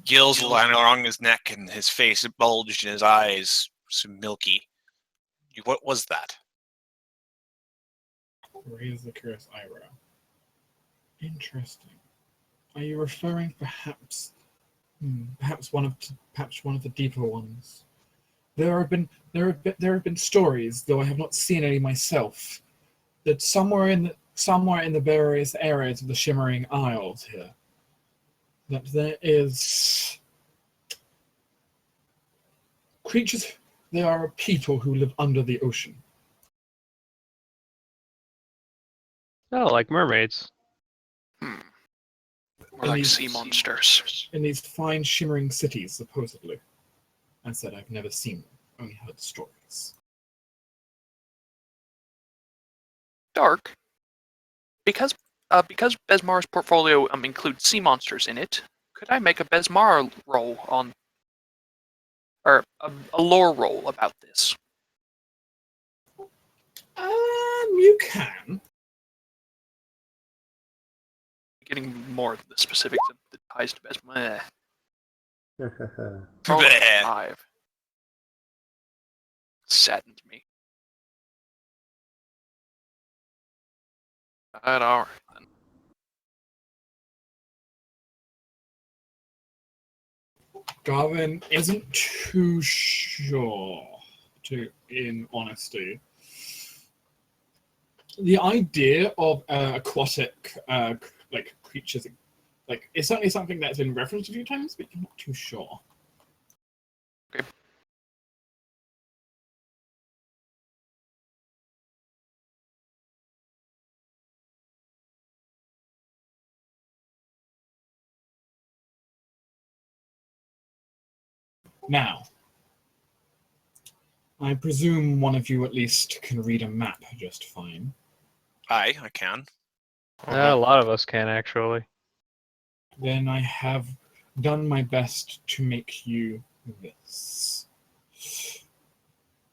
Gills lying along his neck, and his face bulged, and his eyes so milky. What was that? Raise the curious eyebrow. Interesting. Are you referring perhaps one of the deeper ones? There have been stories, though I have not seen any myself, that somewhere in the various areas of the Shimmering Isles here, that there is creatures. There are people who live under the ocean. Oh, like mermaids. More And like these- sea monsters. In these fine shimmering cities, supposedly. I said I've never seen them, only heard stories. Dark. Because Besmar's portfolio includes sea monsters in it, could I make a Besmar roll on, or a lore roll about this? You can. Getting more of the specifics of the ties to Besmar. Bleh. 5. Saddens me. Alright, then. Garvin isn't too sure, in honesty. The idea of aquatic creatures, it's certainly something that's been referenced a few times, but I'm not too sure. Okay. Now, I presume one of you at least can read a map just fine. I can. A lot of us can, actually. Then I have done my best to make you this.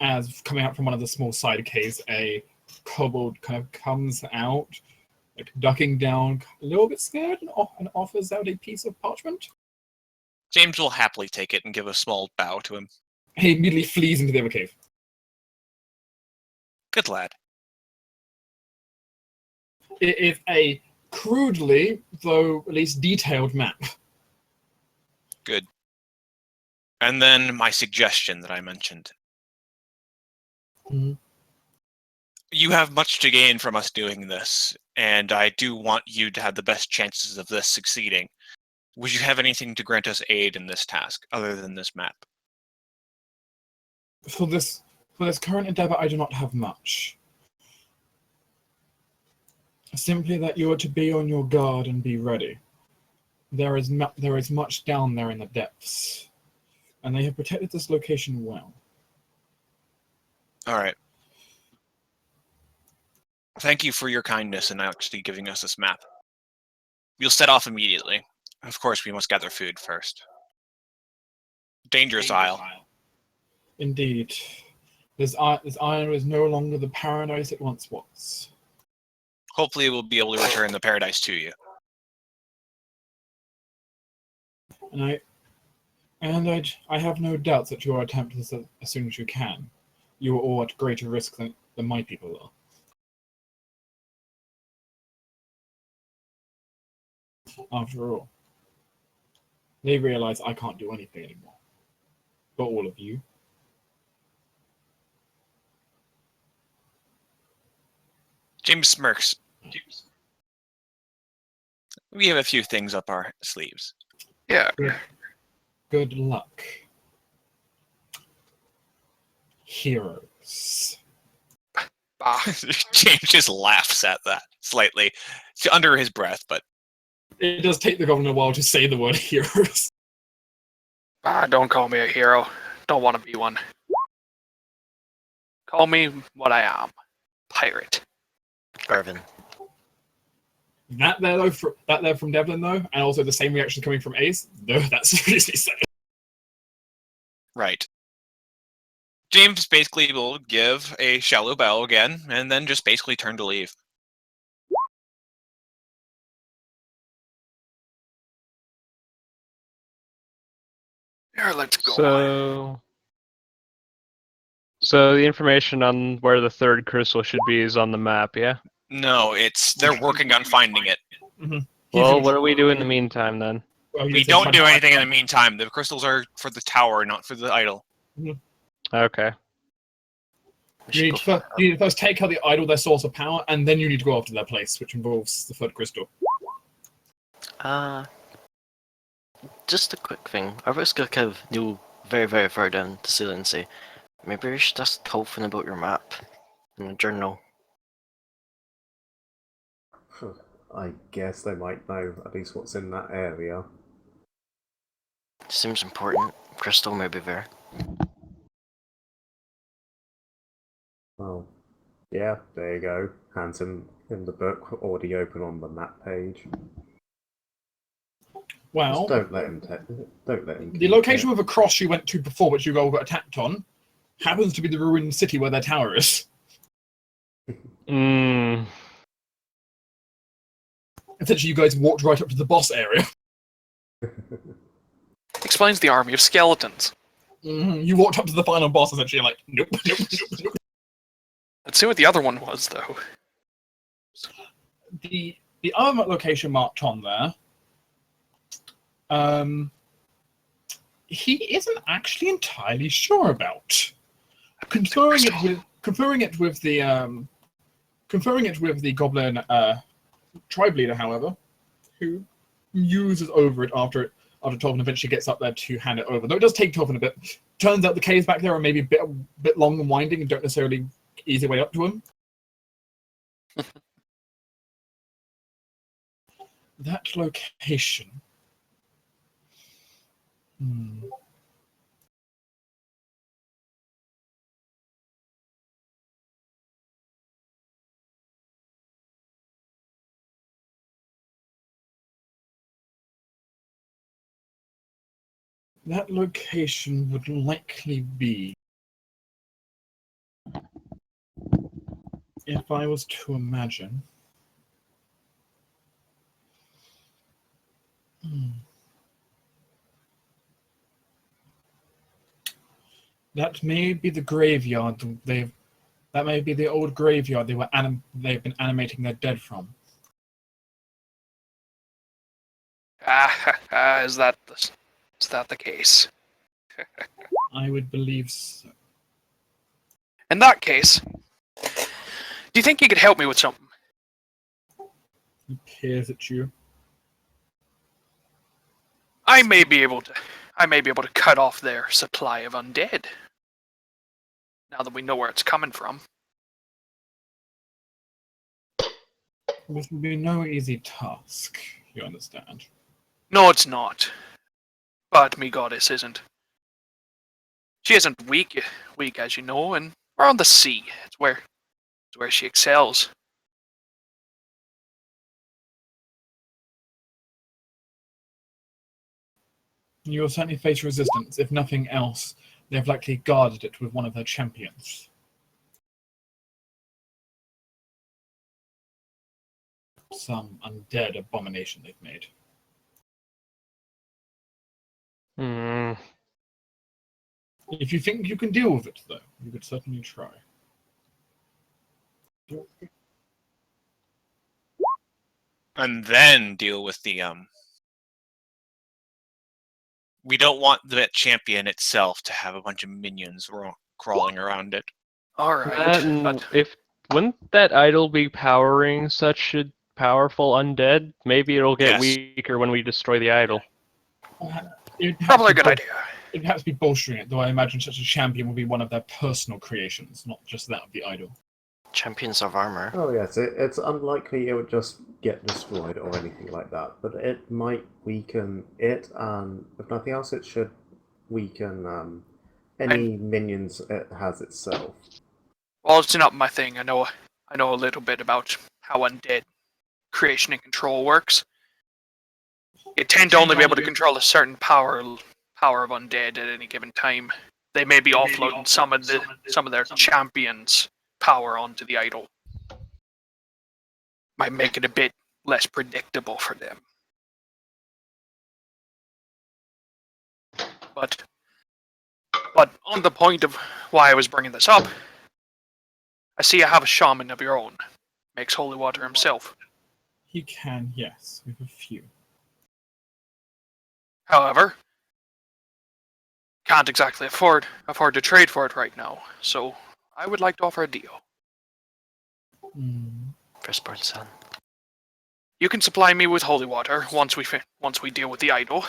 As coming out from one of the small side caves, a kobold kind of comes out, ducking down, a little bit scared, and offers out a piece of parchment. James will happily take it and give a small bow to him. He immediately flees into the other cave. Good lad. It is a crudely, though at least detailed map. Good. And then my suggestion that I mentioned. Mhm. You have much to gain from us doing this, and I do want you to have the best chances of this succeeding. Would you have anything to grant us aid in this task, other than this map? For this current endeavor, I do not have much. Simply that you are to be on your guard and be ready. There is much down there in the depths, and they have protected this location well. All right. Thank you for your kindness in actually giving us this map. We'll set off immediately. Of course, we must gather food first. Dangerous Isle. Indeed. This island is no longer the paradise it once was. Hopefully, we'll be able to return the paradise to you. And I have no doubts that you will attempt this as soon as you can. You are all at greater risk than my people are. After all, they realize I can't do anything anymore. But all of you. James smirks. We have a few things up our sleeves. Yeah. Good luck. Heroes. Bah. James just laughs at that slightly, under his breath, but It does take the governor a while to say the word heroes. Don't call me a hero. Don't want to be one. Call me what I am. Pirate. Irvin. That there from Devlin though, and also the same reaction coming from Ace. No, that's seriously sad. right. James basically will give a shallow bow again, and then just basically turn to leave. Here, let's go. So the information on where the third crystal should be is on the map, yeah? No, they're working on finding it. Mm-hmm. Well, what do we do in the meantime then? We don't do anything in the meantime. The crystals are for the tower, not for the idol. Okay. You need to first take out the idol, their source of power, and then you need to go after their place, which involves the third crystal. Just a quick thing. I was gonna kind of kneel very, very far down to Celia and say, maybe you should just tell Finn about your map in a journal. I guess they might know at least what's in that area. Seems important. Crystal may be there. Well, yeah, there you go. Hands in the book, already open on the map page. Well, Just don't let him. the keep location it. with a cross you went to before, which you all got attacked on, happens to be the ruined city where their tower is. Mm. Essentially, you guys walked right up to the boss area. Explains the army of skeletons. You walked up to the final boss, essentially, like, nope, nope, nope, nope. Let's see what the other one was, though. The other location marked on there, he isn't actually entirely sure about. Conferring it with the goblin tribe leader, however, who muses over it after Tolkien eventually gets up there to hand it over. Though it does take Tolkien a bit. Turns out the caves back there are maybe a bit long and winding and don't necessarily easy way up to him. That location. That location would likely be, if I was to imagine, that may be the graveyard. That may be the old graveyard they've been animating their dead from. Is that the case? I would believe so. In that case, do you think you could help me with something? He peers at you. I may be able to cut off their supply of undead. Now that we know where it's coming from. This will be no easy task, you understand. No, it's not. But me goddess isn't. She isn't weak as you know, and we're on the sea. It's where she excels. You will certainly face resistance. If nothing else, they have likely guarded it with one of their champions. Some undead abomination they've made. If you think you can deal with it, though, you could certainly try. And then deal with the we don't want the champion itself to have a bunch of minions crawling around it. Alright. Wouldn't that idol be powering such a powerful undead? Maybe it'll get weaker when we destroy the idol. Probably a good idea. It'd have to be bolstering it, though I imagine such a champion will be one of their personal creations, not just that of the idol. Champions of armor. Oh yes, it's unlikely it would just get destroyed or anything like that, but it might weaken it, and if nothing else, it should weaken any minions it has itself. Well, it's not my thing. I know a little bit about how undead creation and control works. You tend to only be able to control a certain power of undead at any given time. They may be offloading some of their champions' power onto the idol. Might make it a bit less predictable for them. But on the point of why I was bringing this up, I see you have a shaman of your own. Makes holy water himself. He can, yes. We have a few. However, can't exactly afford to trade for it right now. So I would like to offer a deal. Firstborn son. You can supply me with holy water once we deal with the idol,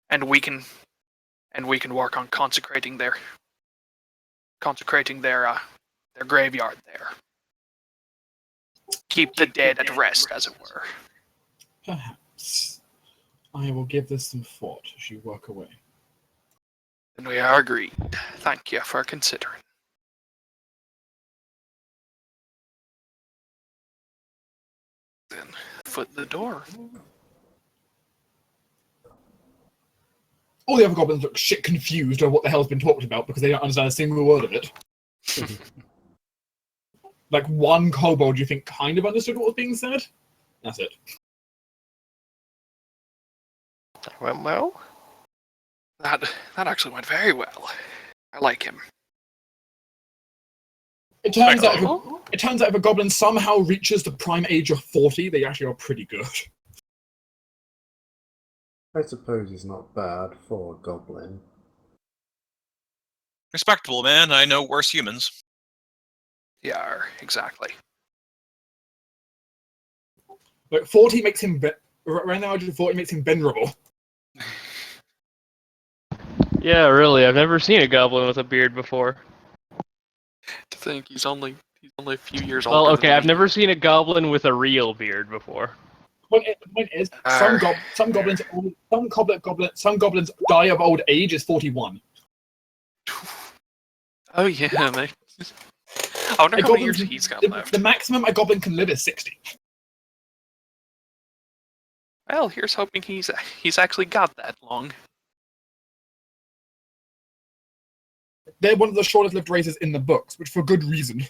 and we can work on consecrating their graveyard there. Keep the dead at rest, as it were. Perhaps. I will give this some thought as you work away. Then we are agreed. Thank you for considering. Then foot the door. All the other goblins look shit confused over what the hell's been talked about because they don't understand a single word of it. Like one kobold you think kind of understood what was being said. That's it. That went well. That actually went very well. I like him. It turns out if a goblin somehow reaches the prime age of 40, they actually are pretty good. I suppose he's not bad for a goblin. Respectable, man. I know worse humans. Yeah, exactly. Like 40 makes him around the age of 40 makes him venerable. Yeah, really. I've never seen a goblin with a beard before. To think he's only a few years Well, older. okay, than I've me. never seen a goblin with a real beard before. The point is, some goblins die of old age is 41. Oh yeah, mate. I wonder how many years he's got left. The maximum a goblin can live is 60. Well, here's hoping he's actually got that long. They're one of the shortest lived races in the books, which for good reason.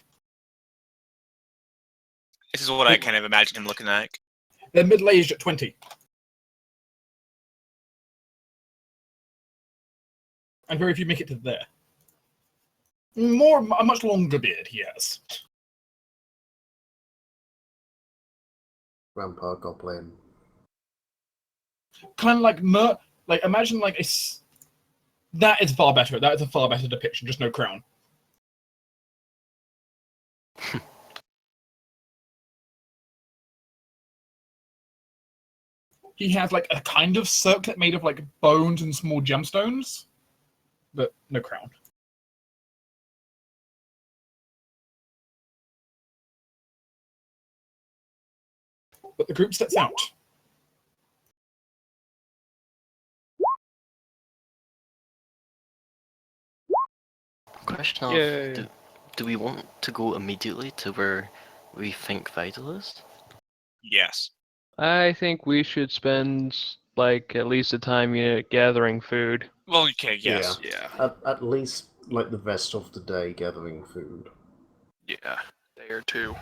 This is what I kind of imagine him looking like. They're middle-aged at 20. And very few make it to there. A much longer beard he has. Grandpa Goblin. Kind of like imagine like that is far better. That is a far better depiction. Just no crown. He has like a kind of circlet made of like bones and small gemstones, but no crown. But the group sets out. Question of, Yay. do we want to go immediately to where we think Vital is? Yes. I think we should spend, like, at least a time unit gathering food. Well, okay, yes. Yeah. At least like the rest of the day gathering food. Yeah. Day or two.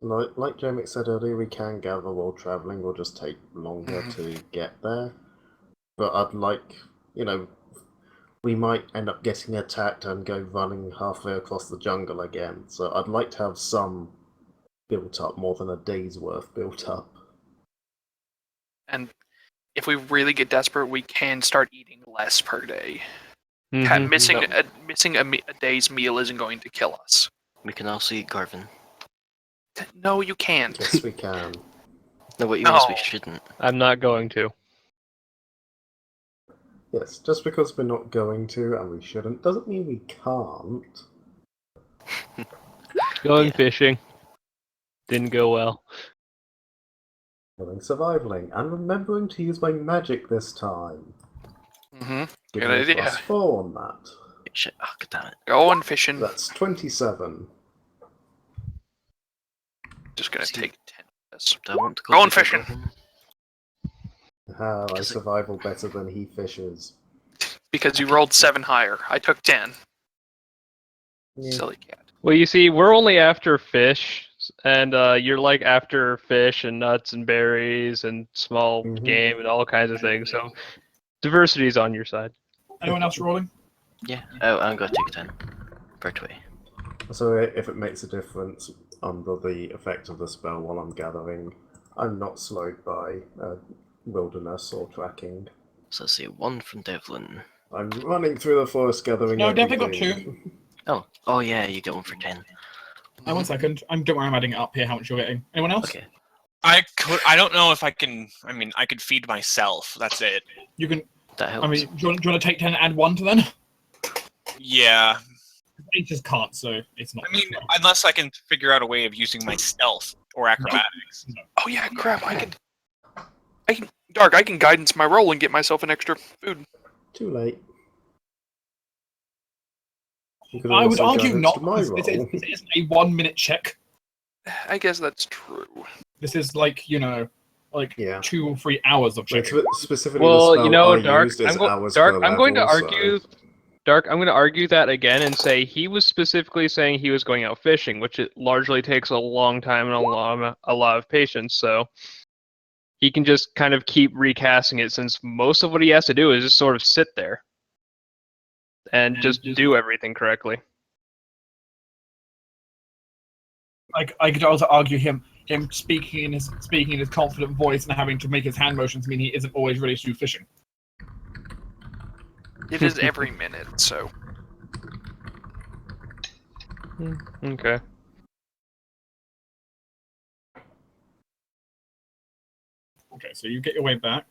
Like Jeremy said earlier, we can gather while travelling, or just take longer to get there. But I'd like, we might end up getting attacked and go running halfway across the jungle again. So I'd like to have some built up, more than a day's worth built up. And if we really get desperate, we can start eating less per day. Mhm. Missing a day's meal isn't going to kill us. We can also eat Garvin. No, you can't. Yes, we can. No, what you mean is we No. shouldn't. I'm not going to. Yes, just because we're not going to and we shouldn't doesn't mean we can't. Going Yeah. fishing. Didn't go well. Going surviving and remembering to use my magic this time. Good Give me a idea. +4 on that. Shit, oh, God damn it. Going fishing. That's 27. Just gonna See. take 10 of this. Do I want to go Going before fishing. Garvin? How I Because survival better than he fishes. Because you rolled 7 higher. I took 10. Yeah. Silly cat. Well, you see, we're only after fish, and you're like after fish and nuts and berries and small game and all kinds of things. So diversity is on your side. Anyone else rolling? Yeah. Oh, I'm gonna take 10 per 20. So if it makes a difference under the effect of the spell while I'm gathering, I'm not slowed by wilderness or tracking. So let's see, 1 from Devlin. I'm running through the forest gathering No, everything. definitely got 2. Oh yeah, you get 1 for 10. 1 second. Don't worry, I'm adding it up here. How much you're getting? Anyone else? Okay. I don't know if I can. I mean, I could feed myself. That's it. You can. That helps. I mean, do you want to take 10 and add 1 to then? Yeah. It just can't, so it's not. I mean, unless I can figure out a way of using my stealth or acrobatics. Oh yeah, crap! I can, Dark. I can guidance my roll and get myself an extra food. Too late. I would argue not. My This roll. isn't a 1-minute check. I guess that's true. This is like, Yeah. 2 or 3 hours of Wait, checking. specifically Well, the spell you know, I Dark, used is hours Dark, per I'm going to level, argue. so- Dark, I'm going to argue that again and say he was specifically saying he was going out fishing, which it largely takes a long time and a lot of patience. So he can just kind of keep recasting it, since most of what he has to do is just sort of sit there and just do everything correctly. Like, I could also argue him speaking in his confident voice and having to make his hand motions mean he isn't always ready to do fishing. It is every minute, so. Okay. Okay, so you get your way back.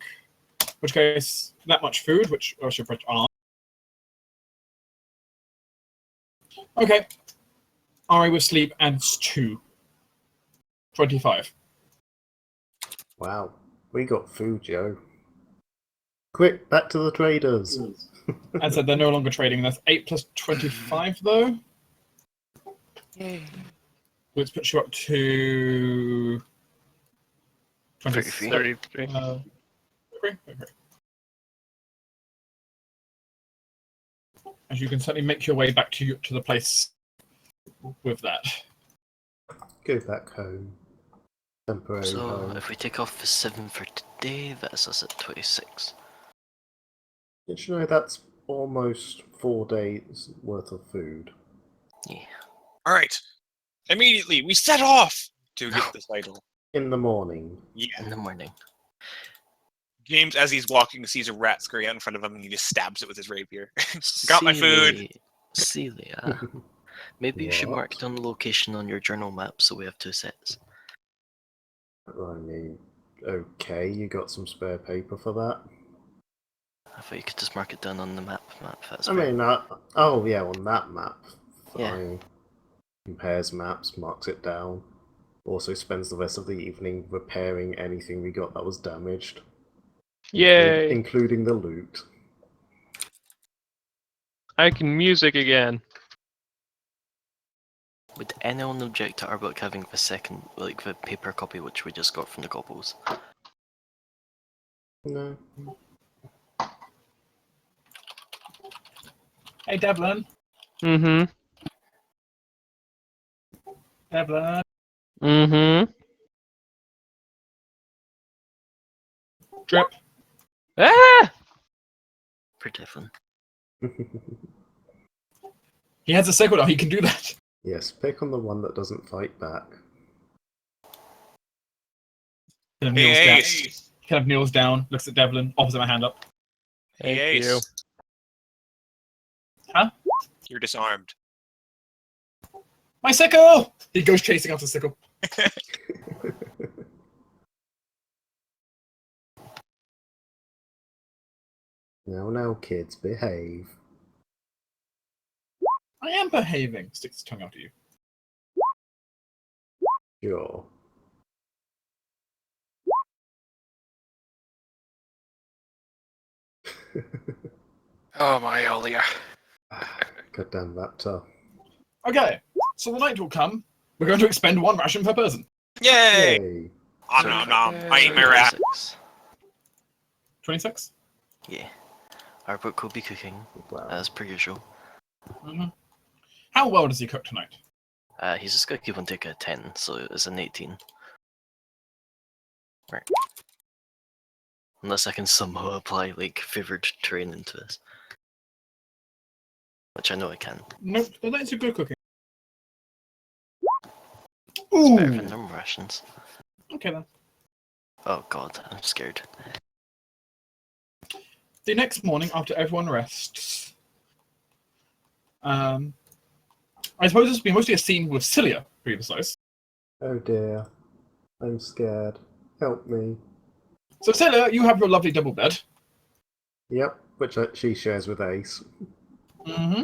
In which case, that much food, which I should put on. Okay. Ari with sleep adds 2. 25. Wow, we got food, Joe. Quick, back to the traders. I said they're no longer trading. That's 8 plus 25, though. Yay. Which puts you up to 33. 33. Okay. As you can certainly make your way back to the place with that. Go back home. Temporary So home. if we take off the 7 for today, that's us at 26. Did you know that's almost 4 days worth of food? Yeah. All right. Immediately, we set off to get this idol. In the morning. Yeah. In the morning. James, as he's walking, sees a rat scurry out in front of him, and he just stabs it with his rapier. Got my food. Celia. Maybe you should mark What? down the location on your journal map so we have 2 sets. I mean, okay, you got some spare paper for that? I thought you could just mark it down on the map. That's I mean, oh yeah, on that map. Yeah. Fine. Compares maps, marks it down. Also spends the rest of the evening repairing anything we got that was damaged. Yay! Including the loot. I can music again. Would anyone object to our book having the second, like the paper copy which we just got from the Gobbles? No. Hey, Devlin. Mm-hmm. Devlin. Mm-hmm. Drip. Ah! For Devlin. He has a sickle now. He can do that. Yes, pick on the one that doesn't fight back. Kind of Hey, kneels Ace. down. Kind of kneels down. Looks at Devlin. Offers him a hand up. Thank Hey, you. Ace. Huh? You're disarmed. My sickle! He goes chasing after the sickle. Now, kids, behave. I am behaving. Sticks his tongue out at you. Sure. Oh my Olia. Goddamn laptop. Okay, so the night will come. We're going to expend 1 ration per person. Yay! Yay. Om nom nom. I eat my rat. 26. 26? Yeah. Our book will be cooking, Wow. as per usual. Mm-hmm. How well does he cook tonight? He's just gonna keep on taking a 10, so it's an 18. Right. Unless I can somehow apply like favored terrain into this. Which I know I can. Nope, that's a good cooking. It's better Ooh. than normal rations. Okay then. Oh god, I'm scared. The next morning, after everyone rests, I suppose this will be mostly a scene with Cilia, to be precise. Oh dear. I'm scared. Help me. So Cilia, you have your lovely double bed. Yep, which she shares with Ace. Mm-hmm.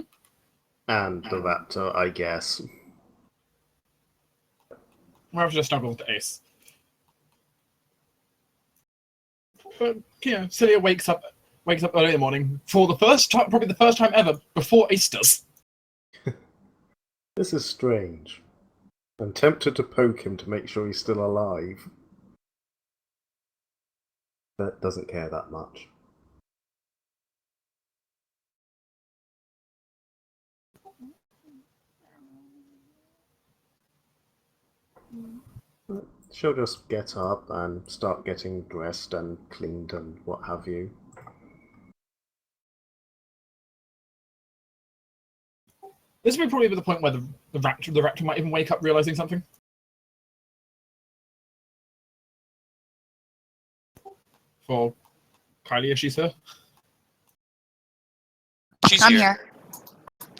And the raptor, I guess. We'll have to just snuggle to Ace. But yeah, Cilia wakes up early in the morning for the first time, probably the first time ever, before Ace does. This is strange. I'm tempted to poke him to make sure he's still alive. But doesn't care that much. She'll just get up and start getting dressed and cleaned and what have you. This will probably be the point where the raptor might even wake up realizing something. For Kylie, is she here? She's I'm here. here.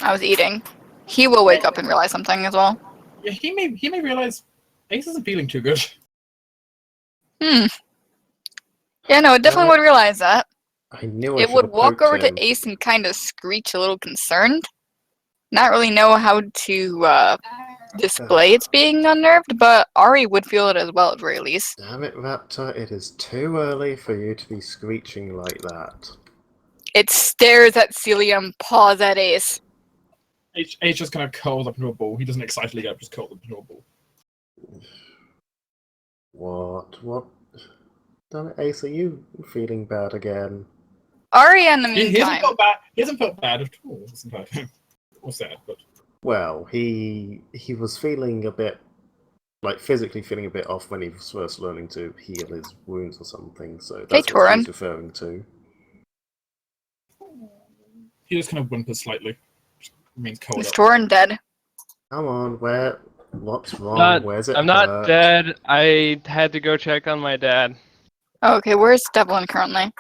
I was eating. He will wake up and realize something as well. Yeah, he may realize Ace isn't feeling too good. Hmm. Yeah, no, it definitely would realize that. I knew I It should would have walk poked over him. to Ace and kind of screech a little concerned. Not really know how to display its being unnerved, but Ari would feel it as well at very least. Damn it, Raptor, it is too early for you to be screeching like that. It stares at Celia and paws at Ace. Ace just kind of curls up into a ball. He doesn't excitedly get up, just curls up into a ball. What? Damn it, Ace, are you feeling bad again? Ari, in the He hasn't meantime, felt bad. He hasn't felt bad at all this entire time. Or sad, but Well, he was feeling a bit, like physically feeling a bit off when he was first learning to heal his wounds or something, so that's what Torin. he's referring to. he just kind of whimpers slightly. Just remains cold is up. Torin dead? Come on, what's wrong? Not- Where's it I'm not hurt? dead. I had to go check on my dad. Oh, okay, where's Devlin currently?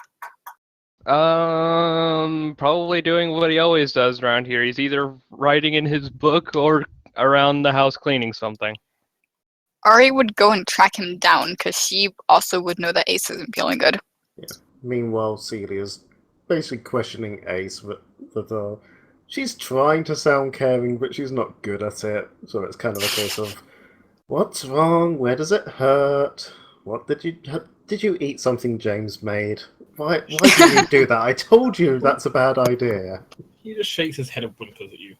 Probably doing what he always does around here. He's either writing in his book or around the house cleaning something. Ari would go and track him down because she also would know that Ace isn't feeling good. Meanwhile, Celia's basically questioning Ace, but she's trying to sound caring, but she's not good at it. So it's kind of a case of, what's wrong? Where does it hurt? What did you eat something James made? Why did you do that? I told you that's a bad idea. He just shakes his head and whimpers at you.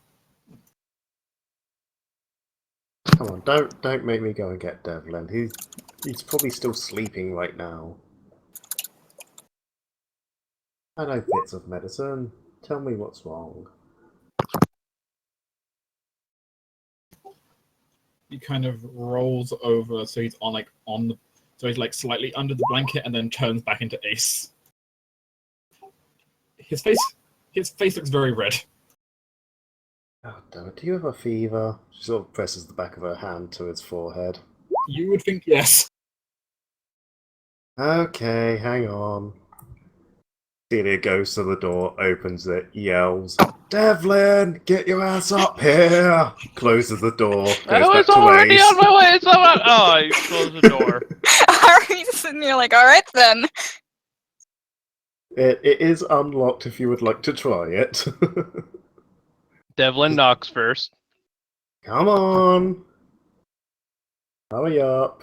Come on, don't make me go and get Devlin. He's probably still sleeping right now. I know bits of medicine. Tell me what's wrong. He kind of rolls over, so he's so he's like slightly under the blanket, and then turns back into Ace. His face looks very red. Oh, damn it. Do you have a fever? She sort of presses the back of her hand to his forehead. You would think yes. Okay, hang on. Celia goes to the door, opens it, yells, Devlin, get your ass up here! Closes the door, goes I back was to already Ace. on my way. It's not. Oh, you closed the door. Ari's sitting there like, alright then. It is unlocked if you would like to try it. Devlin knocks first. Come on! Hurry up.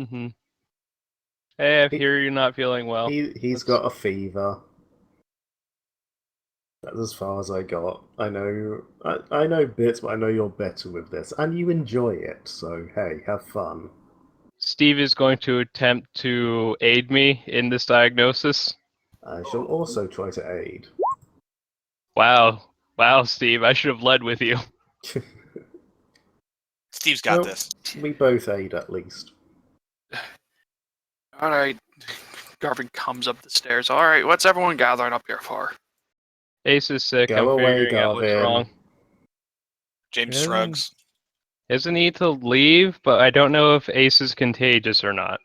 Mm-hmm. Hey, I hear you're not feeling well. He's got a fever. That's as far as I got. I know bits, but I know you're better with this, and you enjoy it. So hey, have fun. Steve is going to attempt to aid me in this diagnosis. I shall also try to aid. Wow. Wow, Steve, I should have led with you. Steve's got Well, this. we both aid at least. All right. Garvin comes up the stairs. All right, what's everyone gathering up here for? Ace is sick. Go I'm away, figuring out what's Garvin. wrong. James Yeah. shrugs. Isn't he to leave? But I don't know if Ace is contagious or not.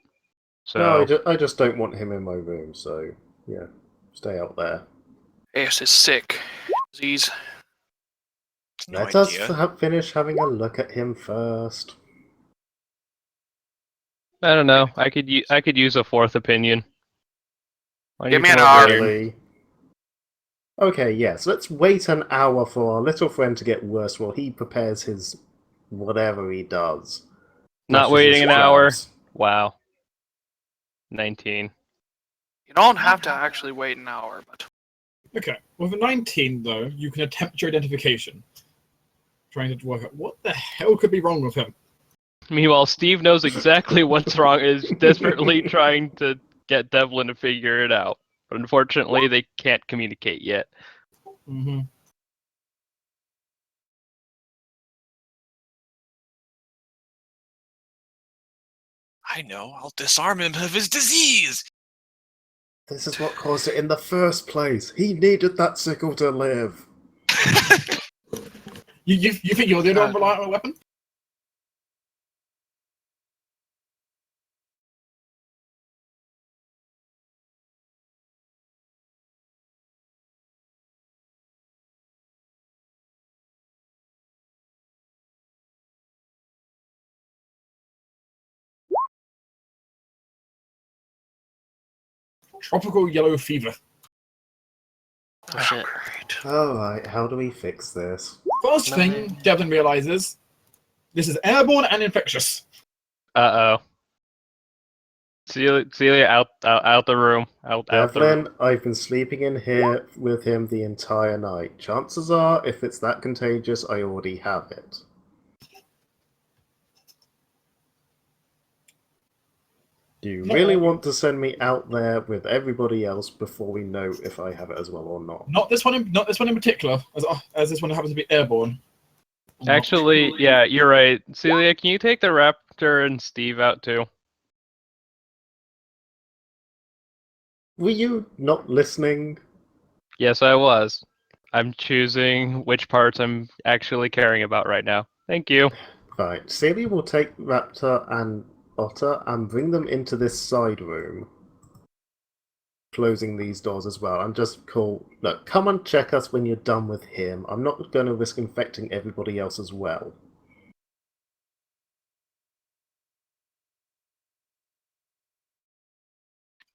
So No, I just don't want him in my room, so yeah, stay out there. Ace is sick. Disease. No Let us idea. finish having a look at him first. I don't know. I could use a fourth opinion. Why don't Give you me come an over hour. here? Really? Okay, yes, let's wait an hour for our little friend to get worse while he prepares his whatever he does. Not Brushes his waiting an hour. crabs. Wow. 19. You don't have to actually wait an hour, but Okay, with a 19 though, you can attempt your identification, trying to work out what the hell could be wrong with him. Meanwhile, Steve knows exactly what's wrong. Is desperately trying to get Devlin to figure it out. But unfortunately, they can't communicate yet. Mm-hmm. I know. I'll disarm him of his disease. This is what caused it in the first place. He needed that sickle to live. You think you're the only one reliant on a weapon? Tropical yellow fever. Oh shit. great. Alright, how do we fix this? First thing Devlin realizes, this is airborne and infectious. Uh-oh. Celia, out the room. Out the room. Devlin, I've been sleeping in here with him the entire night. Chances are, if it's that contagious, I already have it. Do you really want to send me out there with everybody else before we know if I have it as well or not? Not this one in particular, as this one happens to be airborne. Actually, yeah, you're right. Celia, can you take the Raptor and Steve out too? Were you not listening? Yes, I was. I'm choosing which parts I'm actually caring about right now. Thank you. Right, Celia will take Raptor and Otter and bring them into this side room. Closing these doors as well. I'm just cool. Look, come and check us when you're done with him. I'm not going to risk infecting everybody else as well.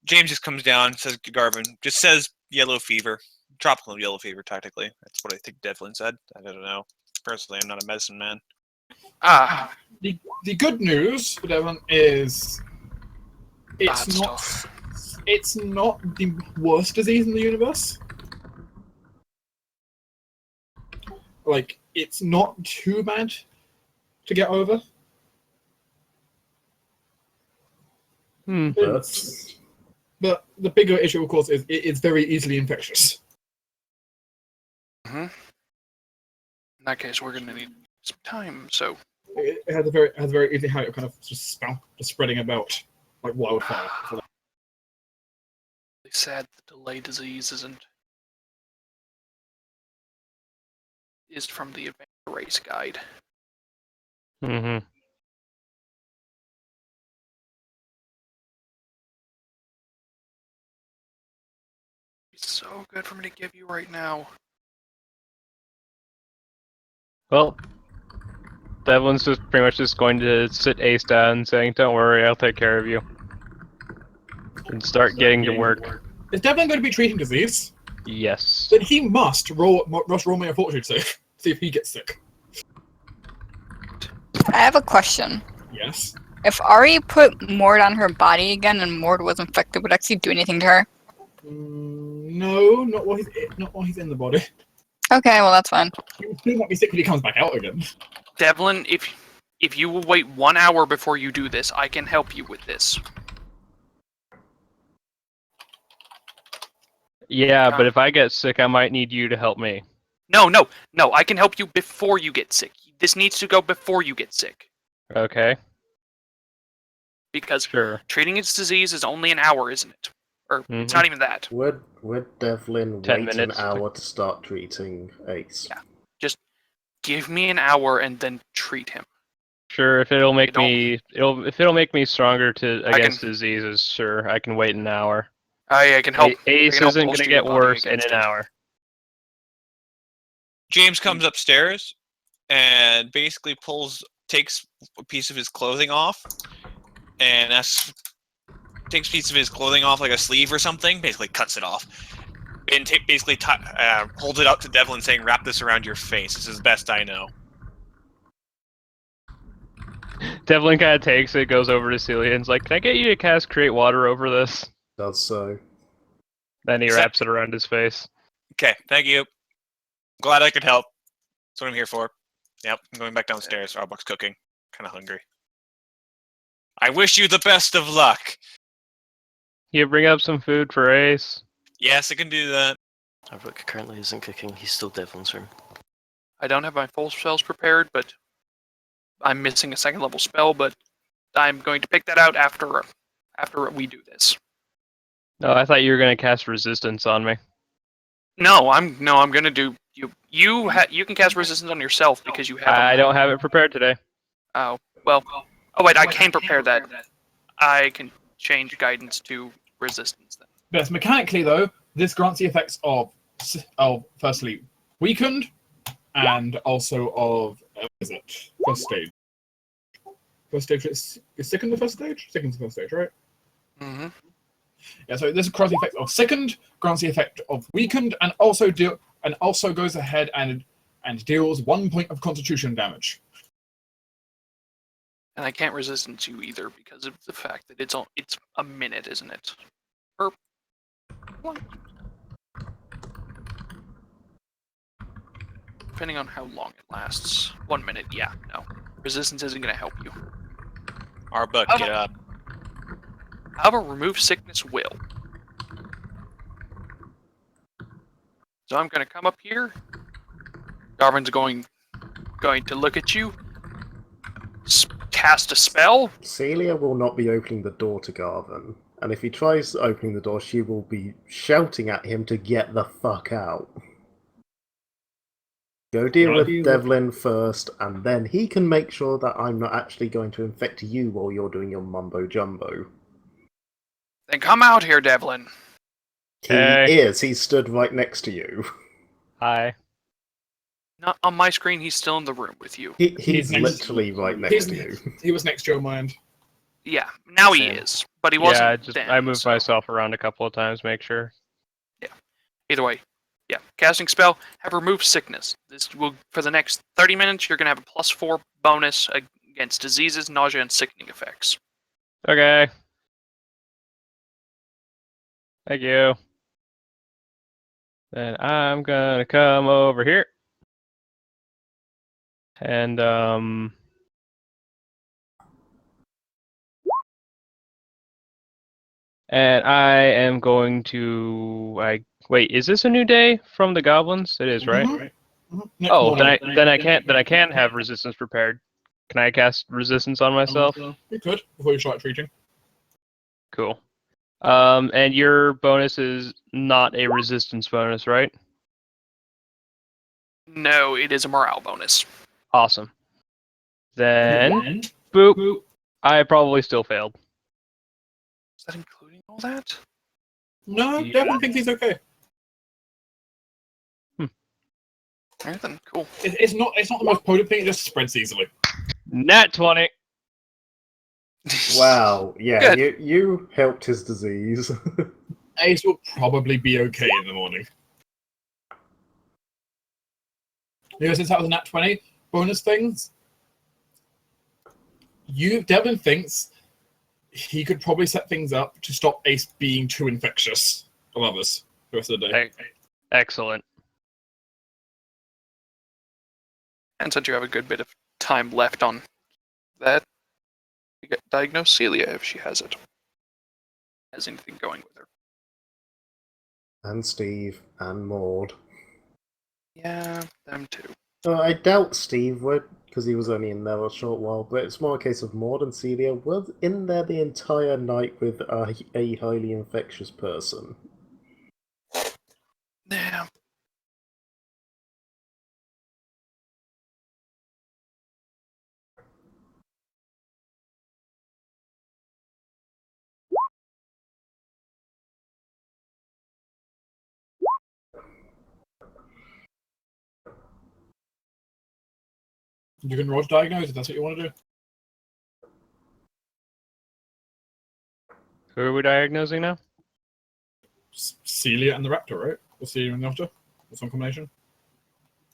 James just comes down, says to Garvin, just says yellow fever. Tropical yellow fever, tactically. That's what I think Devlin said. I don't know. Personally, I'm not a medicine man. The good news for Devlin is Bad it's not the worst disease in the universe. Like, it's not too bad to get over. But the bigger issue, of course, is it is very easily infectious. Mm-hmm. In that case, we're gonna need some time. So It has a very easy habit of kind of just spreading about like wildfire. they said the delay disease is from the advanced race guide. Mm-hmm. It's so good for me to give you right now. Well, Devlin's just pretty much just going to sit Ace down and saying, "Don't worry, I'll take care of you." And start getting to work. Is Devlin going to be treating disease? Yes. Then he must roll me a fortitude save. See if he gets sick. I have a question. Yes. If Ari put Mord on her body again and Mord was infected, would it actually do anything to her? No, not while he's in the body. Okay, well that's fine. He will still not be sick when he comes back out again. Devlin, if you will wait 1 hour before you do this, I can help you with this. Yeah, but if I get sick, I might need you to help me. No, I can help you before you get sick. This needs to go before you get sick. Okay, Because sure. treating its disease is only an hour, isn't it? Or it's not even that. Would Devlin 10 wait minutes. an hour to start treating Ace? Yeah. Just give me an hour and then treat him. Sure, if it'll make don't- me, if it'll make me stronger against can- diseases, sure, I can wait an hour. I can help. Ace I can help isn't bolster gonna your get body worse in against an it. hour. James comes upstairs and basically takes a piece of his clothing off, and takes a piece of his clothing off, like a sleeve or something, basically cuts it off, and basically holds it out to Devlin, saying, "Wrap this around your face. This is the best I know." Devlin kind of takes it, goes over to Celia, and's like, "Can I get you to cast Create Water over this?" Does so. Then he Is that- wraps it around his face. Okay, thank you. Glad I could help. That's what I'm here for. Yep, I'm going back downstairs. Starbucks cooking. Kind of hungry. I wish you the best of luck. You bring up some food for Ace. Yes, I can do that. Rook currently isn't cooking. He's still Devlin's room. I don't have my full spells prepared, but I'm missing a second level spell, but I'm going to pick that out after we do this. No, I thought you were gonna cast Resistance on me. No, I'm gonna do you. You can cast resistance on yourself because you have. I don't have it prepared today. Oh well. Oh wait, I can prepare that. I can change guidance to resistance then. Yes, mechanically though, this grants the effects of firstly weakened, and also of what is it first stage. First stage is sickened the first stage. Sickened's the first stage, right? Mm-hmm. Yeah. So this grants the effect of sickened, grants the effect of weakened, and also goes ahead and deals 1 point of Constitution damage. And I can't resistance you either because of the fact that it's a minute, isn't it? Or one. Depending on how long it lasts. 1 minute, yeah, no. Resistance isn't going to help you. Arbuck, get up. However, remove sickness will. So I'm going to come up here. Garvin's going to look at you. Cast a spell. Celia will not be opening the door to Garvin, and if he tries opening the door, she will be shouting at him to get the fuck out. Go deal with Devlin first, and then he can make sure that I'm not actually going to infect you while you're doing your mumbo jumbo. Then come out here, Devlin. He is. He stood right next to you. Hi. Not on my screen. He's still in the room with you. He's literally right next to you. He was next to your mind. Yeah, now he Same. is, but he wasn't. Yeah, I moved myself around a couple of times, make sure. Either way, yeah. Casting spell, have remove sickness. This will for the next 30 minutes. You're gonna have a +4 bonus against diseases, nausea, and sickening effects. Okay. Thank you. Then I'm gonna come over here. And I am going to wait, is this a new day from the goblins? It is, right? Mm-hmm. Oh, then I can have resistance prepared. Can I cast resistance on myself? You could before you start treating. Cool. And your bonus is not a resistance bonus, right? No, it is a morale bonus. Awesome. Then, boop. I probably still failed. Is that including all that? No, Yeah. Devlin thinks he's okay. Alright then, cool. It's not the most potent thing. It just spreads easily. Nat 20. Wow, yeah, Good. you helped his disease. Ace will probably be okay in the morning. Since that was a nat 20 bonus things, Devlin thinks he could probably set things up to stop Ace being too infectious of others the rest of the day. Excellent. And since you have a good bit of time left on that, you get diagnose Celia if she has it. Has anything going with her. And Steve and Maud. Yeah, them too. I doubt Steve would, because he was only in there a short while, but it's more a case of Maud and Celia were in there the entire night with a highly infectious person. Yeah. You can roll to diagnose if that's what you want to do. Who are we diagnosing now? Celia and the Raptor, right? Or Celia and the Otter? Or some combination?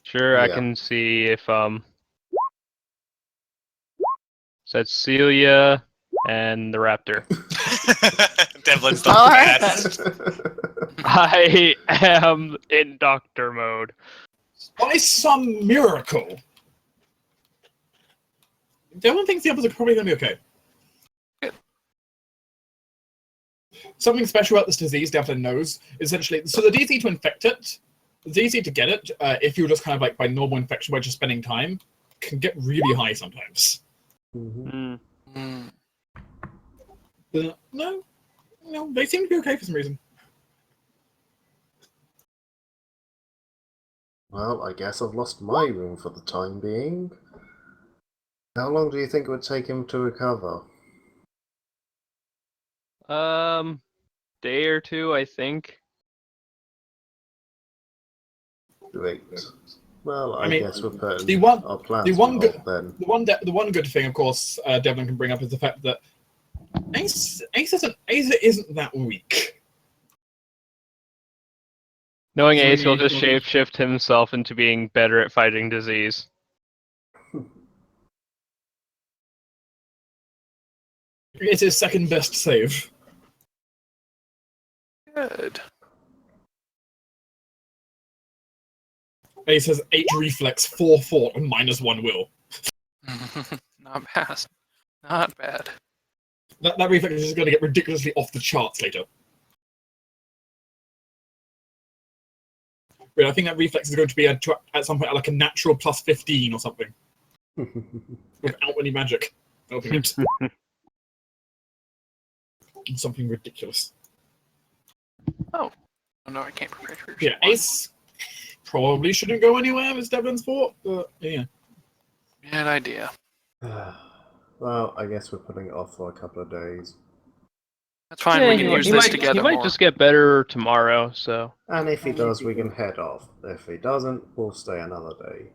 Sure, I Yeah. can see if so that's Celia and the Raptor. Devlin's the All right, best. I am in doctor mode. By some miracle, Devlin thinks the others are probably going to be okay. Good. Something special about this disease, Devlin knows, essentially. So the DC to infect it, the DC to get it, if you're just kind of like by normal infection by just spending time, can get really high sometimes. Mhm. Hmm. No, they seem to be okay for some reason. Well, I guess I've lost my room for the time being. How long do you think it would take him to recover? Day or two, I think. Great. Well, I mean, guess we're putting the one- our plans the one on good- hold then. The one good thing, of course, Devlin can bring up is the fact that Ace isn't that weak. Knowing Ace, he'll just shapeshift himself into being better at fighting disease. It's his second best save. Good. Ace has 8 reflex, 4 fort, and -1 will. Not bad. Not bad. That reflex is just going to get ridiculously off the charts later. But I think that reflex is going to be at some point like a natural +15 or something, without any magic helping it. Something ridiculous. Oh no, I can't prepare for Yeah, Ace probably shouldn't go anywhere with Devlin's fort, but yeah. Bad idea. Well, I guess we're putting it off for a couple of days. That's fine. we can use this together He might more. just get better tomorrow, so. And if he does, we can head off. If he doesn't, we'll stay another day.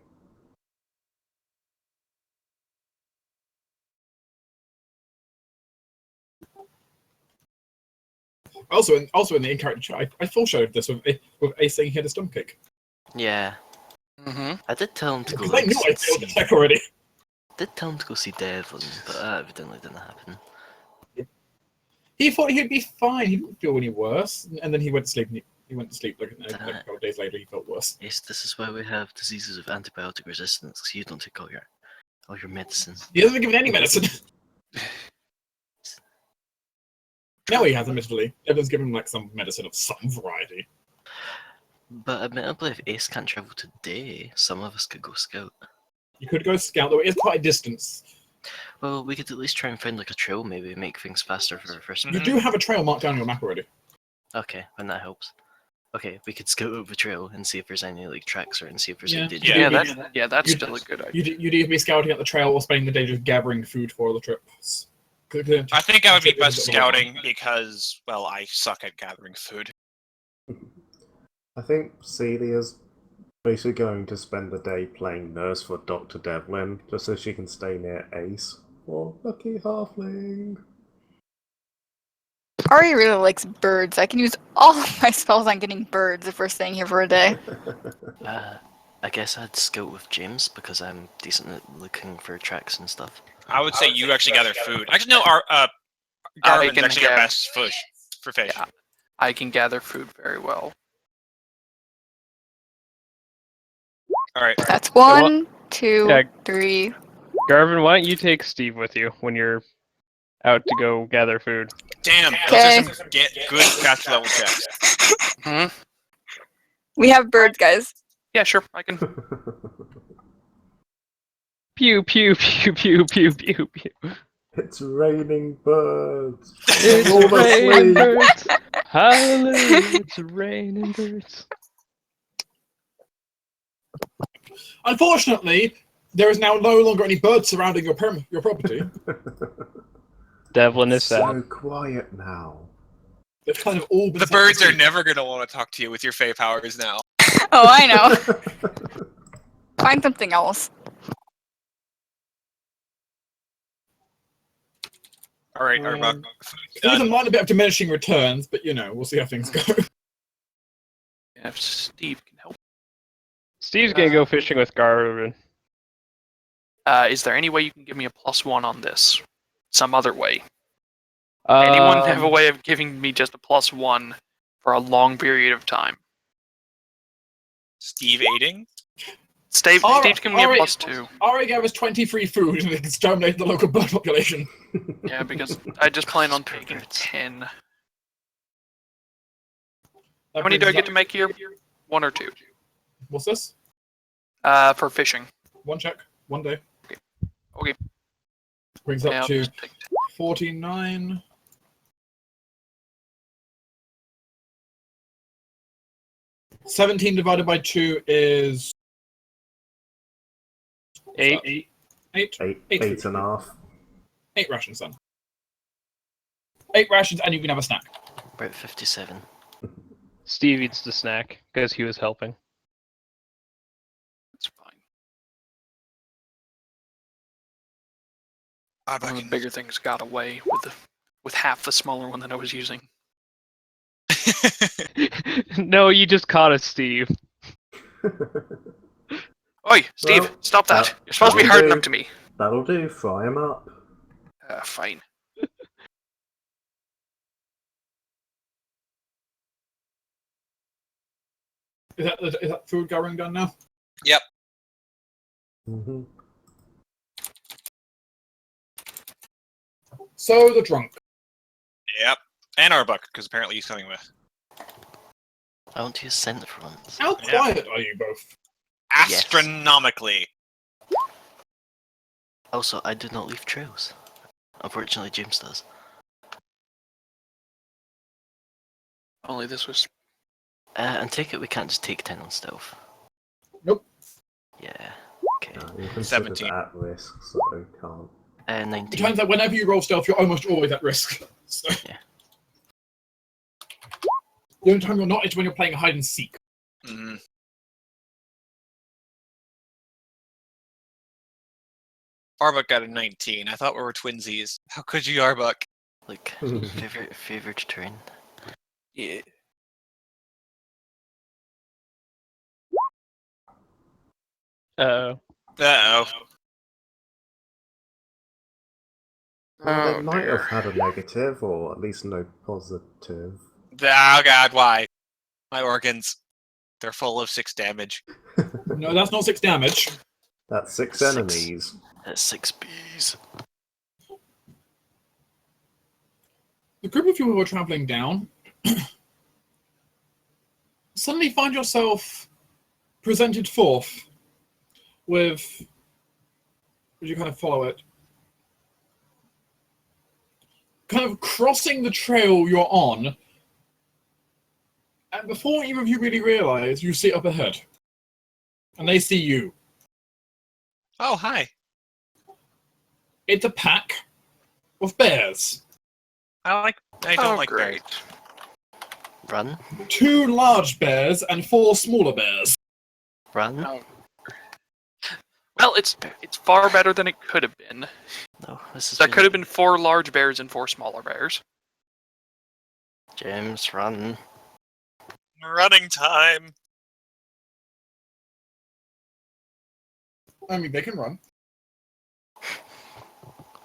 Also in the in-character chat, I foreshadowed this with Ace saying he had a stomachache. Yeah. Mm-hmm. I did tell him to go. Because I knew I failed the check already. Did tell him to go see Devlin, but that evidently didn't happen. He thought he'd be fine. He didn't feel any worse, and then he went to sleep. And he went to sleep like a couple of days later. He felt worse. Yes, this is why we have diseases of antibiotic resistance. Because you don't take all your medicine. He hasn't been given any medicine. No, he hasn't, admittedly. Everyone's given him like some medicine of some variety. But admittedly, if Ace can't travel today, some of us could go scout. You could go scout, though it is quite a distance. Well, we could at least try and find like a trail, maybe make things faster for our first. You do have a trail marked down on your map already. Okay, then that helps. Okay, we could scout over the trail and see if there's any like tracks or and see if there's Yeah. any danger. That's You'd- still a good idea. You'd either be scouting at the trail or spending the day just gathering food for the trips. I think I would be best Good. scouting because, well, I suck at gathering food. I think Celia's basically going to spend the day playing nurse for Dr. Devlin, just so she can stay near Ace. Or Lucky Halfling. Ari really likes birds. I can use all of my spells on getting birds if we're staying here for a day. I guess I'd scout with James because I'm decent at looking for tracks and stuff. I would say you actually gather food. Actually, no, our Garvin's can actually our gather- best fish for fish. Yeah. I can gather food very well. All right. That's 1, 2, Yeah. 3. Garvin, why don't you take Steve with you when you're out to go gather food? Damn. Okay. Those are some good caster level checks. Hmm? We have birds, guys. Yeah, sure, I can. Pew pew pew pew pew pew pew. It's raining birds. It's All raining asleep. birds. Hallelujah, it's raining birds. Unfortunately, there is now no longer any birds surrounding your property. Devlin is so sad. quiet now. They've kind of all been The sent birds to are sleep. never going to want to talk to you with your Fey powers now. Oh, I know. Find something else. All right, Arbok. Um, There's a minor bit of diminishing returns, but we'll see how things go. Yeah, if Steve can help. Steve's gonna go fishing with Garvin. Is there any way you can give me a +1 on this? Some other way? Anyone have a way of giving me just a +1 for a long period of time? Steve aiding? Steve, All Steve's giving me a +2. Ari gave us 23 food and exterminated the local bird population. Yeah, because I just plan on taking 10. How many do I get to make here? 1 or 2? What's this? For fishing. 1 check, 1 day. Okay. Brings Yeah, up I'll to just take 49. $17 divided by 2 is 8. 8. Eight and a half. 8 rations then. 8 rations, and you can have a snack. We're at 57. Steve eats the snack because he was helping. That's fine. One of the bigger things got away with half the smaller one that I was using. No, you just caught us, Steve. Oi, Steve, Well, stop that! You're supposed to be that'll hardened do. up to me. That'll do. Fry him up. Fine. Is that food going done now? Yep. Mm-hmm. So the drunk. Yep. And Arbok, because apparently he's coming with. I want to use scent for once. How Yeah. quiet are you both? Astronomically. Also, I do not leave trails. Unfortunately, James does. Only this was. And take it we can't just take 10 on stealth. Nope. Yeah. Okay. No, you're considered 17. at risk, so can't. It 19. turns out whenever you roll stealth, you're almost always at risk. So. Yeah. The only time you're not is when you're playing hide and seek. Mm-hmm. Arbok got a 19. I thought we were twinsies. How could you, Arbok? Like, favorite terrain. Yeah. Uh-oh. Uh-oh. Well, they Oh, might dear. have had a negative, or at least no positive. Oh god, why? My organs. They're full of 6 damage. No, that's not 6 damage. That's 6 6. enemies. That's 6 bees. The group of you who are traveling down suddenly find yourself presented forth with. Would you kind of follow it? Kind of crossing the trail you're on, and before either of you really realize, you see up ahead, and they see you. Oh, hi. It's a pack of bears. I don't like great. bears. Run. 2 large bears and 4 smaller bears. Run. Oh. Well, it's far better than it could have been. No, this is That could have been 4 large bears and 4 smaller bears. James, run. Running time. I mean, they can run.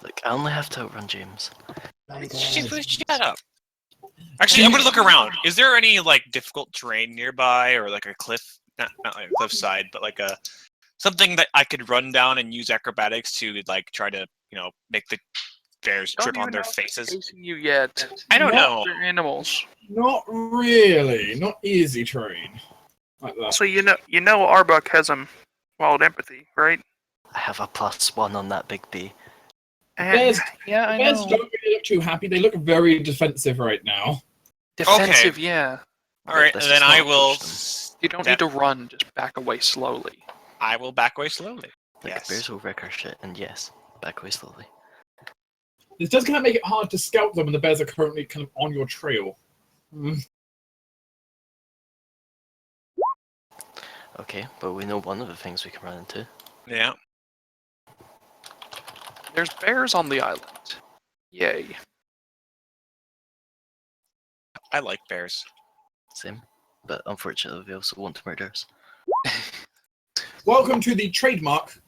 Look, I only have to outrun James. Shut up. Actually, I'm gonna look around. Is there any like difficult terrain nearby, or like a cliff? Not like a cliffside, but like a something that I could run down and use acrobatics to like try to make the bears Don't trip on even their know if they're faces. chasing you yet. I don't know. They're animals. Not really. Not easy terrain. Like that. So you know Arbuck has wild empathy, right? I have a +1 on that big B. Bears, yeah, I Bears know. don't really look too happy. They look very defensive right now. Defensive, yeah. All right, Let's then just I not will. approach them. You don't need to run. Just back away slowly. I will back away slowly. Like, Yes. bears will wreck our shit, and yes, back away slowly. This does kind of make it hard to scout them when the bears are currently kind of on your trail. Okay, but we know one of the things we can run into. Yeah. There's bears on the island. Yay. I like bears. Same. But unfortunately, they also want to murder us. Welcome to the trademark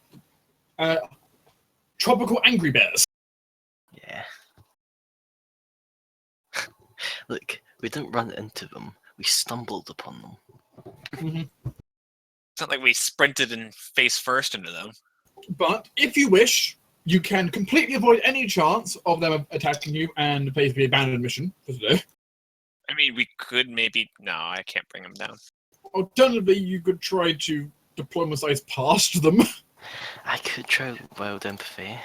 Tropical Angry Bears. Yeah. Look, we didn't run into them. We stumbled upon them. It's not like we sprinted and face first into them. But if you wish, you can completely avoid any chance of them attacking you and pay for the abandoned mission for today. I mean, we could maybe. No, I can't bring them down. Alternatively, you could try to diplomatize past them. I could try wild empathy,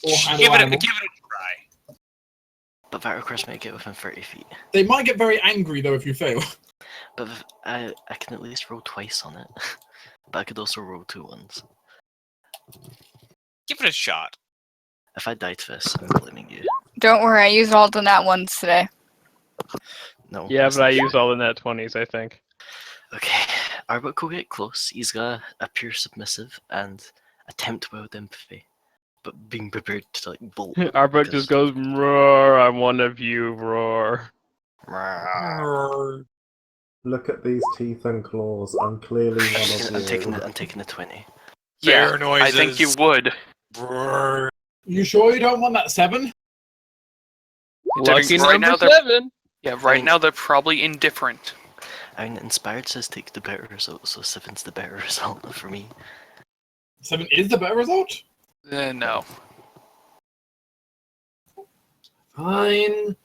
Or Give handle it a animals. try. but that requires me to get within 30 feet. They might get very angry though if you fail. But I can at least roll twice on it. But I could also roll 2 ones. Give it a shot. If I die to this, I'm blaming you. Don't worry, I used all the nat ones today. No. Yeah, that's but I not true. used all the net 20s, I think. Okay, Arbok will get close. He's got a pure submissive and attempt wild empathy, but being prepared to like bolt. Arbok just goes, roar, I'm one of you, roar. Look at these teeth and claws. I'm clearly one of you. I'm taking the 20. Yeah, Bear noises. I think you would. Brrr. You sure you don't want that 7? Lucky Right now number they're- 7! Yeah, right mean- now they're probably indifferent. I mean, inspired says take the better result, so 7's the better result for me. 7 is the better result? No. Fine.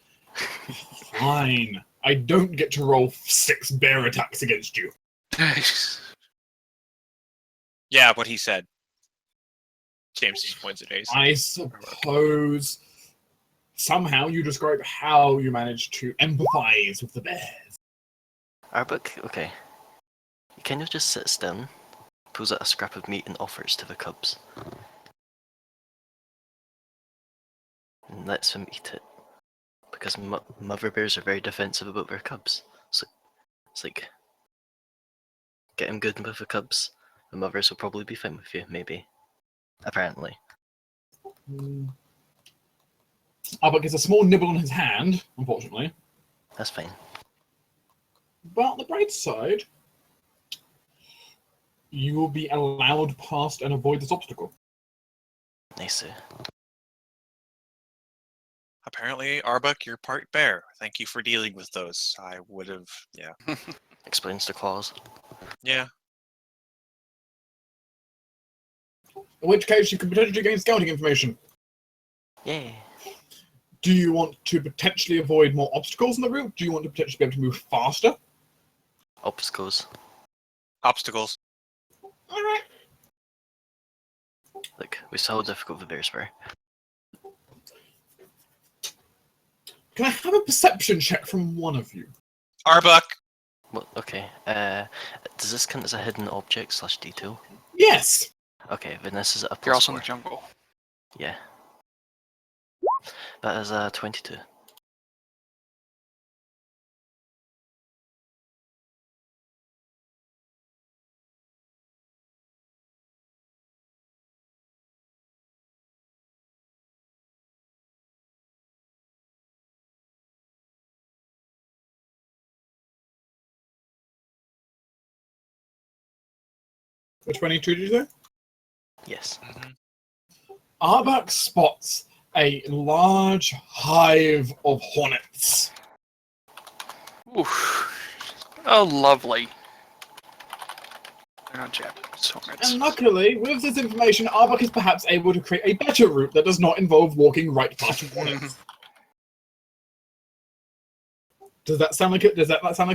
Fine. I don't get to roll 6 bear attacks against you. Yeah, what he said. James just points at Ace. I suppose somehow you describe how you manage to empathize with the bears. Arbok, okay. Can you just sit still, pulls out a scrap of meat and offers to the cubs? And lets them eat it. Because mother bears are very defensive about their cubs. So it's like, get him good with the cubs, the mothers will probably be fine with you, maybe. Apparently. Albert gets a small nibble on his hand, unfortunately. That's fine. But on the bright side, you will be allowed past and avoid this obstacle. Nice. Apparently, Arbuck, you're part bear. Thank you for dealing with those. I would have. Yeah. Explains the claws. Yeah. In which case, you could potentially gain scouting information. Yay. Do you want to potentially avoid more obstacles in the route? Do you want to potentially be able to move faster? Obstacles. Obstacles. Alright. Look, we saw how difficult the bears were. Can I have a perception check from one of you? Arbuck. Well, okay. Does this count as a hidden object / detail? Yes! Okay, then this is a You're plus also in 4. the jungle. Yeah. That is a 22. A 22, did you say? Yes. Arbak spots a large hive of hornets. Oof. Oh, lovely. They're not Japanese hornets. And luckily, with this information, Arbak is perhaps able to create a better route that does not involve walking right past hornets. Does that sound like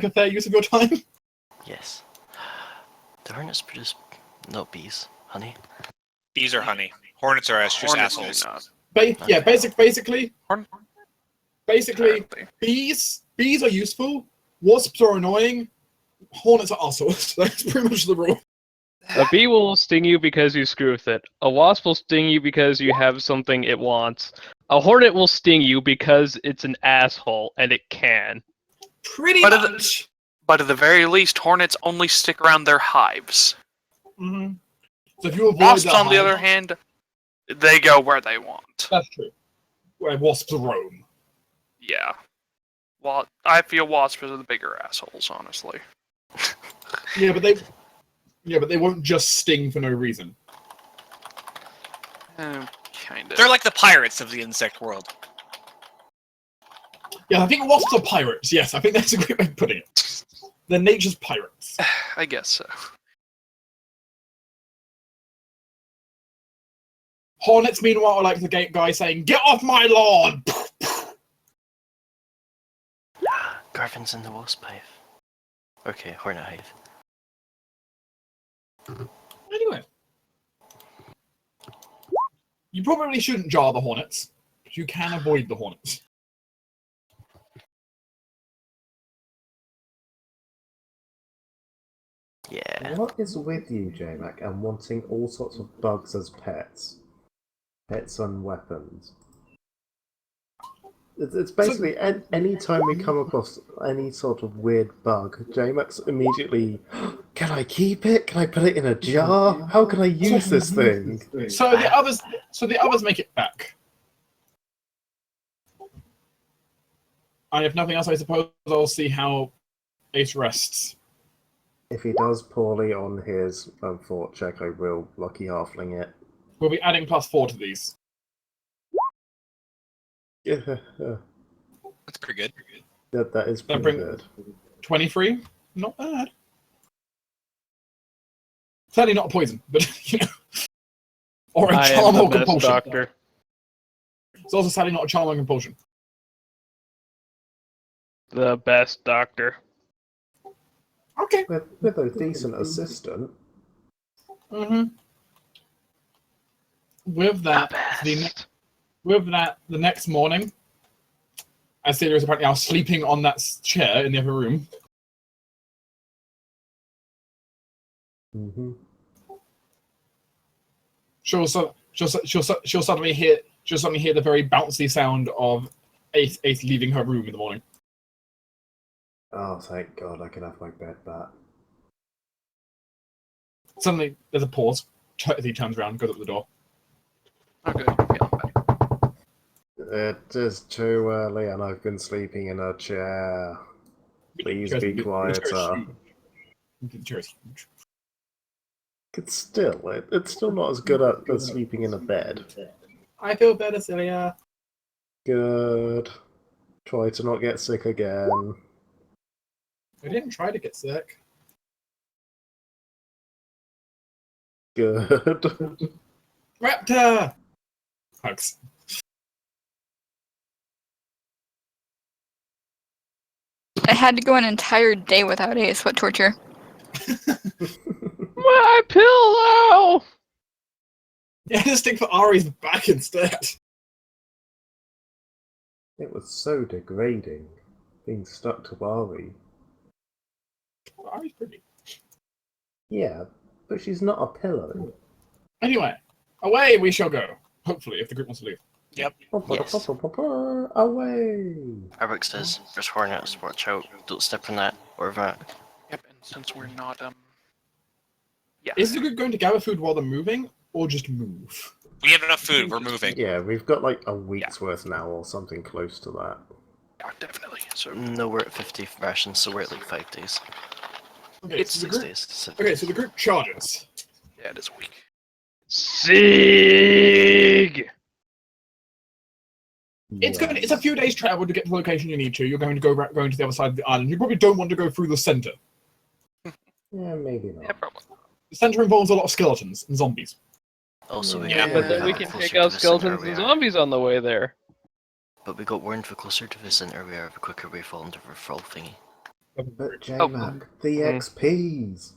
a fair use of your time? Yes. The hornets produce not bees, honey. Bees are honey. Hornets are just Hornets do assholes. not. Yeah, basically, Horn- basically, bees are useful. Wasps are annoying. Hornets are assholes. That's pretty much the rule. A bee will sting you because you screw with it. A wasp will sting you because you have something it wants. A hornet will sting you because it's an asshole, and it can. Pretty But much. But at the very least, hornets only stick around their hives. Mm-hmm. So if you avoid Wasps, the on the hive- other hand, they go where they want. that's true. Where wasps roam. Yeah. Well, I feel wasps are the bigger assholes, honestly. Yeah, but they won't just sting for no reason. Kind of. They're like the pirates of the insect world. Yeah, I think wasps are pirates. Yes, I think that's a great way of putting it. They're nature's pirates. I guess so. Hornets, meanwhile, are like the guy saying, "Get off my lawn!" Garvin's in the wasp hive. Okay, hornet hive. Anyway, you probably shouldn't jar the hornets, but you can avoid the hornets. Yeah. What is with you, J-Mac, and wanting all sorts of bugs as pets? Pets and weapons. It's basically any time we come across any sort of weird bug, J-Mac's immediately, can I keep it? Can I put it in a jar? How can I use this thing? So the others make it back. And if nothing else, I suppose I'll see how Ace rests. If he does poorly on his fort check, I will lucky halfling it. We'll be adding +4 to these. Yeah, That's pretty good. that is pretty bring- good. 23? Not bad. Certainly not a poison, but you know. Or a I am charm the or best compulsion. doctor. It's also sadly not a charm or compulsion. The best doctor. Okay. With a decent assistant. Mm-hmm. With that, the next morning, as Celia is apparently now sleeping on that chair in the other room, Mm-hmm. she'll suddenly hear the very bouncy sound of Ace leaving her room in the morning. Oh, thank God, I can have my bed back. Suddenly, there's a pause. He turns around, goes up the door. Okay. Yeah, I'm back. It is too early and I've been sleeping in a chair. Please be quieter. Cheers. It's still not as good as sleeping in a bed. I feel better, Celia. Good. Try to not get sick again. I didn't try to get sick. Good. Raptor! Hugs. I had to go an entire day without Ace. What torture? My pillow! Yeah, just stick for Ari's back instead. It was so degrading, being stuck to Ari. Ari's pretty. Yeah, but she's not a pillow. Anyway, away we shall go. Hopefully, if the group wants to leave. Yes. Away! Arbok says, there's hornets, watch out, don't step on that or that. Yep, and since we're not, yeah. Is the group going to gather food while they're moving, or just move? We have enough food. We're moving. Yeah, we've got like a week's worth now, or something close to that. Yeah, definitely. So No, we're at 50 rations, so we're at like 5 days. Okay, It's so the 6 group, days. 7 okay, days. so the group charges. yeah, it is a week. Sieg! It's a few days travel to get to the location you need to. You're going to going to the other side of the island. You probably don't want to go through the center. Yeah, maybe not. Yeah, probably. The center involves a lot of skeletons and zombies. Also, we Yeah, got But then warned we the can closer take to out the center skeletons we and are. zombies on the way there. But we got warned the closer to the center we are, the quicker we fall into the fall thingy. But Oh. J-Mac, the XPs!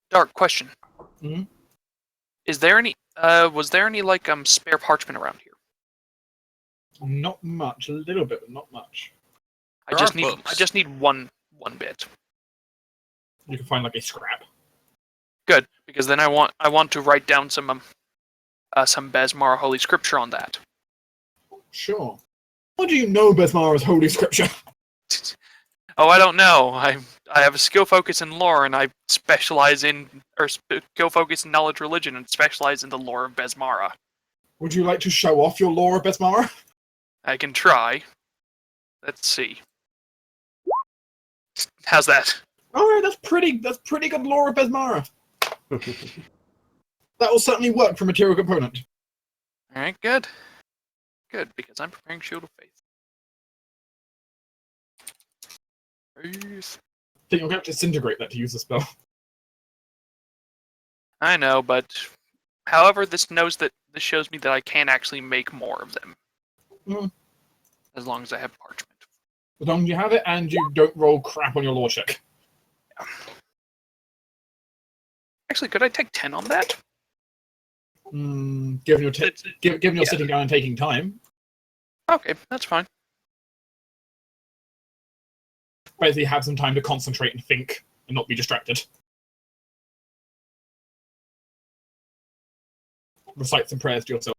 Dark question. Mhm. Is there any? Was there any like spare parchment around here? Not much. A little bit, but not much. I There just are need. books. I just need one bit. You can find like a scrap. Good, because then I want to write down some Besmar holy scripture on that. Sure. What do you know Besmara's holy scripture? Oh, I don't know. I have a skill focus in lore, and I specialize in skill focus in knowledge religion, and specialize in the lore of Besmara. Would you like to show off your lore of Besmara? I can try. Let's see. How's that? Alright, that's pretty good lore of Besmara. That will certainly work for material component. All right, good. Good, because I'm preparing Shield of Faith. Faith. I think you're going to disintegrate that to use the spell. I know, but however, this shows me that I can actually make more of them. Mm. As long as I have parchment. As long as you have it and you don't roll crap on your lore check. Actually, could I take 10 on that? Given you're sitting down and taking time. Okay, that's fine. Basically have some time to concentrate and think and not be distracted. Recite some prayers to yourself.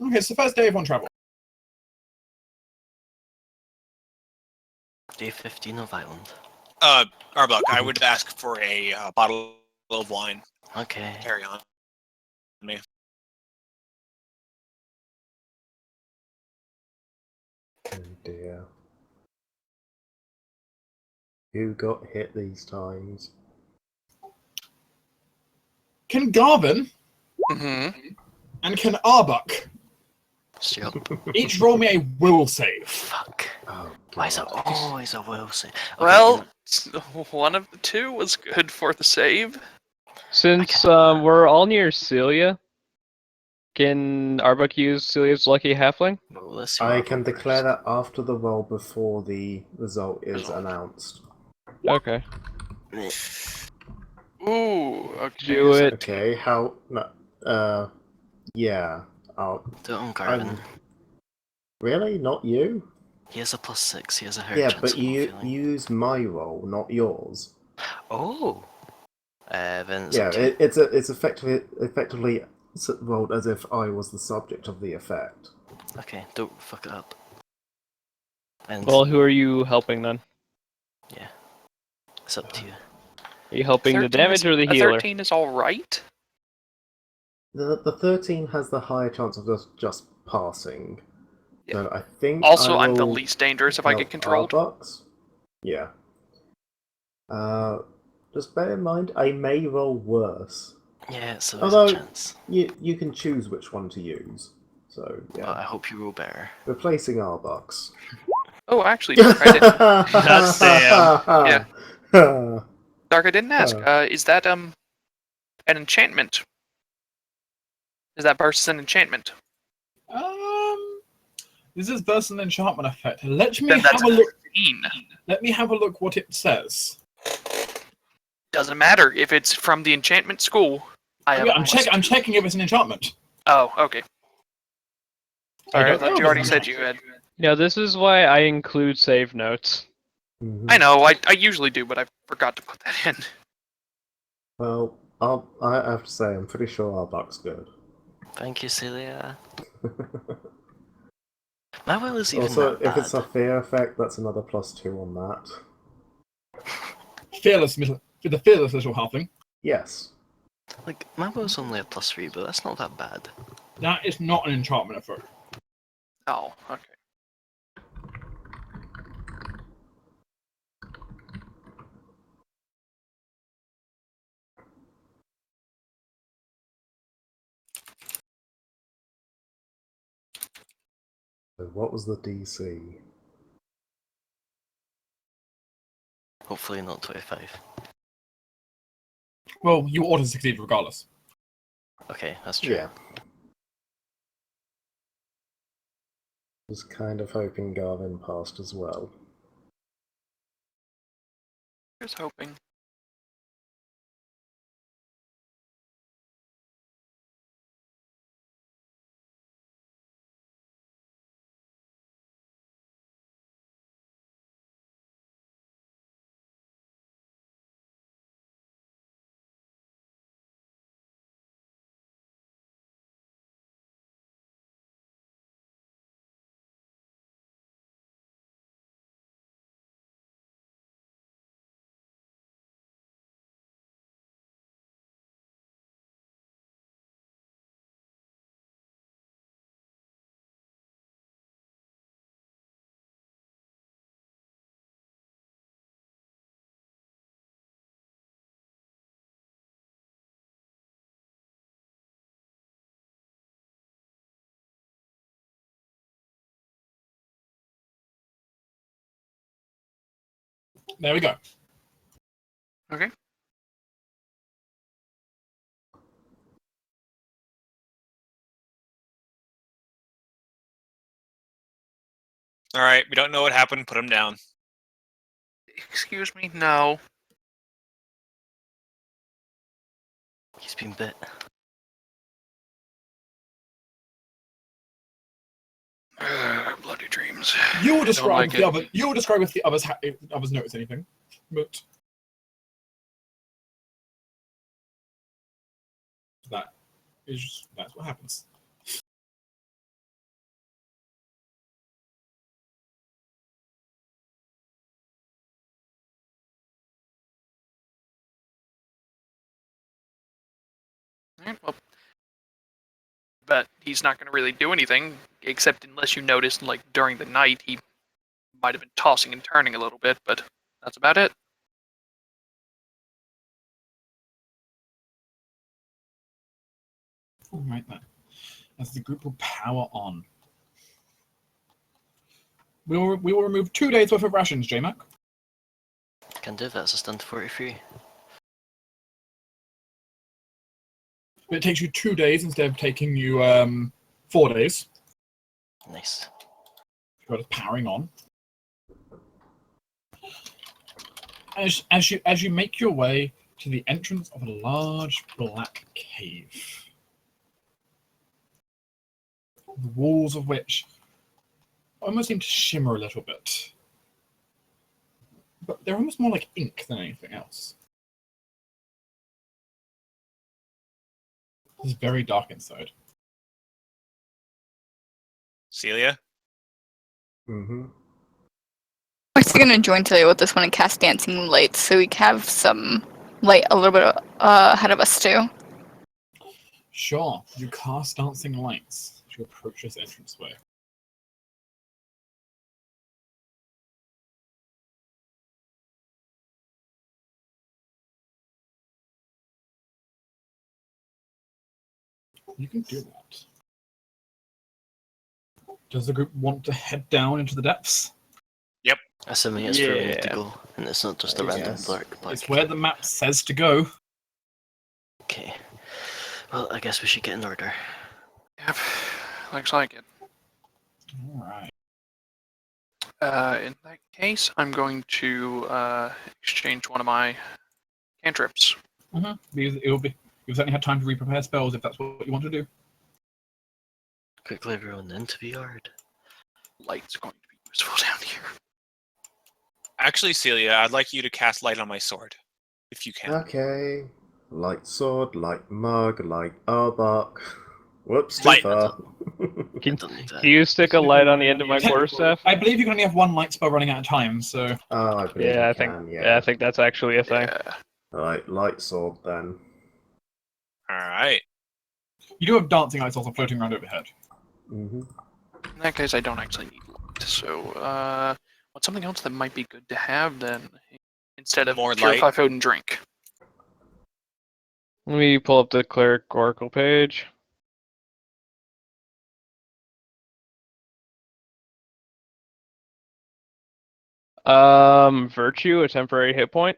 Okay, it's the first day of on travel. Day 15 of Island. Arbok, I would ask for a bottle of wine. Okay. Carry on. Me. Oh dear. Who got hit these times? Can Garvin Mm-hmm. and can Arbuk Yep. each roll me a will save? Fuck. Oh, Why is it God. always a Wilson? Okay, Well, one of the two was good for the save. Since we're all near Celia, can Arbuk use Celia's lucky halfling? well, let's see I what can I've got declare first. that after the roll before the result is announced. Okay. Ooh, okay. Do it. Okay, how... No, yeah. I'll... Do it on Garvin. Really? Not you? He has a +6, he has a higher Yeah, chance but of not you failing. use my roll, not yours. Oh! Then it's Yeah, up to you. it's effectively rolled as if I was the subject of the effect. Okay, don't fuck it up. And Well, who are you helping then? yeah, it's up to you. Are you helping the damage or the A healer? 13 is alright. The 13 has the higher chance of just passing. Yeah. So I think Also, I I'm the will least dangerous if I get help controlled. Arbucks. Yeah. Just bear in mind, I may roll worse. Yeah, it's always Although, a chance. you can choose which one to use. So, But I yeah. hope you roll better. Replacing Arbucks. Oh, actually, Dark, I didn't. God damn. Dark, I didn't ask. Is that an enchantment? Is that versus an enchantment? This is versus an enchantment effect. Let me Then that's have a look. 13. Let me have a look what it says. Doesn't matter if it's from the enchantment school. I'm checking if it's an enchantment. Oh, okay. I Sorry, I don't know thought if you it's already an said you had. No, this is why I include save notes. Mhm. I know, I usually do, but I forgot to put that in. Well, I have to say, I'm pretty sure Arbuck's good. Thank you, Celia. My will is even Also, that bad. if it's a fear effect, that's another +2 on that. The fearless little halfling. Yes. Like, my will's only a +3, but that's not that bad. That is not an enchantment effect. Oh, okay. So what was the DC? Hopefully not 25. Well, you ought to succeed regardless. Okay, that's true. Yeah. Was kind of hoping Garvin passed as well. Here's hoping. There we go. Okay. All right, we don't know what happened. Put him down. Excuse me? No. He's been bit. Bloody dreams. You will I don't describe like if the it. other. You will describe if the others if others notice anything, but that's what happens. Alright, well, but he's not going to really do anything, except unless you notice, like, during the night, he might have been tossing and turning a little bit, but that's about it. All right then. As the group will power on, we will remove 2 days worth of rations, JMac. Can do, that's a stunt 43. But it takes you 2 days instead of taking you 4 days. Nice. You're just powering on. As you make your way to the entrance of a large black cave, the walls of which almost seem to shimmer a little bit, but they're almost more like ink than anything else. It's very dark inside. Celia? Mm-hmm. We're still gonna join today with this one and cast dancing lights, so we have some light a little bit ahead of us too. Sure, you cast dancing lights as you approach this entranceway. You can do that. Does the group want to head down into the depths? Assuming it's where we need to Yeah. go, and it's not just a random Yes. black It's where the map says to go. Okay. Well, I guess we should get in order. Yep, looks like it. All right. In that case, I'm going to exchange one of my cantrips. Because you'll certainly have time to re-prepare spells if that's what you want to do. Quickly everyone into the yard. Light's going to be useful down here. Actually, Celia, I'd like you to cast light on my sword, if you can. Okay. Light sword, light mug, light arbok. Whoops, too Light- far. I don't need that. Can you stick a light on the end of my quarterstaff? I believe you can only have one light spell running at a time, so Oh, I believe Yeah, you I think. can, Yeah, I think that's actually a thing. Yeah. Alright, light sword then. All right. you do have dancing lights also floating around overhead. Mm-hmm. In that case, I don't actually need light. So, what's something else that might be good to have then? Instead of More purify light? food and drink. Let me pull up the cleric oracle page. Virtue, a temporary hit point.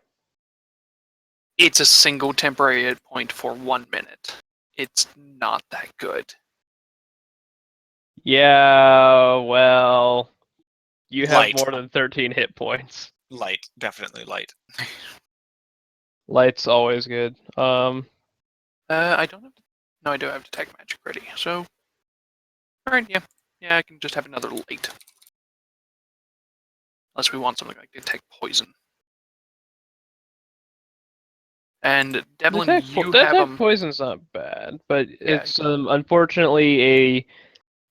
It's a single temporary hit point for 1 minute. It's not that good. Yeah, well, you have Light. more than 13 hit points. Light, definitely light. Light's always good. I don't have. No, I do have detect magic ready. So, all right, yeah, I can just have another light. Unless we want something like detect poison. And Devlin, you have Detect poison's not bad, but Yeah. it's unfortunately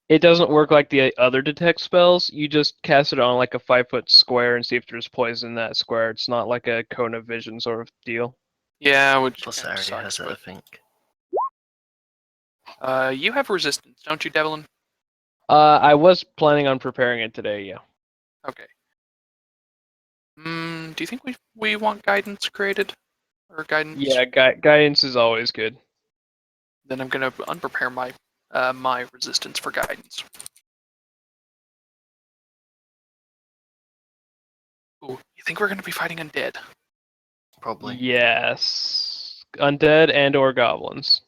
it doesn't work like the other detect spells. You just cast it on like a 5-foot square and see if there's poison in that square. It's not like a cone of vision sort of deal. Yeah, which Plus, kind of Ari has sucks. it, I think. But you have resistance, don't you, Devlin? I was planning on preparing it today, yeah. Okay. Do you think we want guidance created, or guidance? Yeah, guidance is always good. Then I'm gonna unprepare my my resistance for guidance. Ooh, you think we're gonna be fighting undead? Probably. Yes. Undead and or goblins.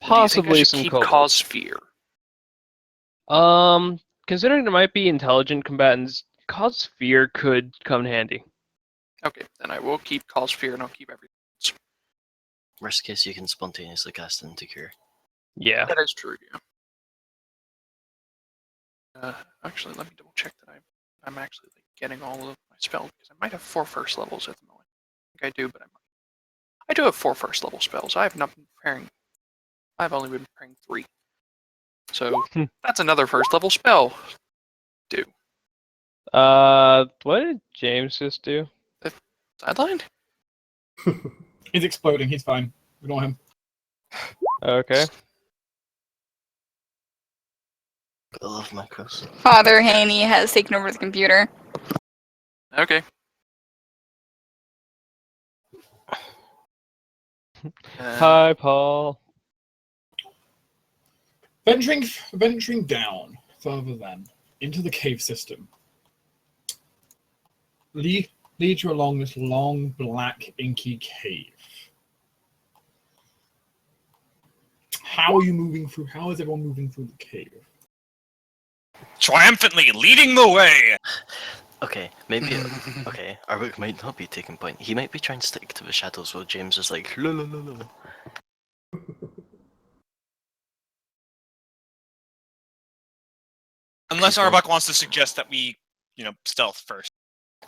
Do you think I Possibly should some keep kobolds. cause fear? Considering there might be intelligent combatants, cause fear could come in handy. Okay, then I will keep cause fear, and I'll keep everything. Worst case, you can spontaneously cast into cure. Yeah. That is true. Yeah. Actually, let me double check that I'm actually like, getting all of my spells because I might have 4 first levels at the moment. I think I do, but I do have 4 first level spells. I have not been preparing. I've only been preparing 3. So that's another first level spell. What did James just do? Sideline? He's exploding. He's fine. Ignore him. Okay. I love macros. Father Haney has taken over the computer. Okay. Hi, Paul. Venturing down further then into the cave system. Lead you along this long, black, inky cave. How are you moving through? How is everyone moving through the cave? Triumphantly leading the way! Okay, maybe. Okay, Arwick might not be taking point. He might be trying to stick to the shadows while James is like, la la la la. Unless He's going- Arbuck wants to suggest that we, stealth first.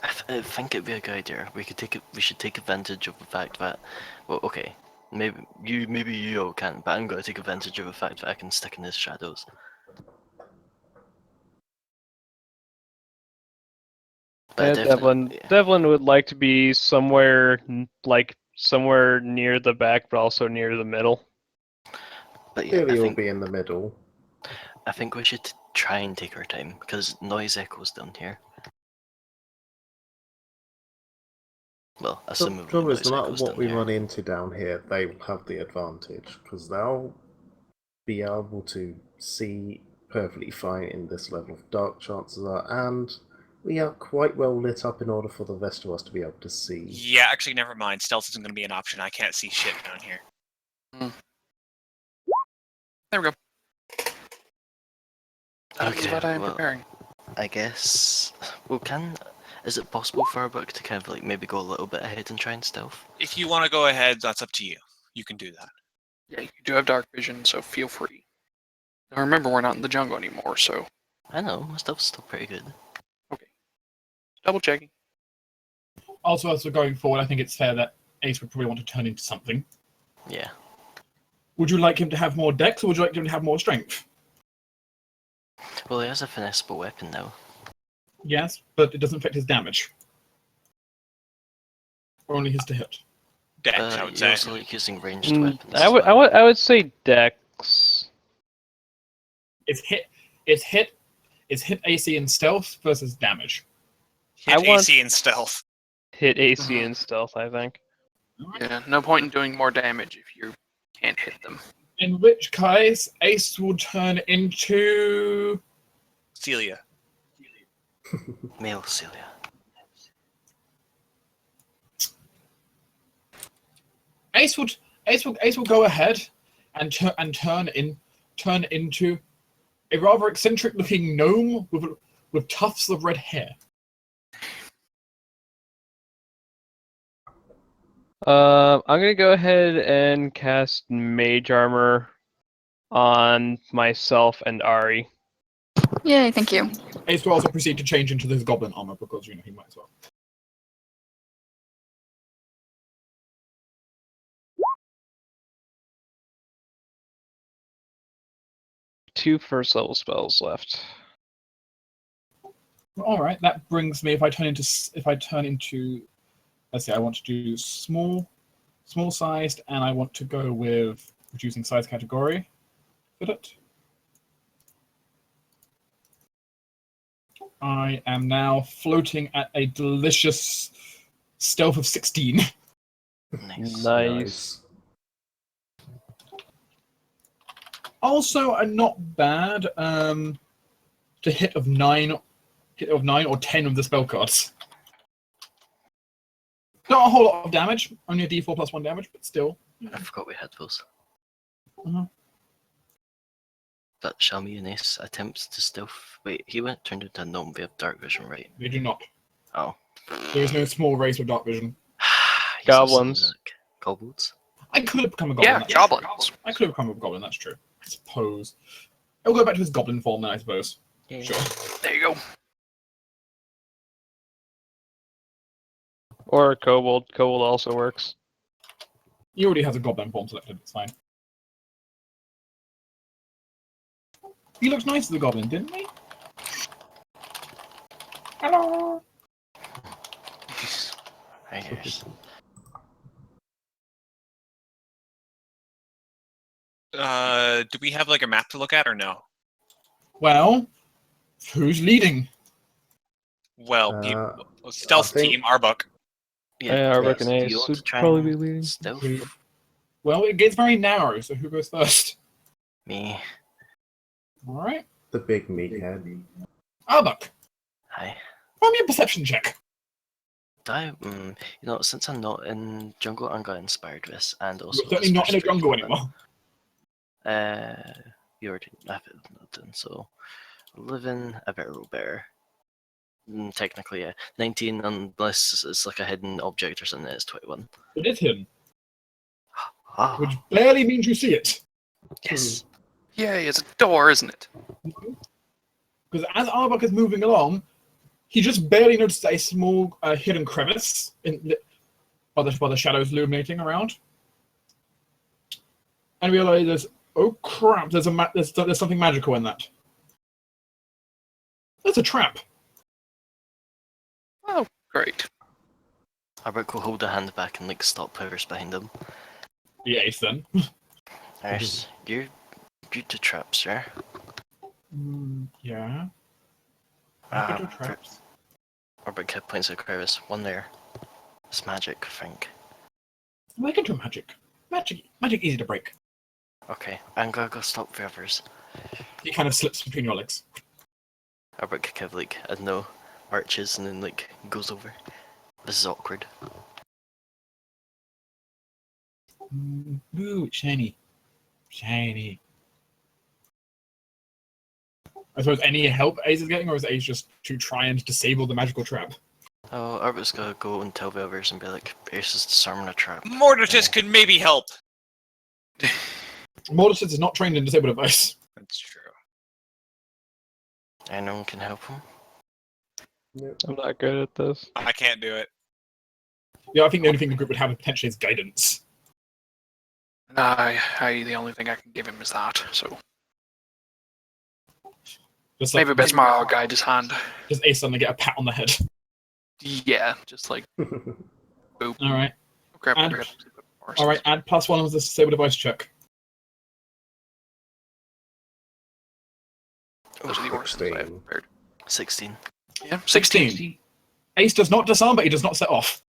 I think it'd be a good idea. We should take advantage of the fact that, well, okay, maybe you all can, but I'm gonna take advantage of the fact that I can stick in his shadows. But I Yeah, definitely, Devlin would like to be somewhere somewhere near the back, but also near the middle. but yeah, Clearly, you'll be in the middle. I think we should try and take our time because noise echoes down here. Well, The assuming trouble is, noise no matter echoes what down we here. run into down here, they will have the advantage because they'll be able to see perfectly fine in this level of dark, chances are, and we are quite well lit up in order for the rest of us to be able to see. Yeah, actually, never mind. Stealth isn't going to be an option. I can't see shit down here. There we go. That is Okay, what I am well, preparing. I guess. Well, is it possible for our book to kind of like maybe go a little bit ahead and try and stealth? If you want to go ahead, that's up to you. You can do that. Yeah, you do have dark vision, so feel free. Now remember, we're not in the jungle anymore, so I know, my stealth's still pretty good. double checking. Also, as we're going forward, I think it's fair that Ace would probably want to turn into something. Yeah. Would you like him to have more dex, or would you like him to have more strength? Well, he has a finessable weapon now. Yes, but it doesn't affect his damage. Only his to hit. Dex, I would You say. also like using ranged weapons. I as would well. I would say Dex. It's hit AC and stealth versus damage. Hit I want- AC and stealth. Hit AC and stealth, I think. Yeah, no point in doing more damage if you can't hit them. In which case, Ace will turn into Celia. Male Celia. Ace will go ahead and turn into a rather eccentric-looking gnome with tufts of red hair. I'm gonna go ahead and cast Mage Armor on myself and Ari. Yay, thank you. Ace will also proceed to change into this goblin armor because he might as well. Two first level spells left. All right, that brings me. If I turn into, let's see, I want to do small sized, and I want to go with reducing size category. Fit it. I am now floating at a delicious stealth of 16. Nice. Also, a not bad to hit of 9 or 10 of the spell cards. Not a whole lot of damage, only a d4 plus 1 damage, but still. I forgot we had those. Uh-huh. But Shelmy and Ace attempts to stealth. Wait, he turned into a gnome. We have dark vision, right? They do not. Oh. There is no small race with dark vision. He's Goblins. also like Kobolds. I could have become a goblin. Yeah, that's goblins. true. I could have become a goblin, that's true. I suppose. I'll go back to his goblin form then, I suppose. Yeah. Sure. There you go. Or a Kobold. Kobold also works. He already has a goblin form selected, it's fine. He looks nice as a goblin, didn't he? Hello! Right here. Do we have like a map to look at or no? Well, who's leading? Well, stealth I think- team, Arbok. Yeah, I Ace, reckon do you Ace want would to try probably and be leading. Stealth? Well, it gets very narrow, so who goes first? Me. Alright. The big meathead. Arbok, Hi. roll me a perception check. You know, since I'm not in jungle, I'm got inspired with this, and also You're certainly not in a Whisper jungle Strike. anymore. You already have it done, so 11, a better roll better. Technically, yeah. 19, unless it's like a hidden object or something, it's 21. It is him, Ah, which barely means you see it. yes. Yay, it's a door, isn't it? Because as Arbok is moving along, he just barely notices a small hidden crevice by the shadows illuminating around, and realizes, oh crap! There's something magical in that. That's a trap. Oh, great. Albert will hold a hand back and like stop whoever's behind him. The Ace then. There's you're to traps, sir. Yeah. I could do traps. Albert kid points at crevice. One there. It's magic, I think. I can do magic. Magic easy to break. Okay, I'm gonna go stop the others. He kind of slips between your legs. Albert could have like, I don't know, arches and then like goes over. This is awkward. Ooh, shiny. Shiny. I suppose any help Ace is getting, or is Ace just to try and disable the magical trap? Oh, Albert's gonna go and tell the others and be like, Ace is disarming a trap. Mortitus could maybe help. Mortisus is not trained in disable device. That's true. Anyone can help him. I'm not good at this. I can't do it. Yeah, I think the only thing the group would have potentially is guidance. The only thing I can give him is that, so Just maybe best Mara guide his hand. Just Ace suddenly get a pat on the head. Yeah, just like Alright. grab And- your head. Alright, add +1 on the disable device check. Those are the orcs I have 16. prepared. 16. Yeah, 16. Ace does not disarm, but he does not set off.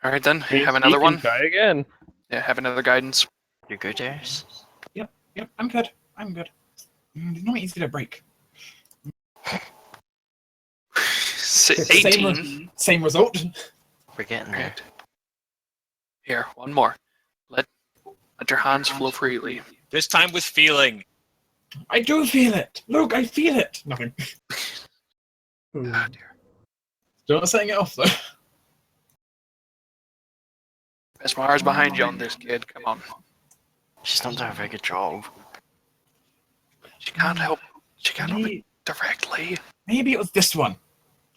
All right then, Means have he another can one. Try again. Yeah, have another guidance. You're good, Ace? Yep, I'm good. It's not easy to break. 18. Same result. We're getting there. Right. Here, one more. Let your hands flow freely. This time with feeling. I do feel it. Look, I feel it. Nothing. Hmm. Ah, dear. Still not setting it off though. Esmara's behind you on this, kid. Come on. She's not doing a very good job. She can't help. She can't help it Maybe, directly. maybe it was this one.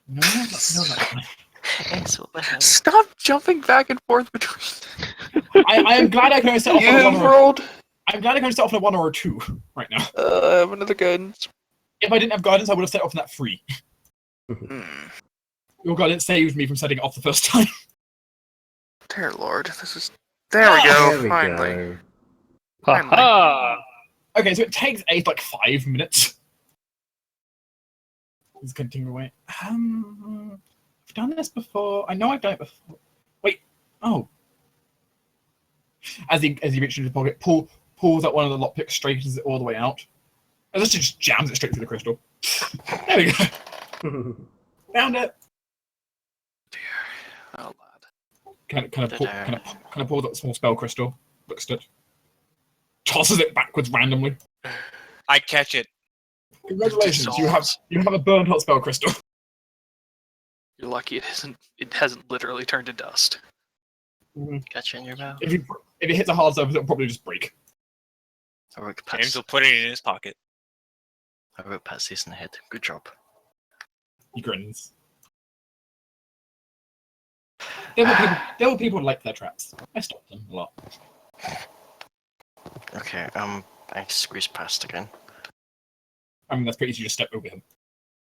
No, no. Yes, what the hell? Stop jumping back and forth between. I am glad I can only set off on a You've 1 or rolled. I'm glad I can only set off on a 1 or a 2 right now. I have another guidance. If I didn't have guidance, I would have set off on that 3. Hmm. Your guidance saved me from setting it off the first time. Dear Lord, this is. There we go. There we finally. go. Ha Okay, so it takes Ace like 5 minutes. Let's continue away. I've done this before. I know I've done it before. Wait. Oh. As he reaches into his pocket, pulls out one of the lockpicks, straightens it all the way out. And this just jams it straight through the crystal. There we go. Found it. Oh, lad. Kind of pulls out a small spell crystal. Looks at it. Tosses it backwards randomly. I catch it. Congratulations, you have a burnt hot spell crystal. You're lucky it isn't. It hasn't literally turned to dust. Catch it in your mouth. If it hits a hard surface, it'll probably just break. I wrote James Pats. will put it in his pocket. I wrote Pats this in the head. Good job. He grins. There were people who liked their traps. I stopped them a lot. Okay, I squeezed past again. I mean, that's pretty easy to just step over him.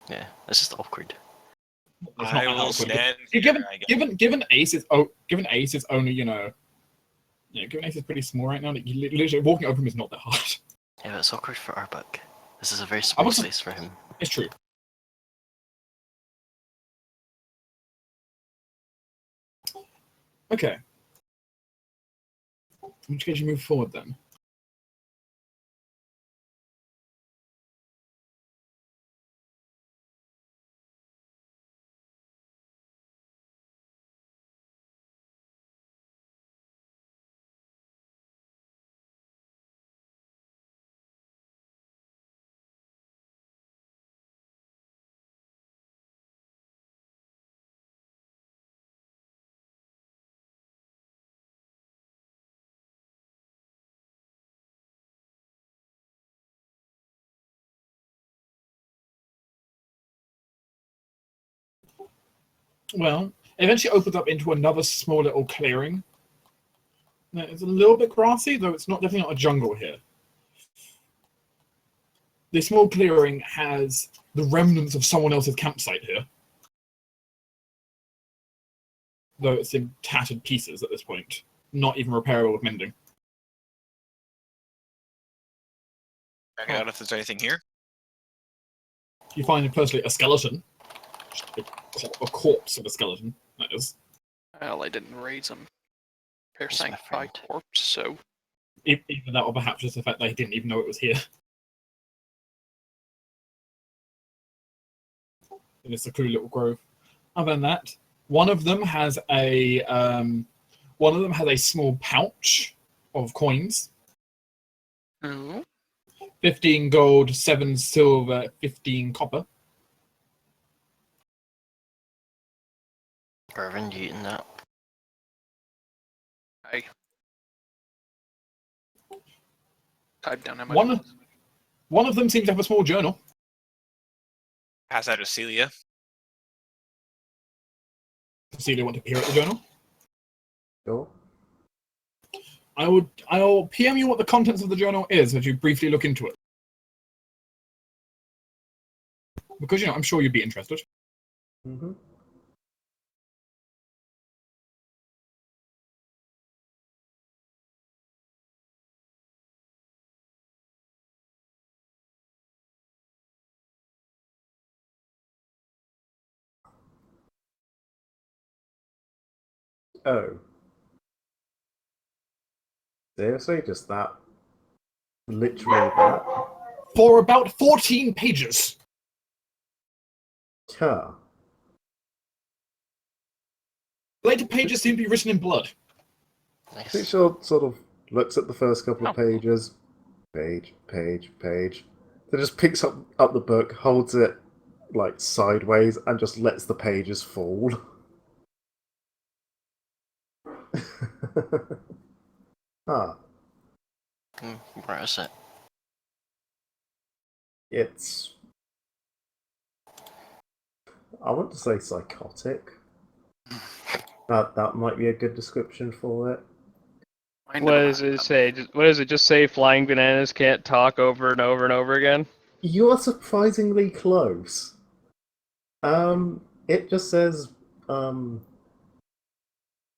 Yeah, this is awkward. It's not I that will awkward. stand Given, here, I guess. given Ace is only given Ace is pretty small right now. Like, literally walking over him is not that hard. Yeah, but it's awkward for Arbuk. This is a very small was- space for him. It's true. Okay. In which case you move forward then. Well, it eventually opens up into another small little clearing. Now, it's a little bit grassy, though it's definitely not a jungle here. The small clearing has the remnants of someone else's campsite here. Though it's in tattered pieces at this point. Not even repairable with mending. Check it out if there's anything here. You find, firstly, a skeleton. Just a corpse of a skeleton, that is. Well, I didn't raise him. They're He's my sanctified friend. corpse, so. Either that or perhaps just the fact that he didn't even know it was here. And it's a cool little grove. Other than that, one of them has a small pouch of coins. Oh. 15 gold, 7 silver, 15 copper. Irvin, you eating that? I typed down how much. One of them seems to have a small journal. Pass that to Celia. Cecilia want to peer at the journal? Sure. I'll PM you what the contents of the journal is as you briefly look into it. Because, I'm sure you'd be interested. Mm-hmm. Oh. Seriously? Just that? Literally that? For about 14 pages. Huh. Later pages seem to be written in blood. Nice. Sure sort of looks at the first couple of Oh. pages. Page. It just picks up the book, holds it like sideways, and just lets the pages fall. Ah, Where is it? it's. I want to say psychotic. That might be a good description for it. Mind What if does it say? What does it just say? Flying bananas can't talk over and over and over again? You are surprisingly close. It just says,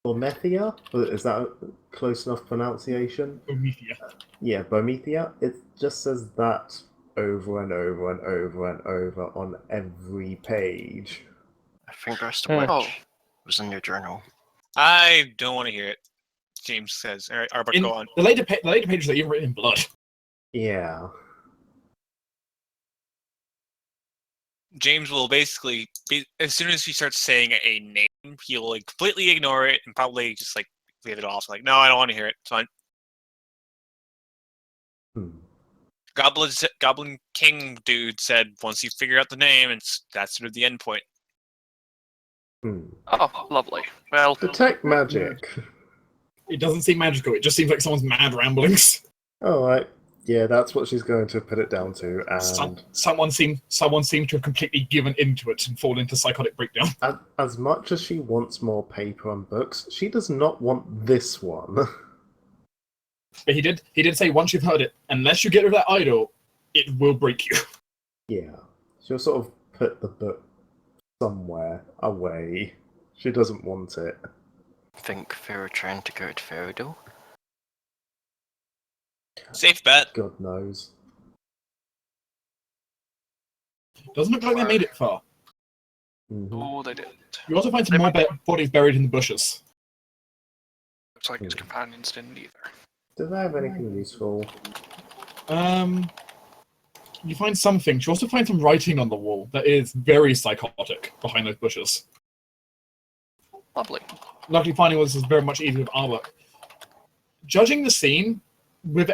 Bomethia? Is that a close enough pronunciation? Omethea. Yeah, Bomethia. It just says that over and over and over and over on every page. I think Rust Huh. Witch Oh. was in your journal. I don't want to hear it. James says. All right, Arbok, go on. The later pages are even written in blood. Yeah. James will basically, as soon as he starts saying a name, he'll like completely ignore it and probably just like leave it off. Like, no, I don't want to hear it. It's fine. Hmm. Goblin King dude said once you figure out the name, that's sort of the end point. Hmm. Oh, lovely. Well, Detect magic. It doesn't seem magical. It just seems like someone's mad ramblings. Alright. Yeah, that's what she's going to put it down to, and Someone seemed to have completely given into it and fallen into psychotic breakdown. as much as she wants more paper and books, she does not want this one. But he did say once you've heard it, unless you get rid of that idol, it will break you. Yeah. She'll sort of put the book somewhere away. She doesn't want it. Think they were trying to go to Feridel? Safe bet. God knows. Doesn't look like they made it far. Mhm. oh, they didn't. You also find some more bodies buried in the bushes. Looks like his companions didn't either. Do they have anything useful? You find some things. You also find some writing on the wall that is very psychotic behind those bushes. Lovely. Luckily, finding all this is very much easier with our work. Judging the scene, with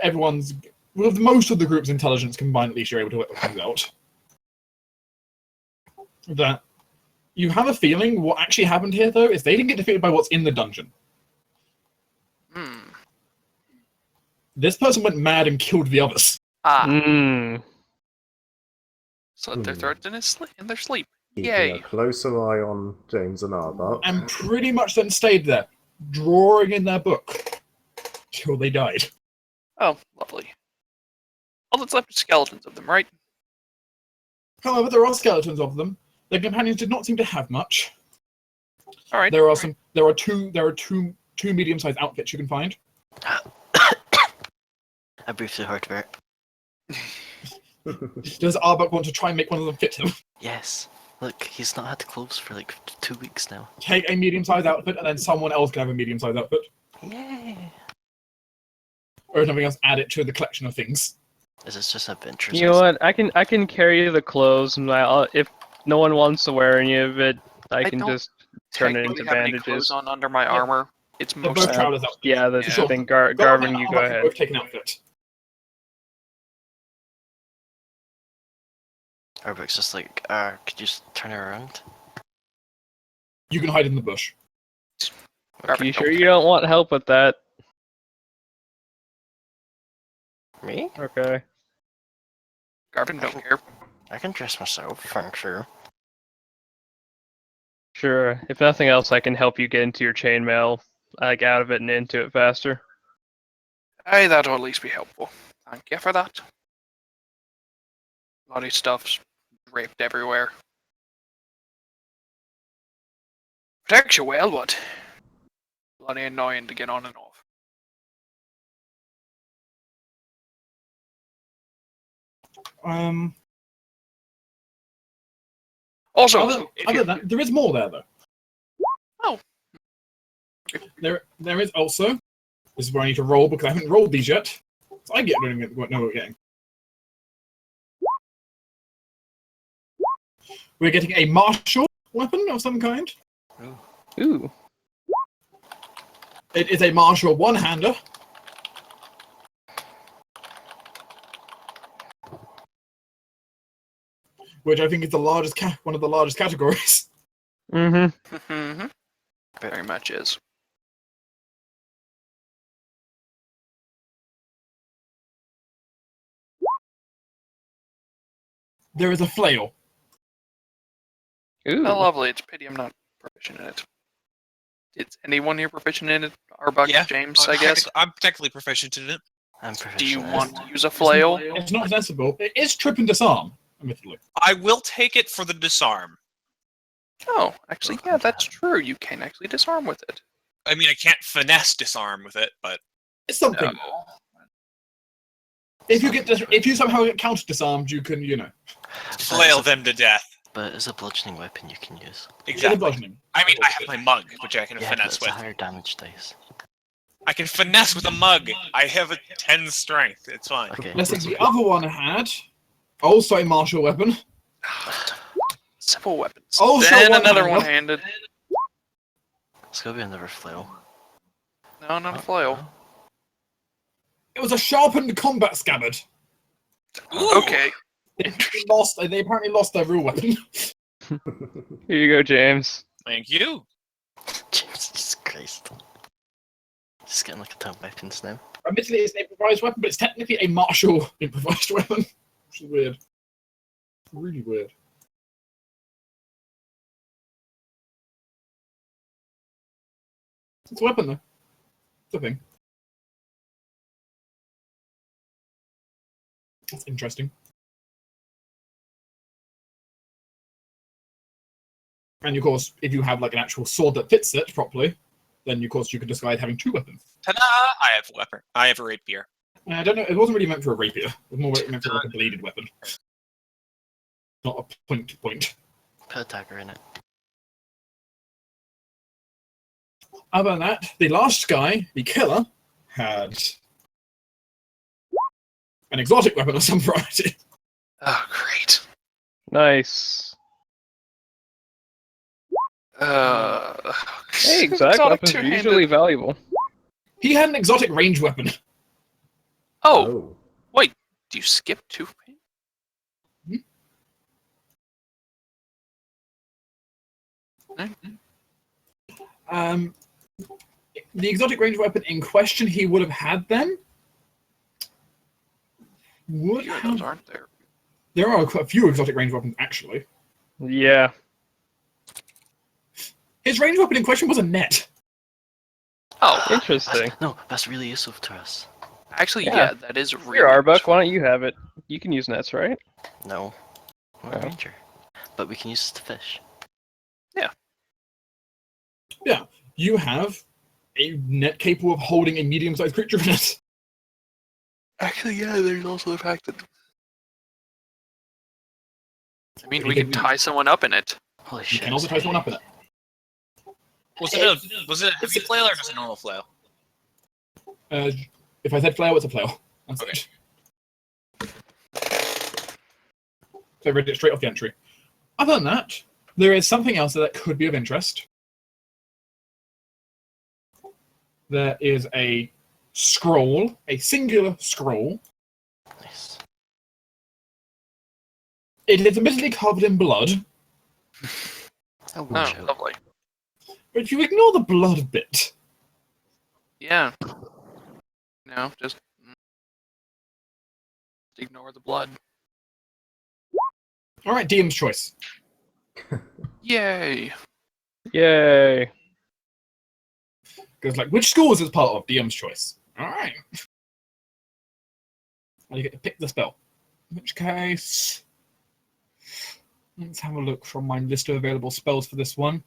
most of the group's intelligence combined, at least you're able to work things out. That you have a feeling what actually happened here, though, is they didn't get defeated by what's in the dungeon. Hmm. This person went mad and killed the others. Ah, Mmm. slit their Hmm. throats in their sleep. Keeping Yay. a closer eye on James and Arbok. And pretty much then stayed there, drawing in their book till they died. Oh, lovely. All that's left is skeletons of them, right? However, there are skeletons of them. Their companions did not seem to have much. All right. There are two medium-sized outfits you can find. I briefly heard of it. Does Arbok want to try and make one of them fit him? Yes. Look, he's not had clothes for like 2 weeks now. Take a medium-sized outfit, and then someone else can have a medium-sized outfit. Yay! Or if nothing else, add it to the collection of things. Is this just adventures? You know what? I can carry the clothes, and if no one wants to wear any of it, I can don't just turn it Technically into have any bandages. clothes on under my armor. It's They're both mostly travelers outfits. Yeah, that's Yeah. the thing. Garvin, you go Arbok can ahead. both take an outfit. Arbok's just like, could you just turn it around? You can hide in the bush. Are you sure you don't want help with that? Me? Okay. Garvin don't care. I can dress myself, thank you. Sure. If nothing else, I can help you get into your chainmail, like out of it and into it faster. Hey, that'll at least be helpful. Thank you for that. Bloody stuff's draped everywhere. Protects you well, but bloody annoying to get on and off. Also, Other than that, there is more there, though. Oh. There is also. This is where I need to roll because I haven't rolled these yet. So I know what we're getting. We're getting a martial weapon of some kind. Ooh. It is a martial one-hander. which I think is the largest one of the largest categories. Mm-hmm. Mm-hmm. Very much is. There is a flail. Ooh. Oh, lovely. It's a pity I'm not proficient in it. Is anyone here proficient in it? Arbuck, Yeah, James, I guess. I'm technically proficient in it. I'm proficient. Do you in it. want to use a flail? It's not sensible. It is trip and disarm, admittedly. I will take it for the disarm. Oh, actually, yeah, that's true. You can actually disarm with it. I mean, I can't finesse disarm with it, but It's something. No. If you somehow get counter disarmed, you can, flail them to death. But it's a bludgeoning weapon you can use. Exactly. bludgeoning. I mean, I have my mug, which I can Yeah, but finesse it's a with. higher damage dice. I can finesse with a mug. I have a 10 strength. It's fine. Okay. Let's think the other one had also a martial weapon. Simple weapons. Also Then one another handle. one-handed. It's gotta be another flail. No, not a flail. It was a sharpened combat scabbard. Ooh. Okay. They apparently lost their real weapon. Here you go, James. Thank you. Jesus Christ. Just getting like a ton of weapons now. Admittedly, it's an improvised weapon, but it's technically a martial improvised weapon. Which is weird. Really weird. It's a weapon, though. It's a thing. That's interesting. And of course, if you have like an actual sword that fits it properly, then of course you can decide having two weapons. Ta-da! I have a weapon. I have a rapier. I don't know. It wasn't really meant for a rapier. It was more meant for like a bladed weapon, not a point. Put a dagger in it. Other than that, the last guy, the killer, had an exotic weapon of some variety. Oh, great. Nice. Hey, exotic weapons are usually valuable. He had an exotic range weapon. Oh, wait. Do you skip two? The exotic range weapon in question he would have had then would Few of have. those aren't there. There are quite a few exotic range weapons actually. Yeah. His range weapon in question was a net. Oh, Interesting. No, that's really useful to us. actually, Yeah. yeah, that is really Here, Arbuck, useful. why don't you have it? You can use nets, right? No. We're a Oh. ranger. But we can use it to fish. Yeah, you have a net capable of holding a medium-sized creature in it. Actually, yeah, there's also the fact that. I mean, You we can- could tie someone up in it. Holy You shit. can also tie someone up in it. Was it a heavy flail or just a normal flail? If I said flail, it's a flail. That's it. So I read it straight off the entry. Other than that, there is something else that could be of interest. There is a scroll, a singular scroll. Nice. It is admittedly covered in blood, Oh, Oh, joke. lovely. but if you ignore the blood bit, Yeah. No, just ignore the blood. all right, DM's choice. Yay! Yay. Goes like, which school is this part of? DM's choice. All right. And you get to pick the spell. In which case, let's have a look from my list of available spells for this one.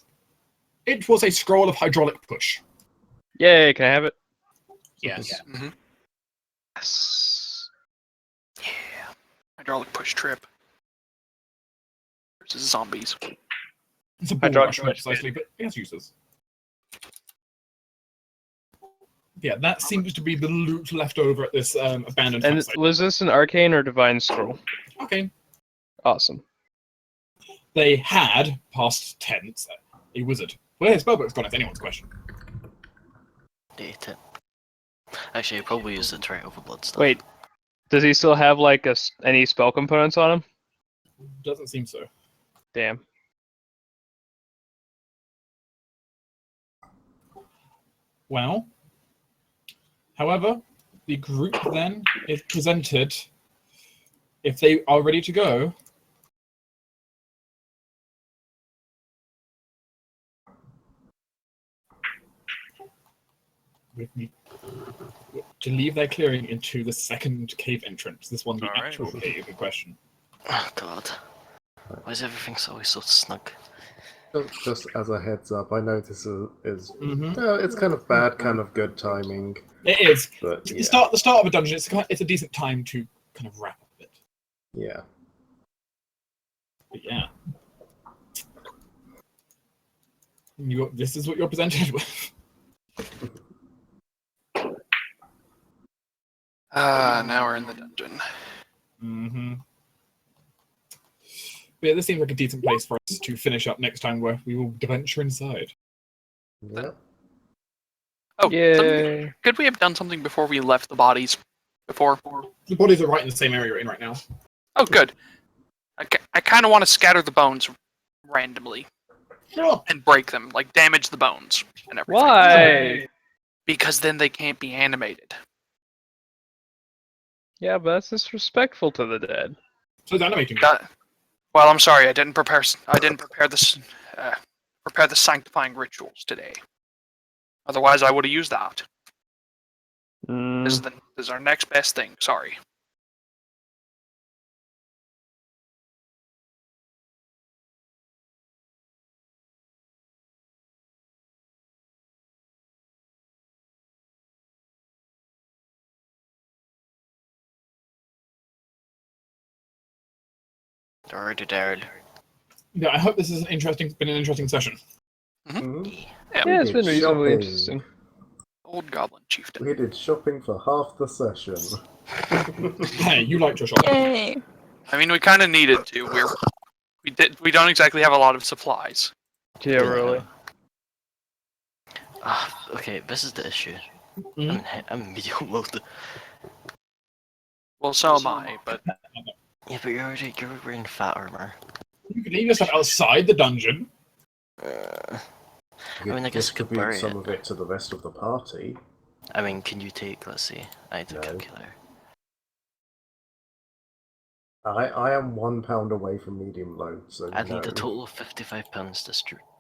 It was a scroll of hydraulic push. Yay, can I have it? Yes. Mm-hmm. Yes. Yeah. Hydraulic push trip. Versus zombies. It's a ball Hydraulic rush, push, not precisely, but it has uses. Yeah, that seems to be the loot left over at this abandoned And campsite. was this an arcane or divine scroll? Okay. Awesome. They had, past tense, a wizard. Well, his spellbook's gone, if anyone's question. They ate it. Actually, I probably used it to write over blood stuff. Wait, does he still have like any spell components on him? Doesn't seem so. Damn. Well, however, the group then is presented. If they are ready to go, with me to leave their clearing into the second cave entrance. This one, the Alright. actual cave in question. Oh god. Why is everything always so snug? Just as a heads up, I know this is Mm-hmm. it's kind of bad, kind of good timing, It is. but The yeah, start of a dungeon. It's a decent time to kind of wrap up a bit. yeah. But yeah, this is what you're presented with. Now we're in the dungeon. Mm-hmm. But yeah, this seems like a decent place for us to finish up next time, where we will venture inside. Yep. Oh, Yay. could we have done something before we left the bodies? Before? The bodies are right in the same area you're in right now. Oh, good. I kind of want to scatter the bones randomly Sure. and break them, like damage the bones and everything. Why? Because then they can't be animated. Yeah, but that's disrespectful to the dead. So it's animating. Well, I'm sorry, I didn't prepare this. Prepare the sanctifying rituals today. Otherwise, I would have used that. This is our next best thing. Sorry. They're already dead. Yeah, I hope this has been an interesting session. Mhm. Yeah. Yeah, it's been did reasonably shopping. interesting. Old Goblin Chieftain. We did shopping for half the session. Hey, you liked your shop. Yay! I mean, we kind of needed to. We don't exactly have a lot of supplies. Yeah, really. Okay, this is the issue. Mhm. I'm in medium mode. Well, so am I, but Yeah, but you're wearing fat armor. You could leave yourself outside the dungeon. You I mean, I guess I could distribute bury some it. of it to the rest of the party. I mean, can you take, let's see, I need a No. calculator. I am £1 away from medium low, so I'd no. need a total of £55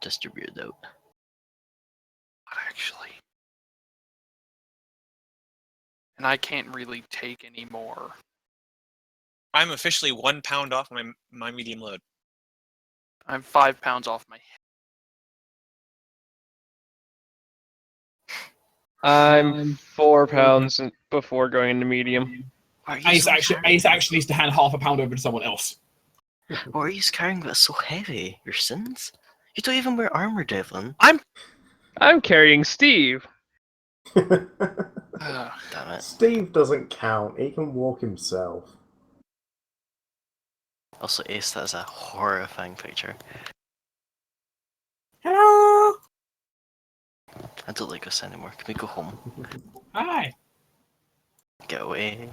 distributed out. actually, and I can't really take any more. I'm officially 1 pound off my medium load. I'm 5 pounds off my head. I'm 4 pounds before going into medium. Why are you Ace so actually needs to hand half a pound over to someone else. Why are you carrying that so heavy? Your sins? You don't even wear armor, Devlin. I'm carrying Steve. Damn it. Steve doesn't count. He can walk himself. Also, Ace, that is a horrifying picture. Hello. I don't like us anymore. Can we go home? Hi. Get away.